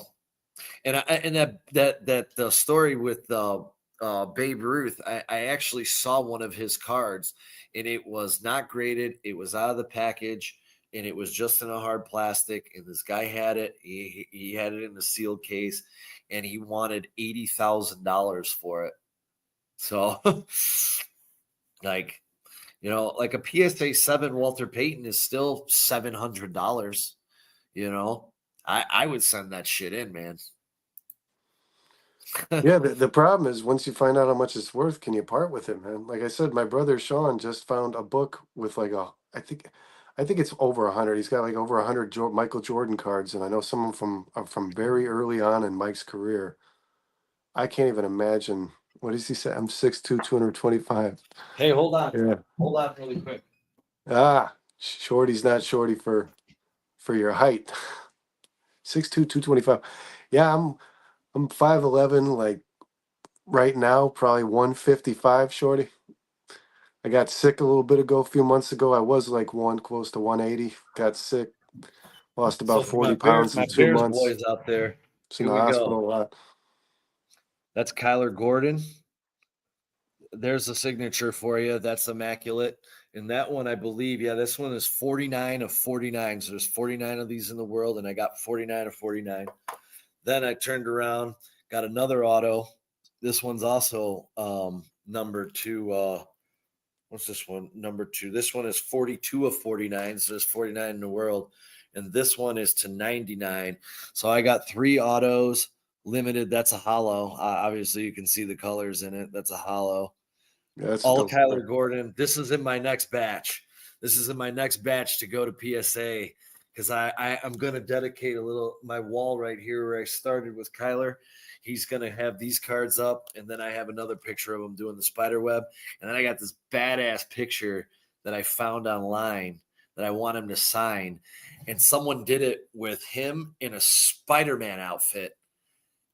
that the story with Babe Ruth, I actually saw one of his cards, and it was not graded. It was out of the package, and it was just in a hard plastic. And this guy had it. He had it in a sealed case, and he wanted $80,000 for it. So, like a PSA 7 Walter Payton is still $700. I would send that shit in, man. yeah. The problem is once you find out how much it's worth, can you part with it, man? Like I said, my brother Sean just found a book with like I think it's over 100. He's got like over 100 Michael Jordan cards, and I know some of them are from very early on in Mike's career. I can't even imagine. What does he say? I'm 6'2", 225. Hey, hold on. Yeah. Hold on really quick. Shorty's not shorty for your height. 6'2", 225. Yeah, I'm 5'11", like right now, probably 155, shorty. I got sick a little bit ago, a few months ago. I was like close to 180. Got sick, lost about 40 pounds in 2 Bears months. boys out there. It's in the hospital a lot. That's Kyler Gordon. There's a signature for you. That's immaculate. And that one, I believe, this one is 49 of 49. So there's 49 of these in the world, and I got 49 of 49. Then I turned around, got another auto. This one's also number 2. What's this one? Number 2. This one is 42 of 49. So there's 49 in the world. And this one is to 99. So I got 3 autos. Limited, that's a hollow. Obviously, you can see the colors in it. That's a hollow. Yeah, that's all Kyler Gordon. This is in my next batch. This is in my next batch to go to PSA, because I'm going to dedicate my wall right here where I started with Kyler. He's going to have these cards up, and then I have another picture of him doing the spider web, and then I got this badass picture that I found online that I want him to sign. And someone did it with him in a Spider-Man outfit.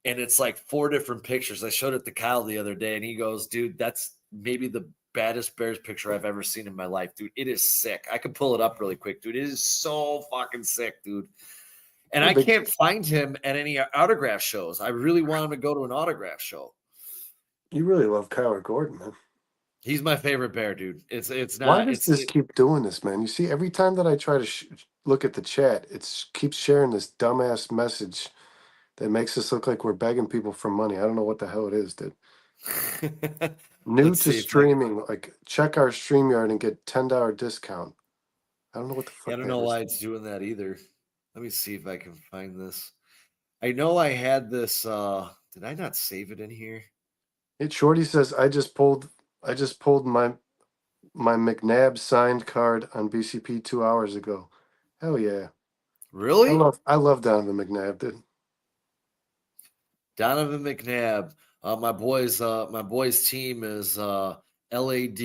And it's like 4 different pictures. I showed it to Kyle the other day, and he goes, dude, that's maybe the baddest Bears picture I've ever seen in my life, dude. It is sick. I could pull it up really quick, dude. It is so fucking sick, dude. And I can't find him at any autograph shows. I really want him to go to an autograph show. You really love Kyler Gordon, man. He's my favorite Bear, dude. It's not. Why does this keep doing this, man? You see, every time that I try to look at the chat, it keeps sharing this dumbass message that makes us look like we're begging people for money. I don't know what the hell it is, dude. New to streaming, like check our StreamYard and get $10 discount. I don't know what the fuck. I don't know why it's doing that either. Let me see if I can find this. I know I had this. Did I not save it in here? Shorty says I just pulled my McNabb signed card on BCP 2 hours ago. Hell yeah. Really? I love Donovan McNabb, dude. Donovan McNabb. My boy's team is LAD,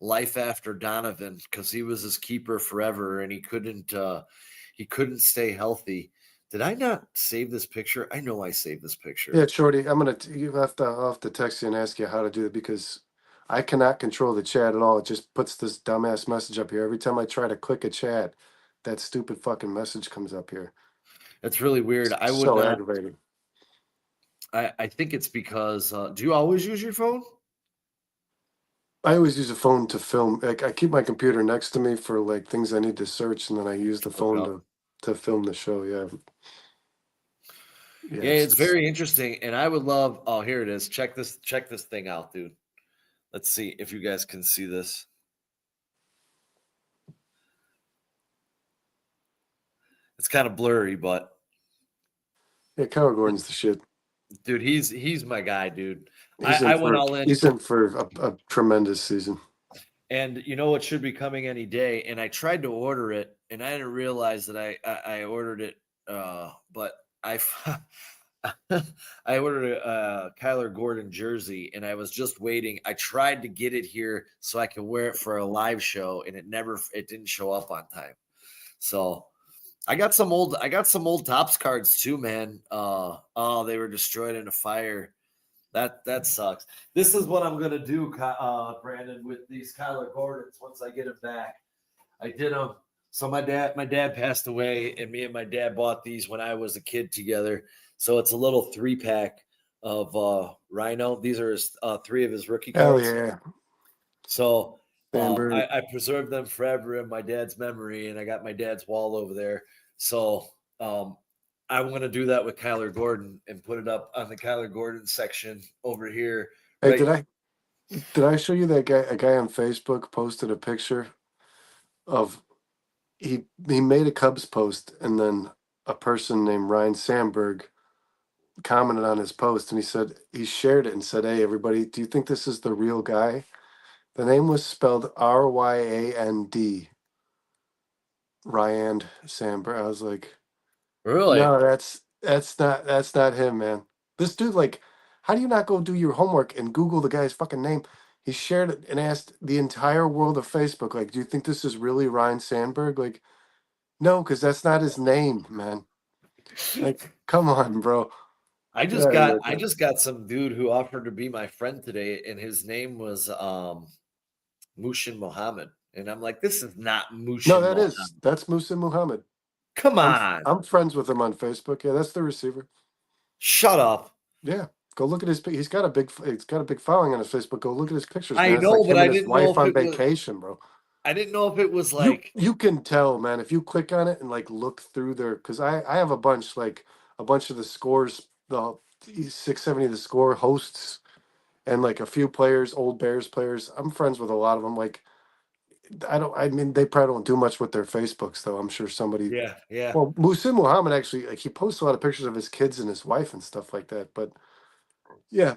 Life After Donovan, because he was his keeper forever and he couldn't stay healthy. Did I not save this picture? I know I saved this picture. Yeah, Shorty, I'll have to text you and ask you how to do it because I cannot control the chat at all. It just puts this dumbass message up here. Every time I try to click a chat, that stupid fucking message comes up here. That's really weird. It's so aggravating. I think it's because do you always use your phone? I always use a phone to film. Like I keep my computer next to me for like things I need to search, and then I use the phone to film the show. Yeah. Yeah, it's very interesting, and I would love. Oh, here it is. Check this thing out, dude. Let's see if you guys can see this. It's kind of blurry, but yeah, Kyle Gordon's the shit. Dude, he's my guy, dude. I went all in. He's in for a tremendous season. And you know what should be coming any day? And I tried to order it, and I didn't realize that I ordered it. But I ordered a Kyler Gordon jersey, and I was just waiting. I tried to get it here so I could wear it for a live show, and it didn't show up on time. So I got some old Topps cards too, man. They were destroyed in a fire. That sucks. This is what I'm gonna do, Brandon, with these Kyler Gordons once I get them back. I did them. So my dad passed away, and me and my dad bought these when I was a kid together. So it's a little 3-pack of Rhino. These are 3 of his rookie cards. Hell yeah. So I preserved them forever in my dad's memory, and I got my dad's wall over there. So I'm going to do that with Kyler Gordon and put it up on the Kyler Gordon section over here. Hey, did I show you that guy? A guy on Facebook posted a picture of he made a Cubs post, and then a person named Ryan Sandberg commented on his post, and he shared it and said, "Hey, everybody, do you think this is the real guy?" The name was spelled Ryand. Ryan Sandberg. I was like, really? No, that's not him, man. This dude, like, how do you not go do your homework and Google the guy's fucking name? He shared it and asked the entire world of Facebook, like, do you think this is really Ryan Sandberg? Like, no, because that's not his name, man. Like, come on, bro. I just got some dude who offered to be my friend today, and his name was Mushin Muhammad. And I'm like, this is not Mushin Muhammad. That's Musin Muhammad. Come on. I'm friends with him on Facebook. Yeah, that's the receiver. Shut up. Yeah. Go look at his. He's got a big following on his Facebook. Go look at his pictures. I man. know, Like but I didn't know if on vacation, bro. I didn't know if it was like you can tell, man. If you click on it and like look through there, because I have a bunch of the scores, the 670 the score hosts, and like a few players, old Bears players. I'm friends with a lot of them. Like I mean, they probably don't do much with their Facebooks, though. I'm sure somebody. Yeah. Well, Musin Muhammad actually, like, he posts a lot of pictures of his kids and his wife and stuff like that. But yeah,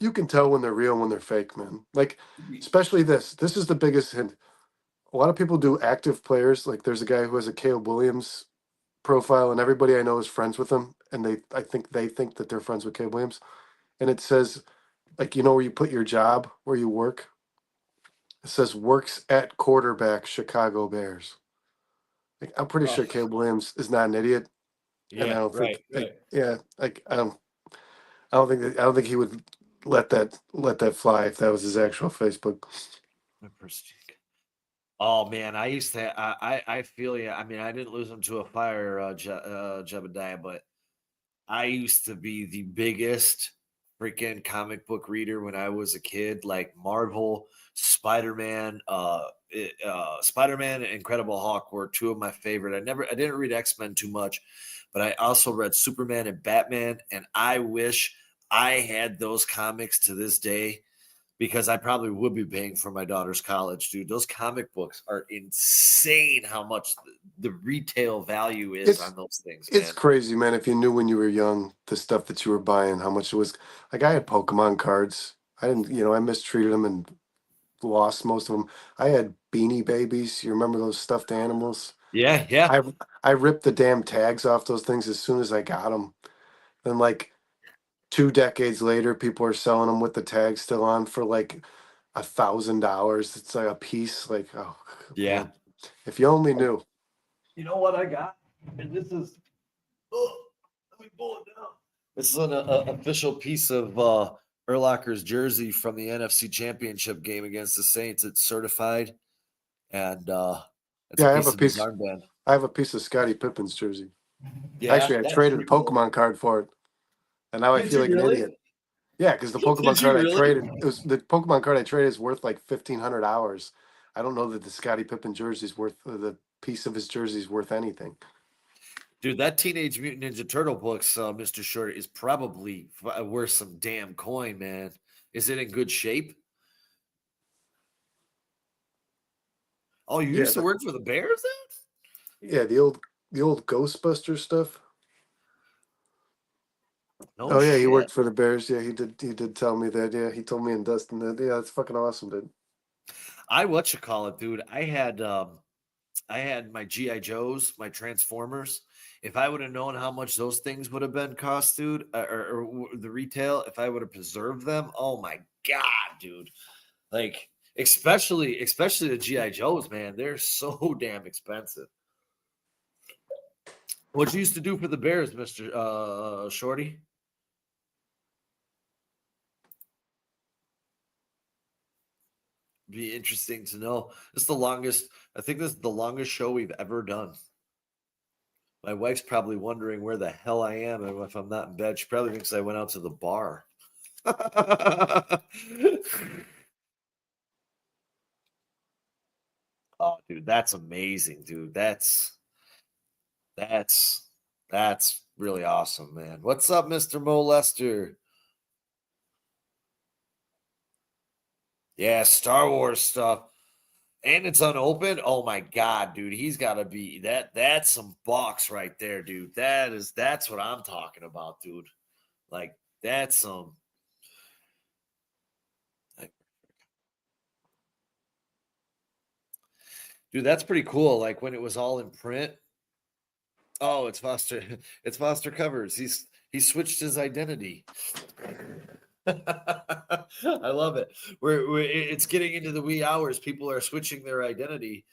you can tell when they're real and when they're fake, man. Like, especially this. This is the biggest hint. A lot of people do active players. Like, there's a guy who has a Caleb Williams profile, and everybody I know is friends with him. And I think they think that they're friends with Caleb Williams. And it says, like, where you put your job, where you work. It says works at quarterback, Chicago Bears. Like, I'm pretty sure Caleb Williams is not an idiot, and I Yeah, don't think, right. yeah, like I don't think he would let that fly if that was his actual Facebook. Oh man, I used to. I feel you. I mean, I didn't lose him to a fire, Jebediah, but I used to be the biggest freaking comic book reader when I was a kid. Like Marvel, Spider-Man, Spider-Man, and Incredible Hulk were two of my favorite. I didn't read X-Men too much, but I also read Superman and Batman. And I wish I had those comics to this day, because I probably would be paying for my daughter's college, dude. Those comic books are insane how much the retail value is It's on those things, it's man. crazy, man. If you knew when you were young the stuff that you were buying, how much it was. Like I had Pokemon cards. I didn't, I mistreated them and lost most of them. I had Beanie Babies. You remember those stuffed animals? Yeah, yeah. I ripped the damn tags off those things as soon as I got them. Then like 2 decades later, people are selling them with the tag still on for like $1,000. It's like a piece. Like, oh Yeah. man, if you only knew. You know what I got? And this is, let me pull it down. This is an official piece of Urlacher's jersey from the NFC Championship game against the Saints. It's certified, and it's Yeah, a piece of his armband. I have a piece of Scottie Pippen's jersey. Yeah, Actually, I that's traded a pretty cool. Pokemon card for it, and now I Did feel you like an really? idiot. Yeah, because the Pokemon Did you card I really? traded, the Pokemon card I traded is worth like $1,500. I don't know that the Scottie Pippen jersey's worth the piece of his jersey is worth anything. Dude, that Teenage Mutant Ninja Turtle books, Mr. Short, is probably worth some damn coin, man. Is it in good shape? Oh, you Yeah, used to work for the Bears then? yeah, the old Ghostbuster stuff. No Oh yeah, he shit. worked for the Bears. Yeah, he did tell me that. Yeah, he told me and Dustin that. Yeah, that's fucking awesome, dude. Dude. I had my GI Joes, my Transformers. If I would have known how much those things would have been cost, dude, or the retail, if I would have preserved them, oh my god, dude! Like especially the GI Joes, man, they're so damn expensive. What you used to do for the Bears, Mister Shorty? Be interesting to know. This is the longest. I think this is the longest show we've ever done. My wife's probably wondering where the hell I am and if I'm not in bed. She probably thinks I went out to the bar. Oh, dude, that's amazing, dude. That's that's really awesome, man. What's up, Mr. Mo Lester? Yeah, Star Wars stuff. And it's unopened. Oh my god, dude. He's gotta be that's some box right there, dude. That's what I'm talking about, dude. Like that's some dude, that's pretty cool. Like when it was all in print. Oh, it's Foster. It's Foster Covers. He switched his identity. I love it. It's getting into the wee hours. People are switching their identity.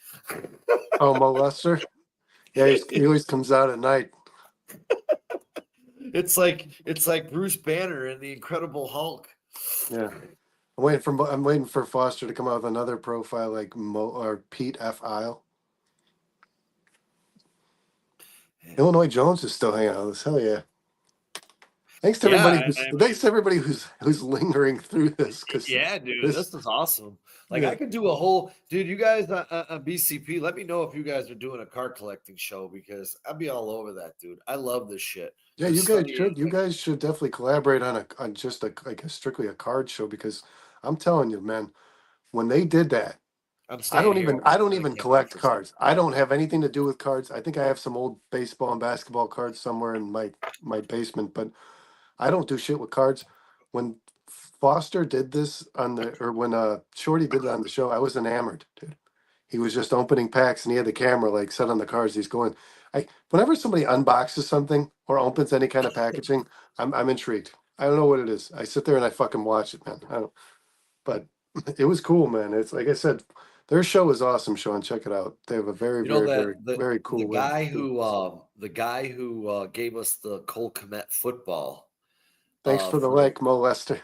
Oh, molester. Yeah, he always comes out at night. It's like Bruce Banner in the Incredible Hulk. Yeah, I'm waiting for Foster to come out with another profile like Mo or Pete F. Isle. Illinois Jones is still hanging out with us. Hell yeah! Thanks to everybody who's lingering through this because Yeah, dude, this. this is awesome. Like Yeah. I could do a whole dude. You guys on BCP, let me know if you guys are doing a card collecting show because I'd be all over that, dude. I love this shit. Yeah, I'm you guys studying- should. You guys should definitely collaborate on just like a strictly a card show because I'm telling you, man, when they did that, I'm I staying don't here. even I don't even can't wait collect for some. cards. I don't have anything to do with cards. I think I have some old baseball and basketball cards somewhere in my basement, but I don't do shit with cards. When Foster did this when Shorty did it on the show, I was enamored, dude. He was just opening packs and he had the camera like set on the cards. He's going. Whenever somebody unboxes something or opens any kind of packaging, I'm intrigued. I don't know what it is. I sit there and I fucking watch it, man. I don't. But It was cool, man. It's like I said, their show is awesome, Sean. Check it out. They have a very, You know very, that very, very cool way. the guy who gave us the Cole Kmet football Thanks for the for like, Mo Lester.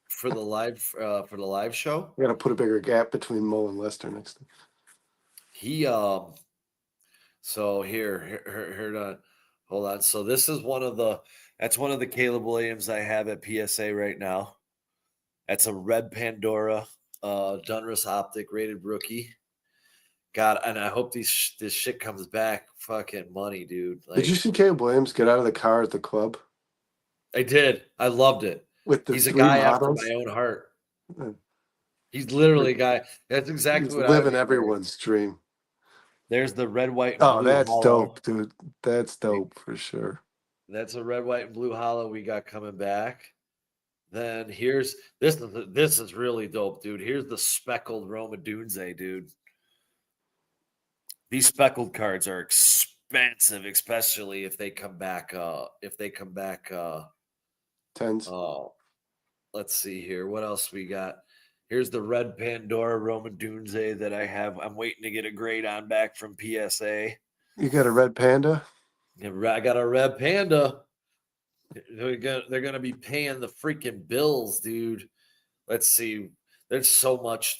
for the live show. We got to put a bigger gap between Mo and Lester next time. He so here hold on. So this is one of the Caleb Williams I have at PSA right now. That's a red Pandora Donruss Optic rated rookie. God, and I hope this shit comes back. Fucking money, dude. Did you see Caleb Williams get out of the car at the club I did. I loved it. with the He's a three guy models? after my own heart. Uh, He's literally a guy. That's exactly He's what I would living be wearing. everyone's dream. There's the red, white, and Oh, blue that's hollow. dope, dude. That's dope for sure. That's a red, white, and blue hollow we got coming back. Then here's this is really dope, dude. Here's the speckled Roma Dunze, dude. These speckled cards are expensive, especially if they come back. Tens. Oh, let's see here. What else we got? Here's the red Pandora Roman Dunze that I have. I'm waiting to get a grade on back from PSA. You got a red panda? I got a red panda. They're gonna be paying the freaking bills, dude. Let's see. There's so much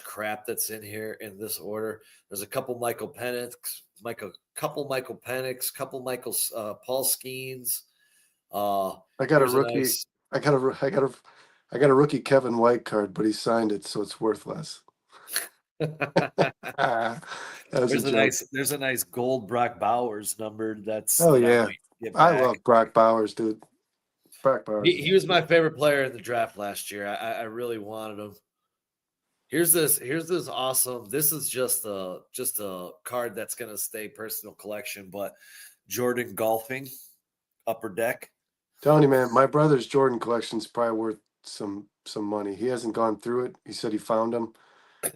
crap that's in here in this order. There's a couple Michael Penix, couple Paul Skeens. I got a here's rookie. nice- I got a rookie Kevin White card, but he signed it, so it's worth less. That was there's a nice gold Brock Bowers numbered. Oh that I'm yeah, waiting to get I back. love Brock Bowers, dude. Brock Bowers. He was my favorite player in the draft last year. I really wanted him. Here's this awesome. This is just a card that's gonna stay personal collection, but Jordan golfing upper deck. Telling you, man, my brother's Jordan collection's probably worth some money. He hasn't gone through it. He said he found them.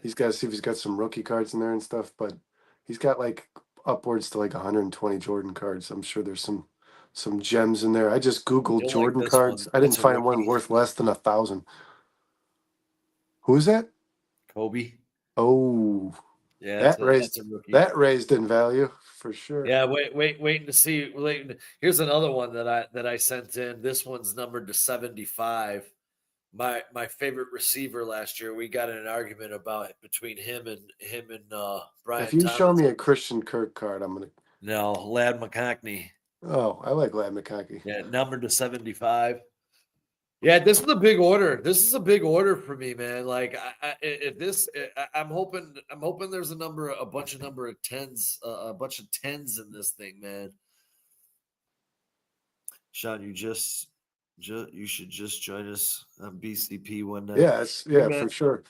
He's got to see if he's got some rookie cards in there and stuff, but he's got like upwards to like 120 Jordan cards. I'm sure there's some gems in there. I just Googled You'll like Jordan this cards. one. I didn't That's a find one rookie. worth less than 1,000. Who's that? Kobe. Oh, Yeah, that that's a rookie. that raised in value for sure. Yeah, waiting to see. Here's another one that I sent in. This one's numbered to 75. My favorite receiver last year. We got in an argument about it between him and Brian. If you show Thomas. me a Christian Kirk card, I'm gonna. No, Lad McConkey. Oh, I like Lad McConkey. Yeah, numbered to 75. Yeah, this is a big order. This is a big order for me, man. Like, I'm hoping there's a bunch of tens, a bunch of tens in this thing, man. Sean, you should just join us on BCP one night. Yeah, Man, for sure.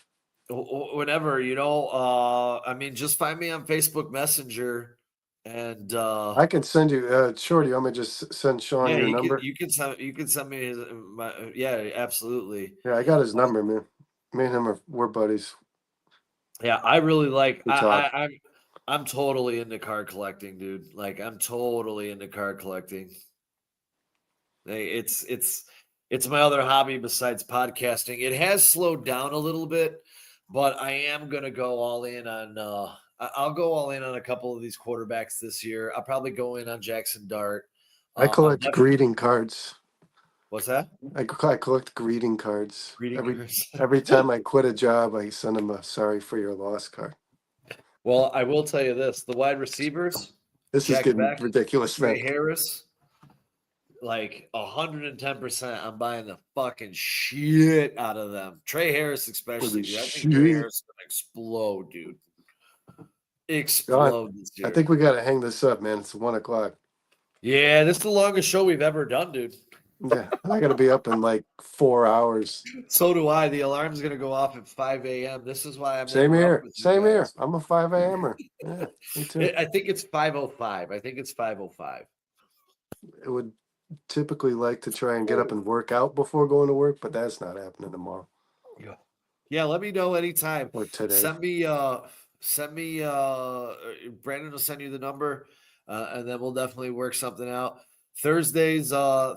Whenever, I mean, just find me on Facebook Messenger. And I can send you, Shorty. You want me to just send Sean your number? you can send me yeah, absolutely. Yeah, I got his number, man. Me and him we're buddies. Yeah, I really like. We talk. I'm totally into card collecting, dude. Like, I'm totally into card collecting. Hey, it's my other hobby besides podcasting. It has slowed down a little bit, but I am gonna go all in on. I'll go all in on a couple of these quarterbacks this year. I'll probably go in on Jackson Dart. I collect greeting cards. What's that? I collect greeting cards. Cards. Every time I quit a job, I send them a sorry for your loss card. Well, I will tell you this: the wide receivers. This is getting ridiculous, man. Trey Harris, like 110%. I'm buying the fucking shit out of them. Trey Harris, especially. Dude. I think Trey Harris is gonna explode, dude. Explode this year. I think we got to hang this up, man. It's 1 o'clock. Yeah, this is the longest show we've ever done, dude. Yeah, I got to be up in like 4 hours. So do I. The alarm's going to go off at 5 a.m. This is why I'm same here. Same here. I'm a 5 a.m.er. Yeah, me too. I think it's 5:05. I think it's 5:05. It would typically like to try and get up and work out before going to work, but that's not happening tomorrow. Yeah, let me know anytime. Or today. Send me Brandon will send you the number, and then we'll definitely work something out. Thursdays are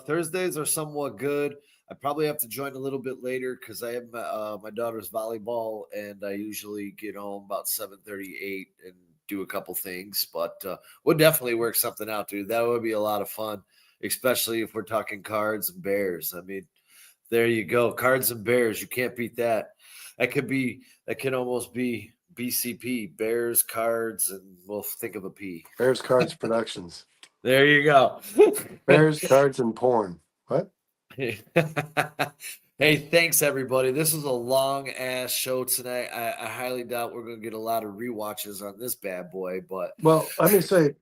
somewhat good. I probably have to join a little bit later because I have my daughter's volleyball, and I usually get home about 7:38 and do a couple things. But we'll definitely work something out, dude. That would be a lot of fun, especially if we're talking Cards and Bears. I mean, there you go, Cards and Bears. You can't beat that. That can almost be BCP, Bears, Cards, and we'll think of a P. Bears Cards Productions. There you go. Bears Cards and Porn. What? Hey, thanks everybody. This was a long ass show tonight. I highly doubt we're gonna get a lot of rewatches on this bad boy, but Well, let me say,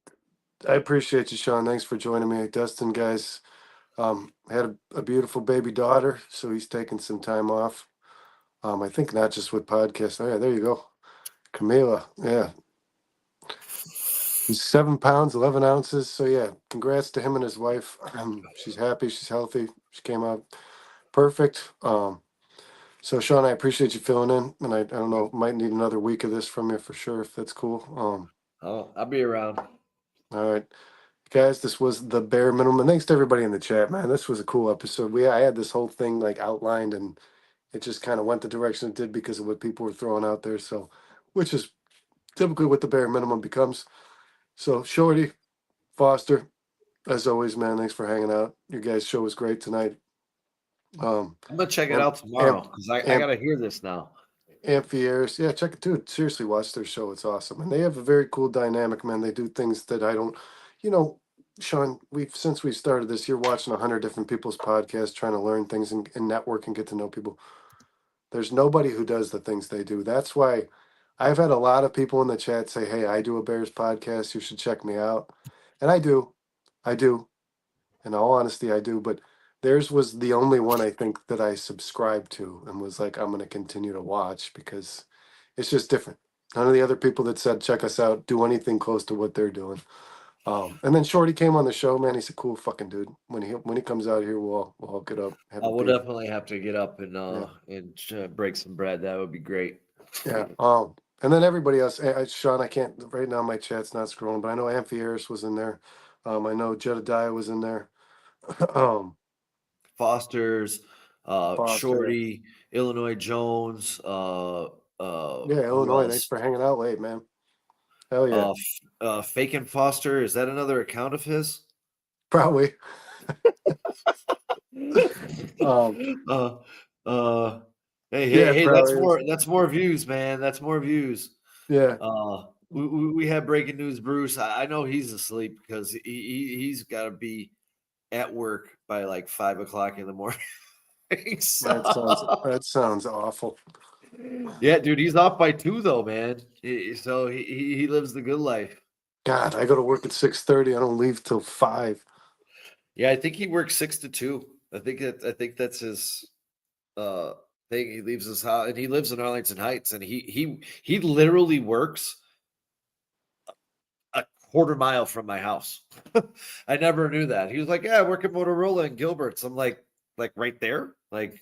I appreciate you, Sean. Thanks for joining me. Dustin, guys, had a beautiful baby daughter, so he's taking some time off. I think not just with podcasts. Oh, yeah, there you go. Camila, yeah. He's 7 pounds, 11 ounces. So, yeah, congrats to him and his wife. She's happy. She's healthy. She came out perfect. So, Sean, I appreciate you filling in. And I don't know, might need another week of this from you for sure, if that's cool. I'll be around. All right. Guys, this was the bare minimum. And thanks to everybody in the chat, man. This was a cool episode. I had this whole thing like outlined, and it just kind of went the direction it did because of what people were throwing out there. So, which is typically what the bare minimum becomes. So, Shorty, Foster, as always, man, thanks for hanging out. Your guys' show was great tonight. I'm gonna check it out tomorrow because I gotta hear this now. Amphiers, yeah, check it too. Seriously, watch their show. It's awesome, and they have a very cool dynamic, man. They do things that I don't, Sean. Since we started this, you're watching 100 different people's podcasts, trying to learn things and network and get to know people. There's nobody who does the things they do. That's why I've had a lot of people in the chat say, "Hey, I do a Bears podcast. You should check me out," and I do. In all honesty, I do. But theirs was the only one I think that I subscribed to and was like, I'm going to continue to watch because it's just different. None of the other people that said, check us out, do anything close to what they're doing. And then Shorty came on the show, man. He's a cool fucking dude. When he comes out here, we'll all get up. We'll definitely have to get up and break some bread. That would be great. Yeah. And then everybody else, Sean, I can't right now. My chat's not scrolling, but I know Amphiers was in there. I know Jedediah was in there. Foster's, Foster. Shorty, Illinois Jones. Yeah, Illinois. Thanks for hanging out late, man. Hell yeah. Fakin Foster. Is that another account of his? Probably. Hey, that's more views, man. That's more views. Yeah. We have breaking news, Bruce. I know he's asleep because he's got to be at work by like 5 o'clock in the morning. That sounds awful. Yeah, dude, he's off by 2 though, man. So he lives the good life. God, I go to work at 6:30. I don't leave till 5. Yeah, I think he works 6 to 2. I think that's his thing. He leaves his house and he lives in Arlington Heights, and he literally works a quarter mile from my house. I never knew that. He was like, "Yeah, I work at Motorola in Gilbert's." I'm like right there. Like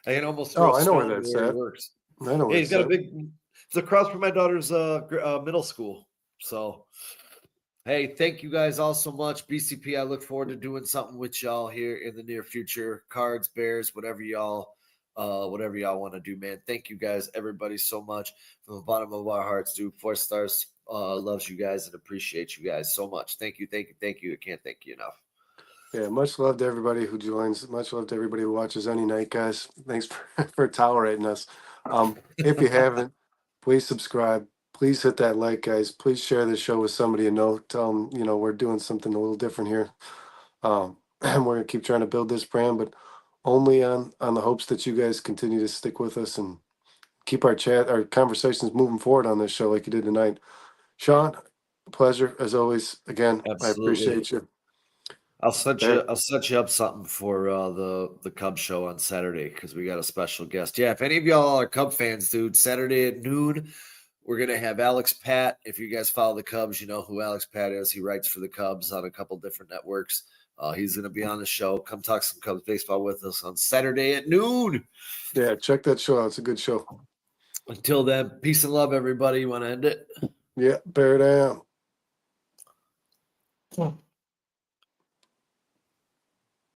I can almost. I know where that's at. Works. I know. Yeah, he's got a big. It's across from my daughter's middle school. So, hey, thank you guys all so much. BCP, I look forward to doing something with y'all here in the near future. Cards, Bears, whatever y'all want to do, man. Thank you guys, everybody, so much from the bottom of our hearts, dude. 4 stars loves you guys and appreciates you guys so much. Thank you. I can't thank you enough. Yeah, much love to everybody who joins. Much love to everybody who watches any night, guys. Thanks for tolerating us. If you haven't, please subscribe. Please hit that like, guys. Please share this show with somebody you know. Tell them, we're doing something a little different here. And we're going to keep trying to build this brand, but only on the hopes that you guys continue to stick with us and keep our conversations moving forward on this show like you did tonight. Sean, pleasure as always. Again, absolutely. I appreciate you. I'll set you up something for the Cubs show on Saturday because we got a special guest. Yeah, if any of y'all are Cub fans, dude, Saturday at noon, we're gonna have Alex Pat. If you guys follow the Cubs, you know who Alex Pat is. He writes for the Cubs on a couple different networks. He's gonna be on the show. Come talk some Cubs baseball with us on Saturday at noon. Yeah, check that show out. It's a good show. Until then, peace and love, everybody. You want to end it? Yeah, bear down.